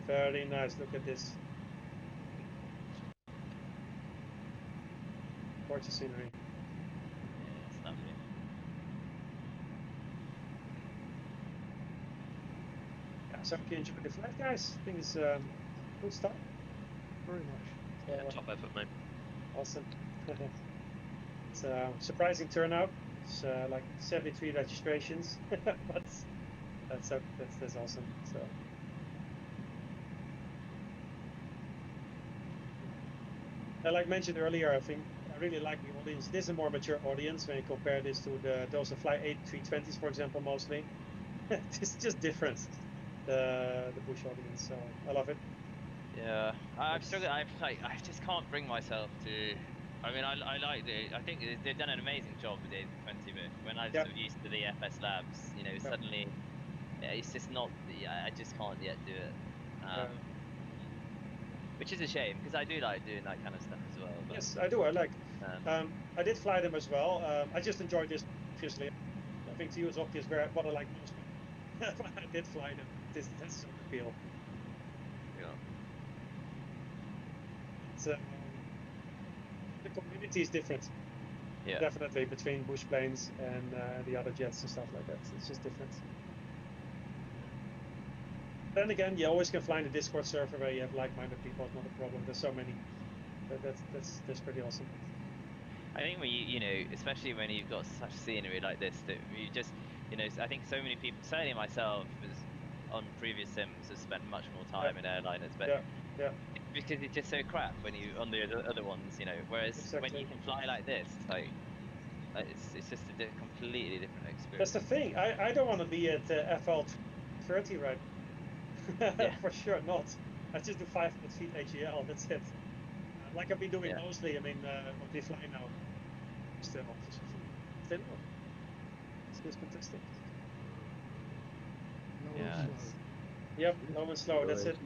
Speaker 1: Very nice. Look at this. Gorgeous scenery.
Speaker 5: Yeah, it's lovely.
Speaker 1: Yeah, so hope you enjoyed the flight, guys. I think it's good stuff.
Speaker 14: Very much.
Speaker 13: Yeah, top effort, mate.
Speaker 1: Awesome. It's a surprising turnout. It's like 73 registrations, but that's awesome. So. Like mentioned earlier, I think I really like the audience. This is a more mature audience when you compare this to those that fly 320s, for example, mostly. It's just different, the bush audience. So I love it.
Speaker 5: Yeah, I've struggled. I just can't bring myself to. I mean, I like the. I think they've done an amazing job with the 820, but when I was so used to the FS Labs, suddenly, it's just not. I just can't yet do it. Which is a shame because I do like doing that kind of stuff as well. But,
Speaker 1: yes, I do. I like. I did fly them as well. I just enjoyed this. Obviously, I think to you it's obvious what I like most. But I did fly them. That's so appeal.
Speaker 5: Yeah.
Speaker 1: The community is different.
Speaker 5: Yeah.
Speaker 1: Definitely between bush planes and the other jets and stuff like that. It's just different. Then again, you always can fly in the Discord server where you have like-minded people. It's not a problem. There's so many. That's pretty awesome.
Speaker 5: I think when especially when you've got such scenery like this, that you just, I think so many people, certainly myself, on previous sims, has spent much more time in airliners, but because it's just so crap when you on the other ones, Whereas when you can fly like this, like it's just a completely different experience.
Speaker 1: That's the thing. I don't want to be at FL 30 right. For sure not. I just do 500 feet AGL. That's it. Like I've been doing mostly. I mean, what we fly now. Still. It's just fantastic.
Speaker 14: Low and slow.
Speaker 1: Yep, low and slow. That's it.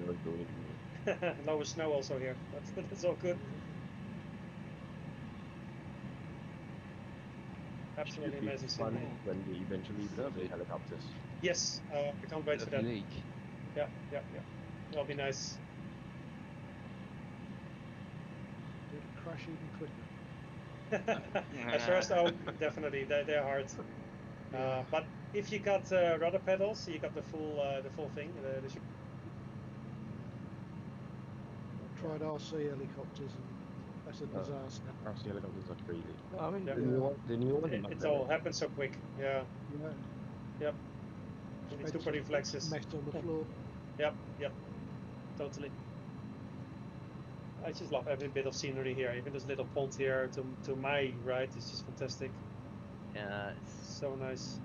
Speaker 1: Low and snow also here. That's all good. Absolutely amazing
Speaker 10: fun when we eventually reserve the helicopters.
Speaker 1: Yes, I can't wait for that. Yeah. That'll be nice.
Speaker 14: It'll crash even quicker.
Speaker 1: At first, definitely they're hard. But if you got rudder pedals, you got the full thing.
Speaker 14: I've tried RC helicopters and that's a disaster.
Speaker 10: RC helicopters are crazy. I mean, the new one.
Speaker 1: It all happens so quick. Yeah. Yep. Super reflexes.
Speaker 14: Messed on the floor.
Speaker 1: Yep. Totally. I just love every bit of scenery here. Even this little pond here to my right is just fantastic.
Speaker 5: Yeah, it's
Speaker 1: so nice.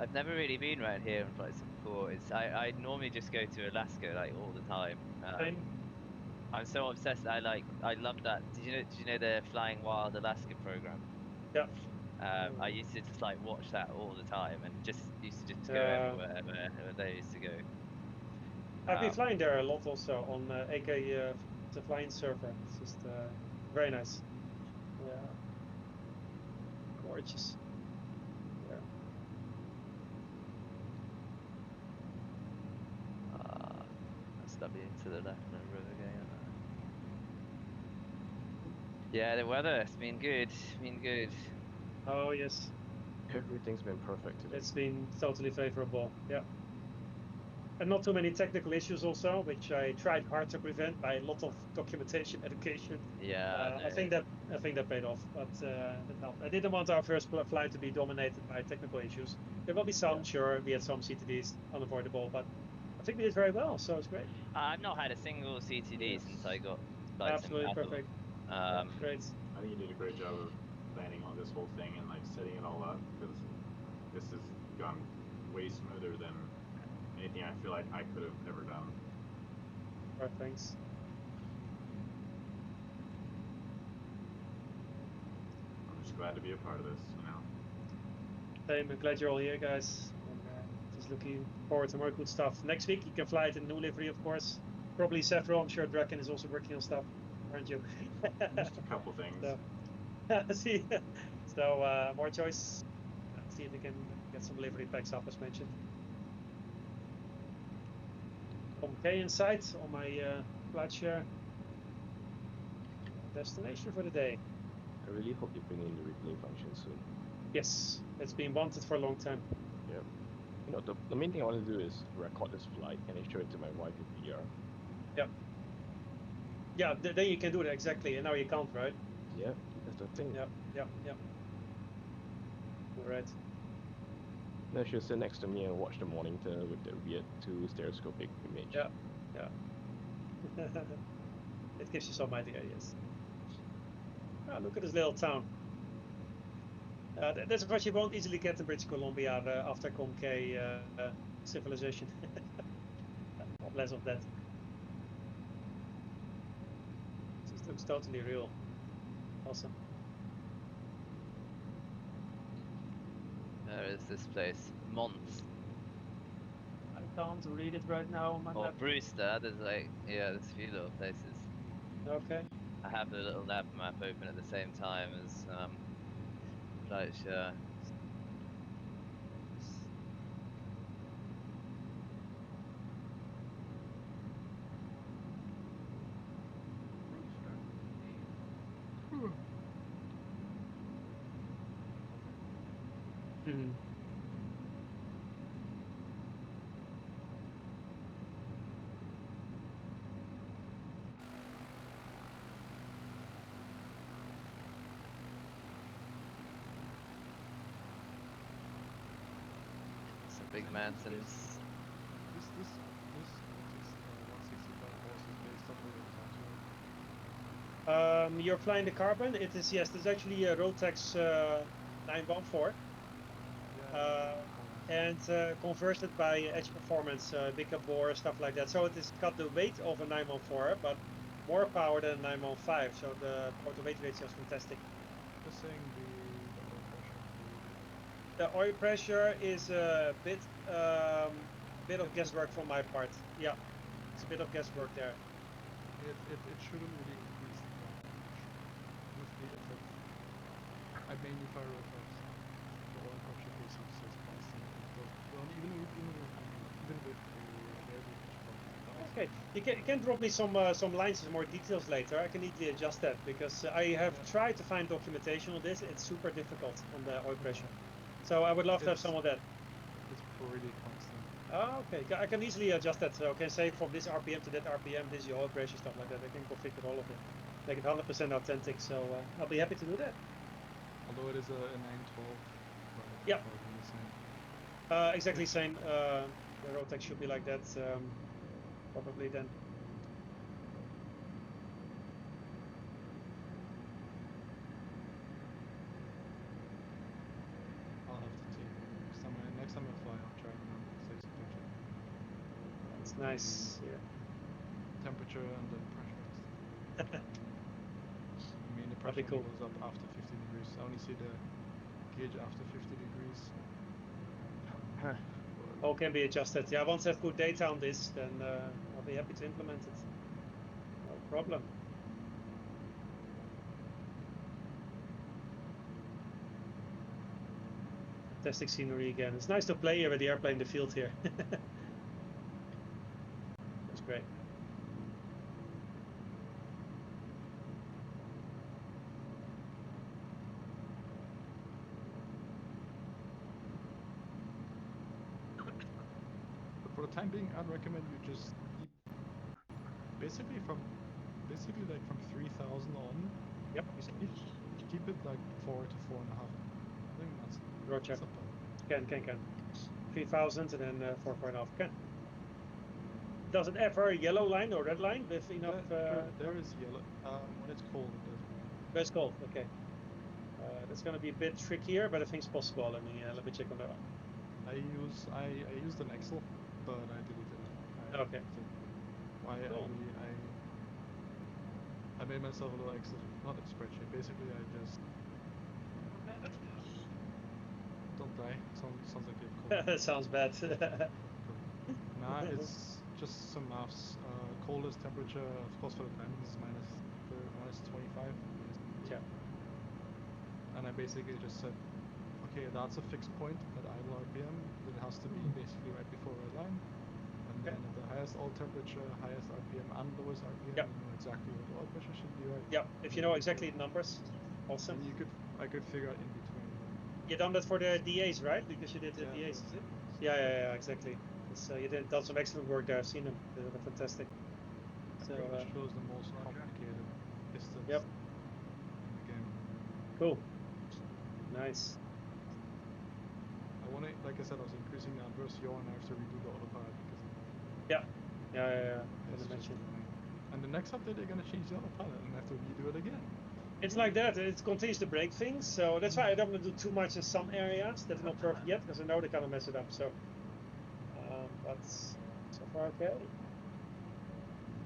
Speaker 5: I've never really been around here and flight sim before. I normally just go to Alaska like all the time. I'm so obsessed. I love that. Did you know the Flying Wild Alaska program?
Speaker 1: Yeah.
Speaker 5: I used to just like watch that all the time and used to go everywhere where they used to go.
Speaker 1: I've been flying there a lot also on AK the flying server. It's just very nice. Yeah. gorgeous. Yeah.
Speaker 5: That's that being to the left of the river again. Yeah, the weather, it's been good. Been good.
Speaker 1: Oh, yes.
Speaker 10: Everything's been perfect today.
Speaker 1: It's been totally favorable. Yeah. And not too many technical issues also, which I tried hard to prevent by a lot of documentation, education.
Speaker 5: Yeah,
Speaker 1: I think that paid off, but it helped. I didn't want our first flight to be dominated by technical issues. There will be some, sure. We had some CTDs, unavoidable, but I think we did very well, so it's great.
Speaker 5: I've not had a single CTD since I got flights in
Speaker 1: Absolutely
Speaker 5: Battle.
Speaker 1: perfect. Great.
Speaker 2: I think you did a great job of planning on this whole thing and like setting it all up, because this has gone way smoother than anything I feel like I could have ever done.
Speaker 1: All right, thanks.
Speaker 2: I'm just glad to be a part of this, you know.
Speaker 1: Same, I'm glad you're all here, guys. And, just looking forward to more good stuff. Next week you can fly it in new livery, of course. Probably several. I'm sure Draken is also working on stuff, aren't you?
Speaker 2: Just a couple things.
Speaker 1: See, so more choice. See if we can get some livery packs up as mentioned. Okay, in sight on my flight share. Destination for the day.
Speaker 10: I really hope you bring in the replay function soon.
Speaker 1: Yes, it's been wanted for a long time.
Speaker 10: Yeah. You know, the main thing I want to do is record this flight and then show it to my wife in VR.
Speaker 1: Yep. Yeah, then you can do that exactly, and now you can't, right?
Speaker 10: Yeah, that's the thing.
Speaker 1: Yep. All right.
Speaker 10: Now she'll sit next to me and watch the monitor with the weird 2 stereoscopic image.
Speaker 1: Yeah. It gives you some idea, yes. Oh, look at this little town. That's of course you won't easily get in British Columbia after Comk civilization. Less of that. This looks totally real. Awesome.
Speaker 5: Where is this place? Mons.
Speaker 1: I can't read it right now on my map.
Speaker 5: Brewster, there's like, there's a few little places.
Speaker 1: Okay.
Speaker 5: I have the little nav map open at the same time as flight share. Some big mountains.
Speaker 8: This 165 horses based on the
Speaker 1: You're flying the Carbon. It is, yes. There's actually a Rotax 914, and converted by Edge Performance, bigger bore, stuff like that. So it has got the weight of a 914, but more power than a 915. So the power-to-weight ratio is fantastic.
Speaker 8: Just saying
Speaker 1: the oil pressure is a bit of guesswork from my part. Yeah, it's a bit of guesswork there.
Speaker 8: It shouldn't really increase with the effect. I mainly fire effects. The oil pressure basically says constant. Well, even with the
Speaker 1: Okay, you can drop me some lines and more details later. I can easily adjust that because I have tried to find documentation on this. It's super difficult on the oil pressure. So I would love to have some of that.
Speaker 8: It's pretty constant.
Speaker 1: Oh, okay. I can easily adjust that. So I can say from this RPM to that RPM, this is your oil pressure, stuff like that. I can configure all of it. Make it 100% authentic. So I'll be happy to do that.
Speaker 8: Although it is a 912.
Speaker 1: Yeah. Exactly same. The Rotax should be like that. Probably then.
Speaker 8: I'll have to see. Next time I fly, I'll try and take some picture.
Speaker 1: It's nice. Yeah.
Speaker 8: Temperature and the pressure. I mean, the pressure
Speaker 1: cool.
Speaker 8: goes up after 50 degrees. I only see the gauge after 50 degrees.
Speaker 1: All can be adjusted. Yeah, once I have good data on this, then I'll be happy to implement it. No problem. Fantastic scenery again. It's nice to play here with the airplane in the field here. That's great.
Speaker 8: But for the time being, I'd recommend you just keep basically like from 3,000 on.
Speaker 1: Yep.
Speaker 8: Keep it like 4 to 4.5. I think that's
Speaker 1: Roger.
Speaker 8: Can.
Speaker 1: 3,000 and then 4.5. Can. Does it ever a yellow line or red line with enough?
Speaker 8: There is yellow. When it's cold, it does.
Speaker 1: When it's cold, okay. That's going to be a bit trickier, but I think it's possible. Let me check on that one.
Speaker 8: I used an Excel, but I deleted it.
Speaker 1: Okay.
Speaker 8: Cool. I made myself a little Excel, not a spreadsheet. Basically, I just don't die. Sounds like you're cold.
Speaker 1: That sounds bad.
Speaker 8: Nah, it's just some maths. Coldest temperature, of course, for the diamonds is minus 25.
Speaker 1: Yeah.
Speaker 8: And I basically just said, okay, that's a fixed point at idle RPM. It has to be basically right before red line. And then at the highest all temperature, highest RPM, and lowest RPM, you know exactly what the oil pressure should be, right?
Speaker 1: Yeah, if you know exactly the numbers, awesome.
Speaker 8: And I could figure out in between.
Speaker 1: You done that for the DAs, right? Because you did the DAs, is it? Yeah, exactly. So you done some excellent work there. I've seen them. They were fantastic. So
Speaker 8: it shows the most complicated distance
Speaker 1: yep.
Speaker 8: in the game.
Speaker 1: Cool. Nice.
Speaker 8: Like I said, I was increasing the adverse yaw and I have to redo the autopilot because
Speaker 1: yeah. As I mentioned.
Speaker 8: And the next update they're gonna change the autopilot and I have to redo it again.
Speaker 1: It's like that. It continues to break things, so that's why I don't want to do too much in some areas that are not perfect yet, because I know they kind of mess it up. So, but so far okay.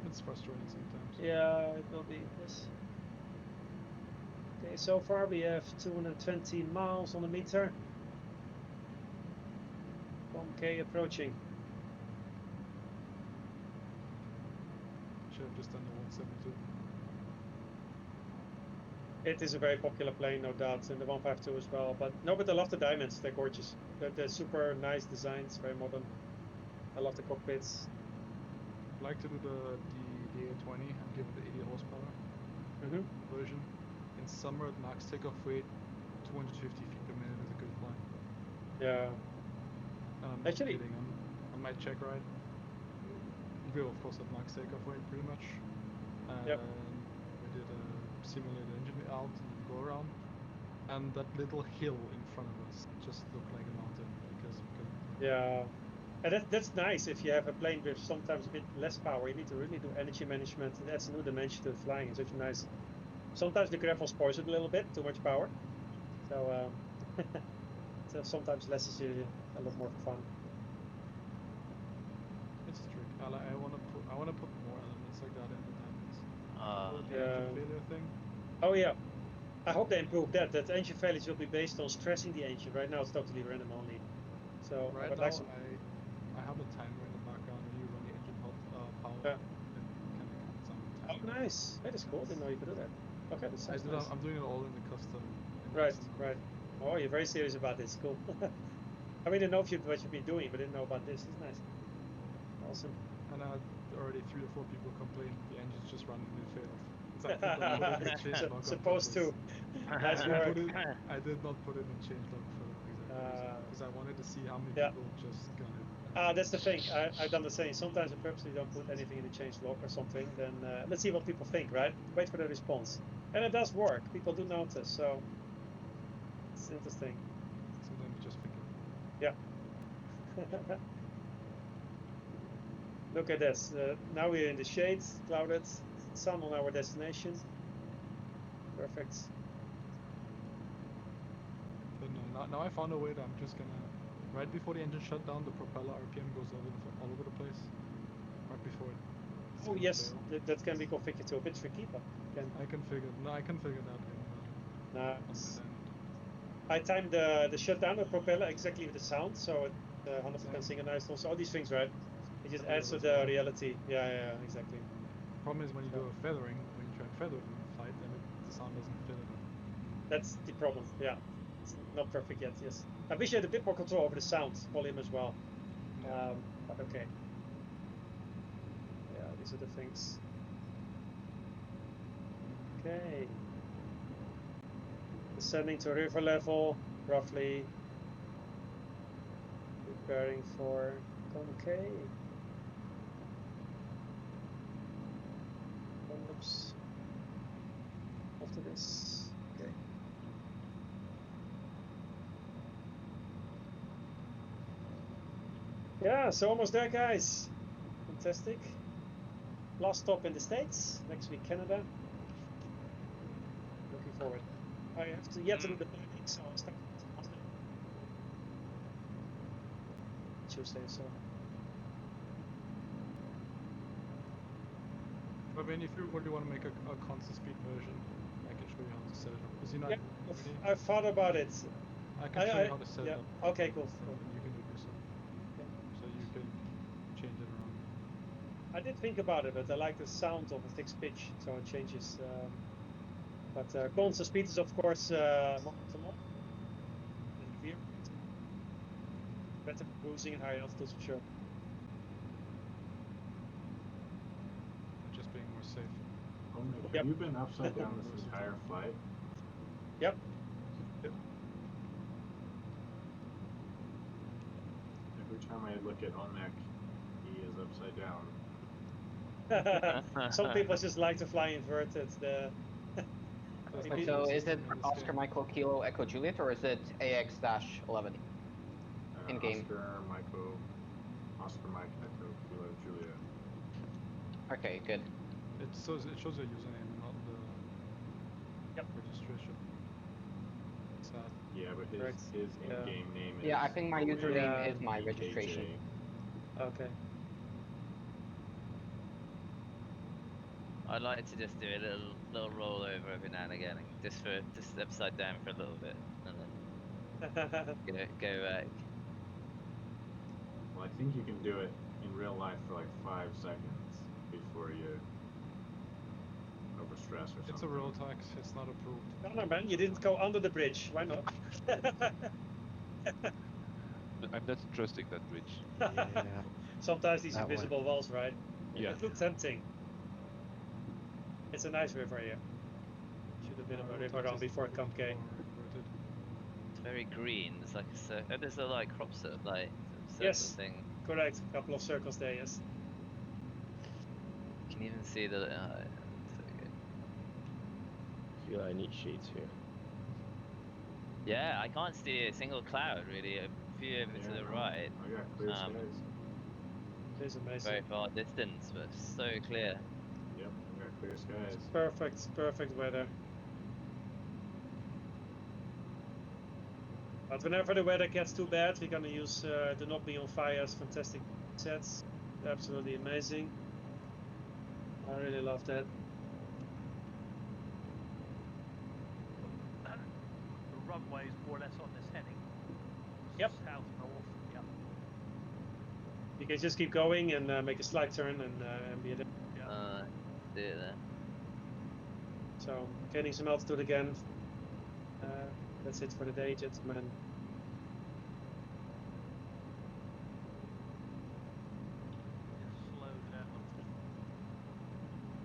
Speaker 8: It's frustrating sometimes.
Speaker 1: Yeah, it will be. Yes. Okay, so far we have 220 miles on the meter. 1K approaching.
Speaker 8: Should have just done the 172.
Speaker 1: It is a very popular plane, no doubt, and the 152 as well. But no, but I love the diamonds. They're gorgeous. They're super nice designs, very modern. I love the cockpits.
Speaker 8: I'd like to do the A20 and give it the 80 horsepower version. In summer at max takeoff weight, 250 feet per minute is a good flying.
Speaker 1: Yeah.
Speaker 8: And I'm not kidding. On my check ride, we were of course at max takeoff weight pretty much. And we did a simulated engine out and go around. And that little hill in front of us just looked like a mountain because we couldn't.
Speaker 1: Yeah. And that's nice if you have a plane with sometimes a bit less power. You need to really do energy management. It adds a new dimension to the flying. It's such a nice. Sometimes the gravel spoils it a little bit, too much power. So, so sometimes less is a lot more fun.
Speaker 8: It's tricky. I want to put more elements like that in the diamonds. The engine failure thing.
Speaker 1: Oh yeah. I hope they improve that. That engine failures will be based on stressing the engine. Right now it's totally random only. So
Speaker 8: right
Speaker 1: I would
Speaker 8: now
Speaker 1: like some.
Speaker 8: I have a timer in the background. When you run the engine power, it kind of counts down the time.
Speaker 1: Oh, nice. That is cool. Didn't know you could do that. Okay, that sounds nice.
Speaker 8: I'm doing it all in the custom.
Speaker 1: Right. Oh, you're very serious about this. Cool. I mean, I know what you've been doing, but I didn't know about this. It's nice. Awesome.
Speaker 8: And I had already 3 or 4 people complain the engine's just running and it failed. I did not put in the change log.
Speaker 1: Supposed to. Nice work.
Speaker 8: I did not put in a change log for that exact because I wanted to see how many people just gun it.
Speaker 1: That's the thing. I've done the same. Sometimes I purposely don't put anything in the change log or something. Then let's see what people think, right? Wait for the response. And it does work. People do notice. So it's interesting.
Speaker 8: Sometimes you just forget.
Speaker 1: Yeah. Look at this. Now we're in the shade, clouded, sun on our destination. Perfect.
Speaker 8: But no, now I found a way that I'm just gonna, right before the engine shut down, the propeller RPM goes all over the place. Right before it.
Speaker 1: Oh yes, that can be configured too. A bit tricky, but
Speaker 8: I can figure that in.
Speaker 1: Nice. I timed the shutdown of the propeller exactly with the sound, so it's 100% synchronized. Also, all these things, right? It just adds to the reality. Yeah, exactly.
Speaker 8: Problem is when you do a feathering, when you try and feather it in flight, then the sound doesn't fit enough.
Speaker 1: That's the problem. Yeah, it's not perfect yet. Yes, I wish I had a bit more control over the sound volume as well. But okay. Yeah, these are the things. Okay. Descending to river level, roughly. Preparing for concave. Oops. After this. Okay. Yeah, so almost there, guys. Fantastic. Last stop in the States. Next week, Canada. Looking forward. I have to yet to do the planning, so I'll start Monday. Tuesday, so.
Speaker 8: I mean, if you really want to make a constant speed version, I can show you how to set it up. Because you know,
Speaker 1: yeah, I've thought about it.
Speaker 8: I can show you how to set it up.
Speaker 1: Okay, cool.
Speaker 8: And you can do so. Yeah. So you can change it around.
Speaker 1: I did think about it, but I like the sound of a fixed pitch, so it changes. But constant speed is, of course, more optimal. Better cruising and higher altitudes for sure.
Speaker 8: Just being more safe.
Speaker 2: Oh, Nick, have you been upside down this entire flight?
Speaker 1: Yep.
Speaker 2: Every time I look at Onek, he is upside down.
Speaker 9: Some
Speaker 1: people just like to fly inverted.
Speaker 9: So is it Oscar Michael Kilo Echo Juliet or is it AX-11 in game?
Speaker 2: Oscar Mike Echo Kilo Juliet.
Speaker 9: Okay, good.
Speaker 8: It shows your username and not the registration.
Speaker 2: Yeah, but his in-game name is.
Speaker 9: Yeah, I think my username is my registration.
Speaker 1: Okay.
Speaker 5: I'd like to just do a little rollover every now and again, and just upside down for a little bit, and then go back.
Speaker 2: Well, I think you can do it in real life for like 5 seconds before you overstress or something.
Speaker 8: It's a road tax. It's not approved.
Speaker 1: No, man, you didn't go under the bridge. Why not?
Speaker 11: I'm not trusting that bridge.
Speaker 3: Yeah.
Speaker 1: Sometimes these invisible walls, right?
Speaker 11: Yeah.
Speaker 1: It looks tempting. It's a nice river here. Should have been on a river around before it come K.
Speaker 5: It's very green. There's like there's a like crop circle, like
Speaker 1: yes,
Speaker 5: thing.
Speaker 1: Correct. A couple of circles there. Yes.
Speaker 5: You can even see the. So good.
Speaker 10: I feel I need shades here.
Speaker 5: Yeah, I can't see a single cloud really. A few over to the right.
Speaker 2: I got clear skies.
Speaker 1: It is amazing.
Speaker 5: Very far distance, but so clear.
Speaker 2: Yep, I got clear skies.
Speaker 1: Perfect weather. But whenever the weather gets too bad, we're gonna use Do Not Be on Fire's fantastic sets. Absolutely amazing. I really love that.
Speaker 7: The runway is more or less on this heading.
Speaker 1: Yep.
Speaker 7: South north. Yep.
Speaker 1: You can just keep going and make a slight turn and be there.
Speaker 5: Do it there.
Speaker 1: So gaining some altitude again. That's it for the day, gentlemen.
Speaker 7: Slow down.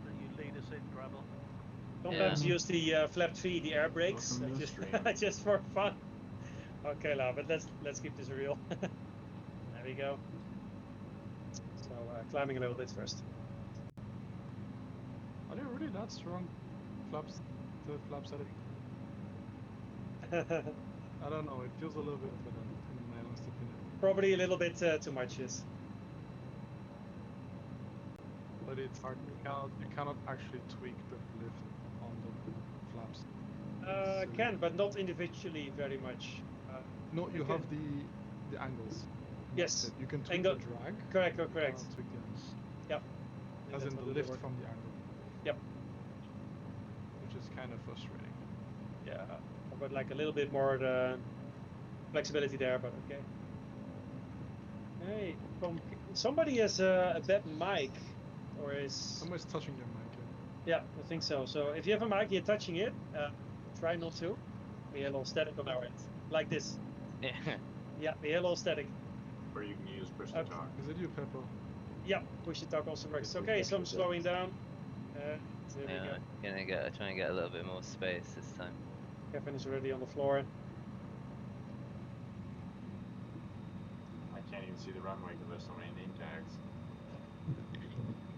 Speaker 7: Then you lead us in, Gravel.
Speaker 1: Sometimes use the flap 3, the air brakes, just for fun. Okay, now, but let's keep this real. There we go. So climbing a little bit first.
Speaker 8: Are they really that strong? Flaps, the flap setting. I don't know. It feels a little bit better in my honest opinion.
Speaker 1: Probably a little bit too much, yes.
Speaker 8: But it's hard. You cannot actually tweak the lift on the flaps.
Speaker 1: Can, but not individually very much.
Speaker 8: No, you have the angles.
Speaker 1: Yes.
Speaker 8: You can tweak the drag.
Speaker 1: Correct.
Speaker 8: You cannot tweak the angles.
Speaker 1: Yep.
Speaker 8: As in the lift from the angle.
Speaker 1: Yep.
Speaker 8: Which is kind of frustrating.
Speaker 1: Yeah, but like a little bit more flexibility there, but okay. Hey, somebody has a bad mic, or is
Speaker 8: somebody's touching your mic?
Speaker 1: Yeah, I think so. So if you have a mic, you're touching it. Try not to. We have a little static on our end. like this.
Speaker 5: Yeah.
Speaker 1: Yeah, the yellow static.
Speaker 2: Or you can use push to talk.
Speaker 8: Is it you, Peppo?
Speaker 1: Yeah, push to talk also works. Okay, so I'm slowing down. There we go.
Speaker 5: Trying to get a little bit more space this time.
Speaker 1: Kevin is already on the floor.
Speaker 2: I can't even see the runway because there's so many name tags.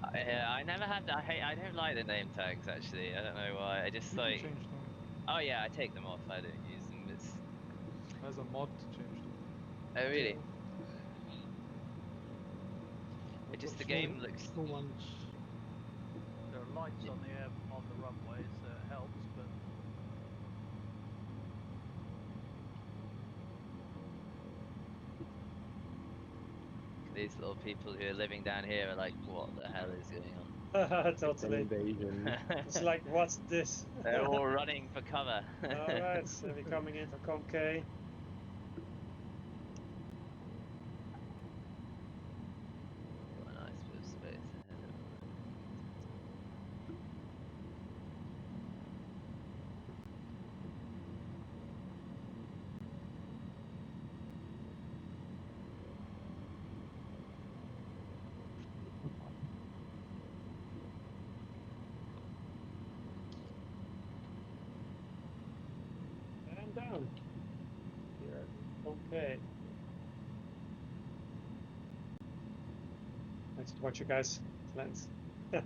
Speaker 5: I never had. I don't like the name tags actually. I don't know why. I just
Speaker 8: you
Speaker 5: like.
Speaker 8: Can change them.
Speaker 5: Oh yeah, I take them off. I don't use them. It's.
Speaker 8: There's a mod to change them.
Speaker 5: Oh really?
Speaker 14: I've
Speaker 5: Just the
Speaker 14: got
Speaker 5: game looks.
Speaker 14: small ones.
Speaker 7: There are lights on the runways, so it helps, but
Speaker 5: These little people who are living down here are like, what the hell is going on?
Speaker 1: Totally. It's like, what's this?
Speaker 5: They're all running for cover.
Speaker 1: Alright, so we're coming in for Comp K.
Speaker 5: A nice bit of space ahead of them.
Speaker 1: And down. Here. Okay. Thanks for watching, guys. Lens.
Speaker 8: Can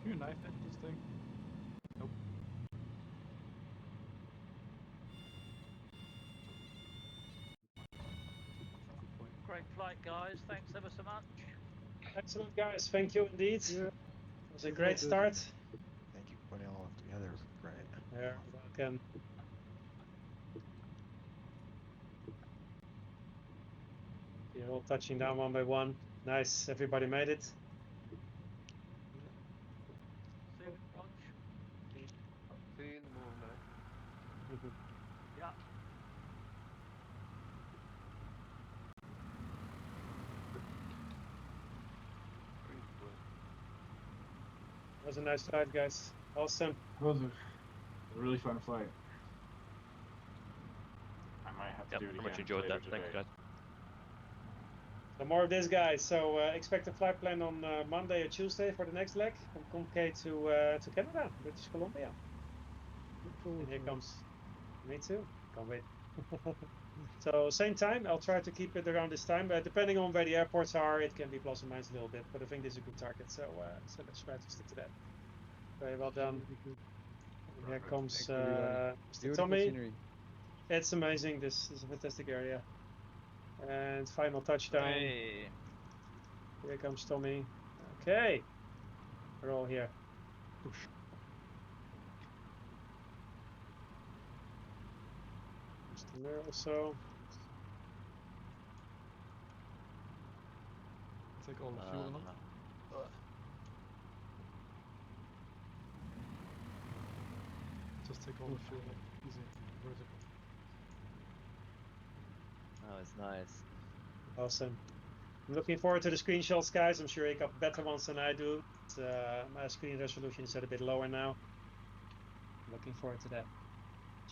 Speaker 8: you knife edge this thing? Nope.
Speaker 7: great flight, guys. Thanks ever so much.
Speaker 1: Excellent, guys. Thank you indeed.
Speaker 14: Yeah.
Speaker 1: It was a great start.
Speaker 15: Thank you for putting it all together. Great.
Speaker 1: You're welcome. You're all touching down one by one. Nice. Everybody made it.
Speaker 7: See you, Rog.
Speaker 6: See you in the morning now.
Speaker 7: Yeah.
Speaker 1: That was a nice ride, guys. Awesome.
Speaker 2: It was a really fun flight. I might have to do it again.
Speaker 13: Much enjoyed that. Thanks, guys.
Speaker 1: So more of this, guys. So expect a flight plan on Monday or Tuesday for the next leg from Comp-K to Canada, British Columbia.
Speaker 14: Look forward
Speaker 1: And here
Speaker 14: to
Speaker 1: comes. Me too. Can't wait. So same time. I'll try to keep it around this time. But depending on where the airports are, it can be plus or minus a little bit. But I think this is a good target. So let's try to stick to that. Very well done. And here comes Mr. Tommy.
Speaker 10: Scenery.
Speaker 1: It's amazing. This is a fantastic area. And final touchdown.
Speaker 5: Hey.
Speaker 1: Here comes Tommy. Okay. We're all here.
Speaker 14: push.
Speaker 1: Mr. Mir also.
Speaker 8: Take all the fuel enough. Just take all the fuel up. Easy. Vertical.
Speaker 5: That was nice.
Speaker 1: Awesome. I'm looking forward to the screenshots, guys. I'm sure you got better ones than I do. My screen resolution is a bit lower now. Looking forward to that.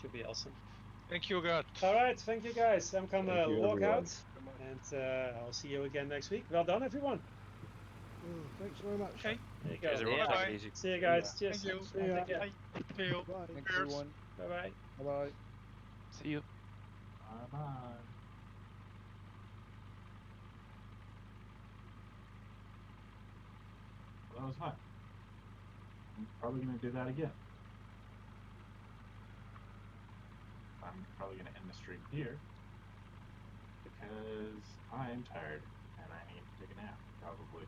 Speaker 1: Should be awesome.
Speaker 13: Thank you, God.
Speaker 1: All right, thank you, guys. I'm gonna log
Speaker 10: everyone.
Speaker 1: out, and I'll see you again next week. Well done, everyone.
Speaker 14: Thanks very much.
Speaker 13: Okay.
Speaker 1: There you go.
Speaker 13: Cheers, everyone.
Speaker 5: Yeah.
Speaker 13: Take it easy.
Speaker 1: See you guys. Cheers.
Speaker 13: Thank you.
Speaker 14: See ya.
Speaker 1: Take care.
Speaker 13: Bye. See you.
Speaker 14: Bye.
Speaker 10: Thanks,
Speaker 13: Cheers.
Speaker 10: everyone.
Speaker 1: Bye bye.
Speaker 10: Bye bye.
Speaker 11: See you.
Speaker 2: Bye. Well, that was fun. I'm probably going to do that again. I'm probably going to end the stream here because I'm tired and I need to take a nap, probably.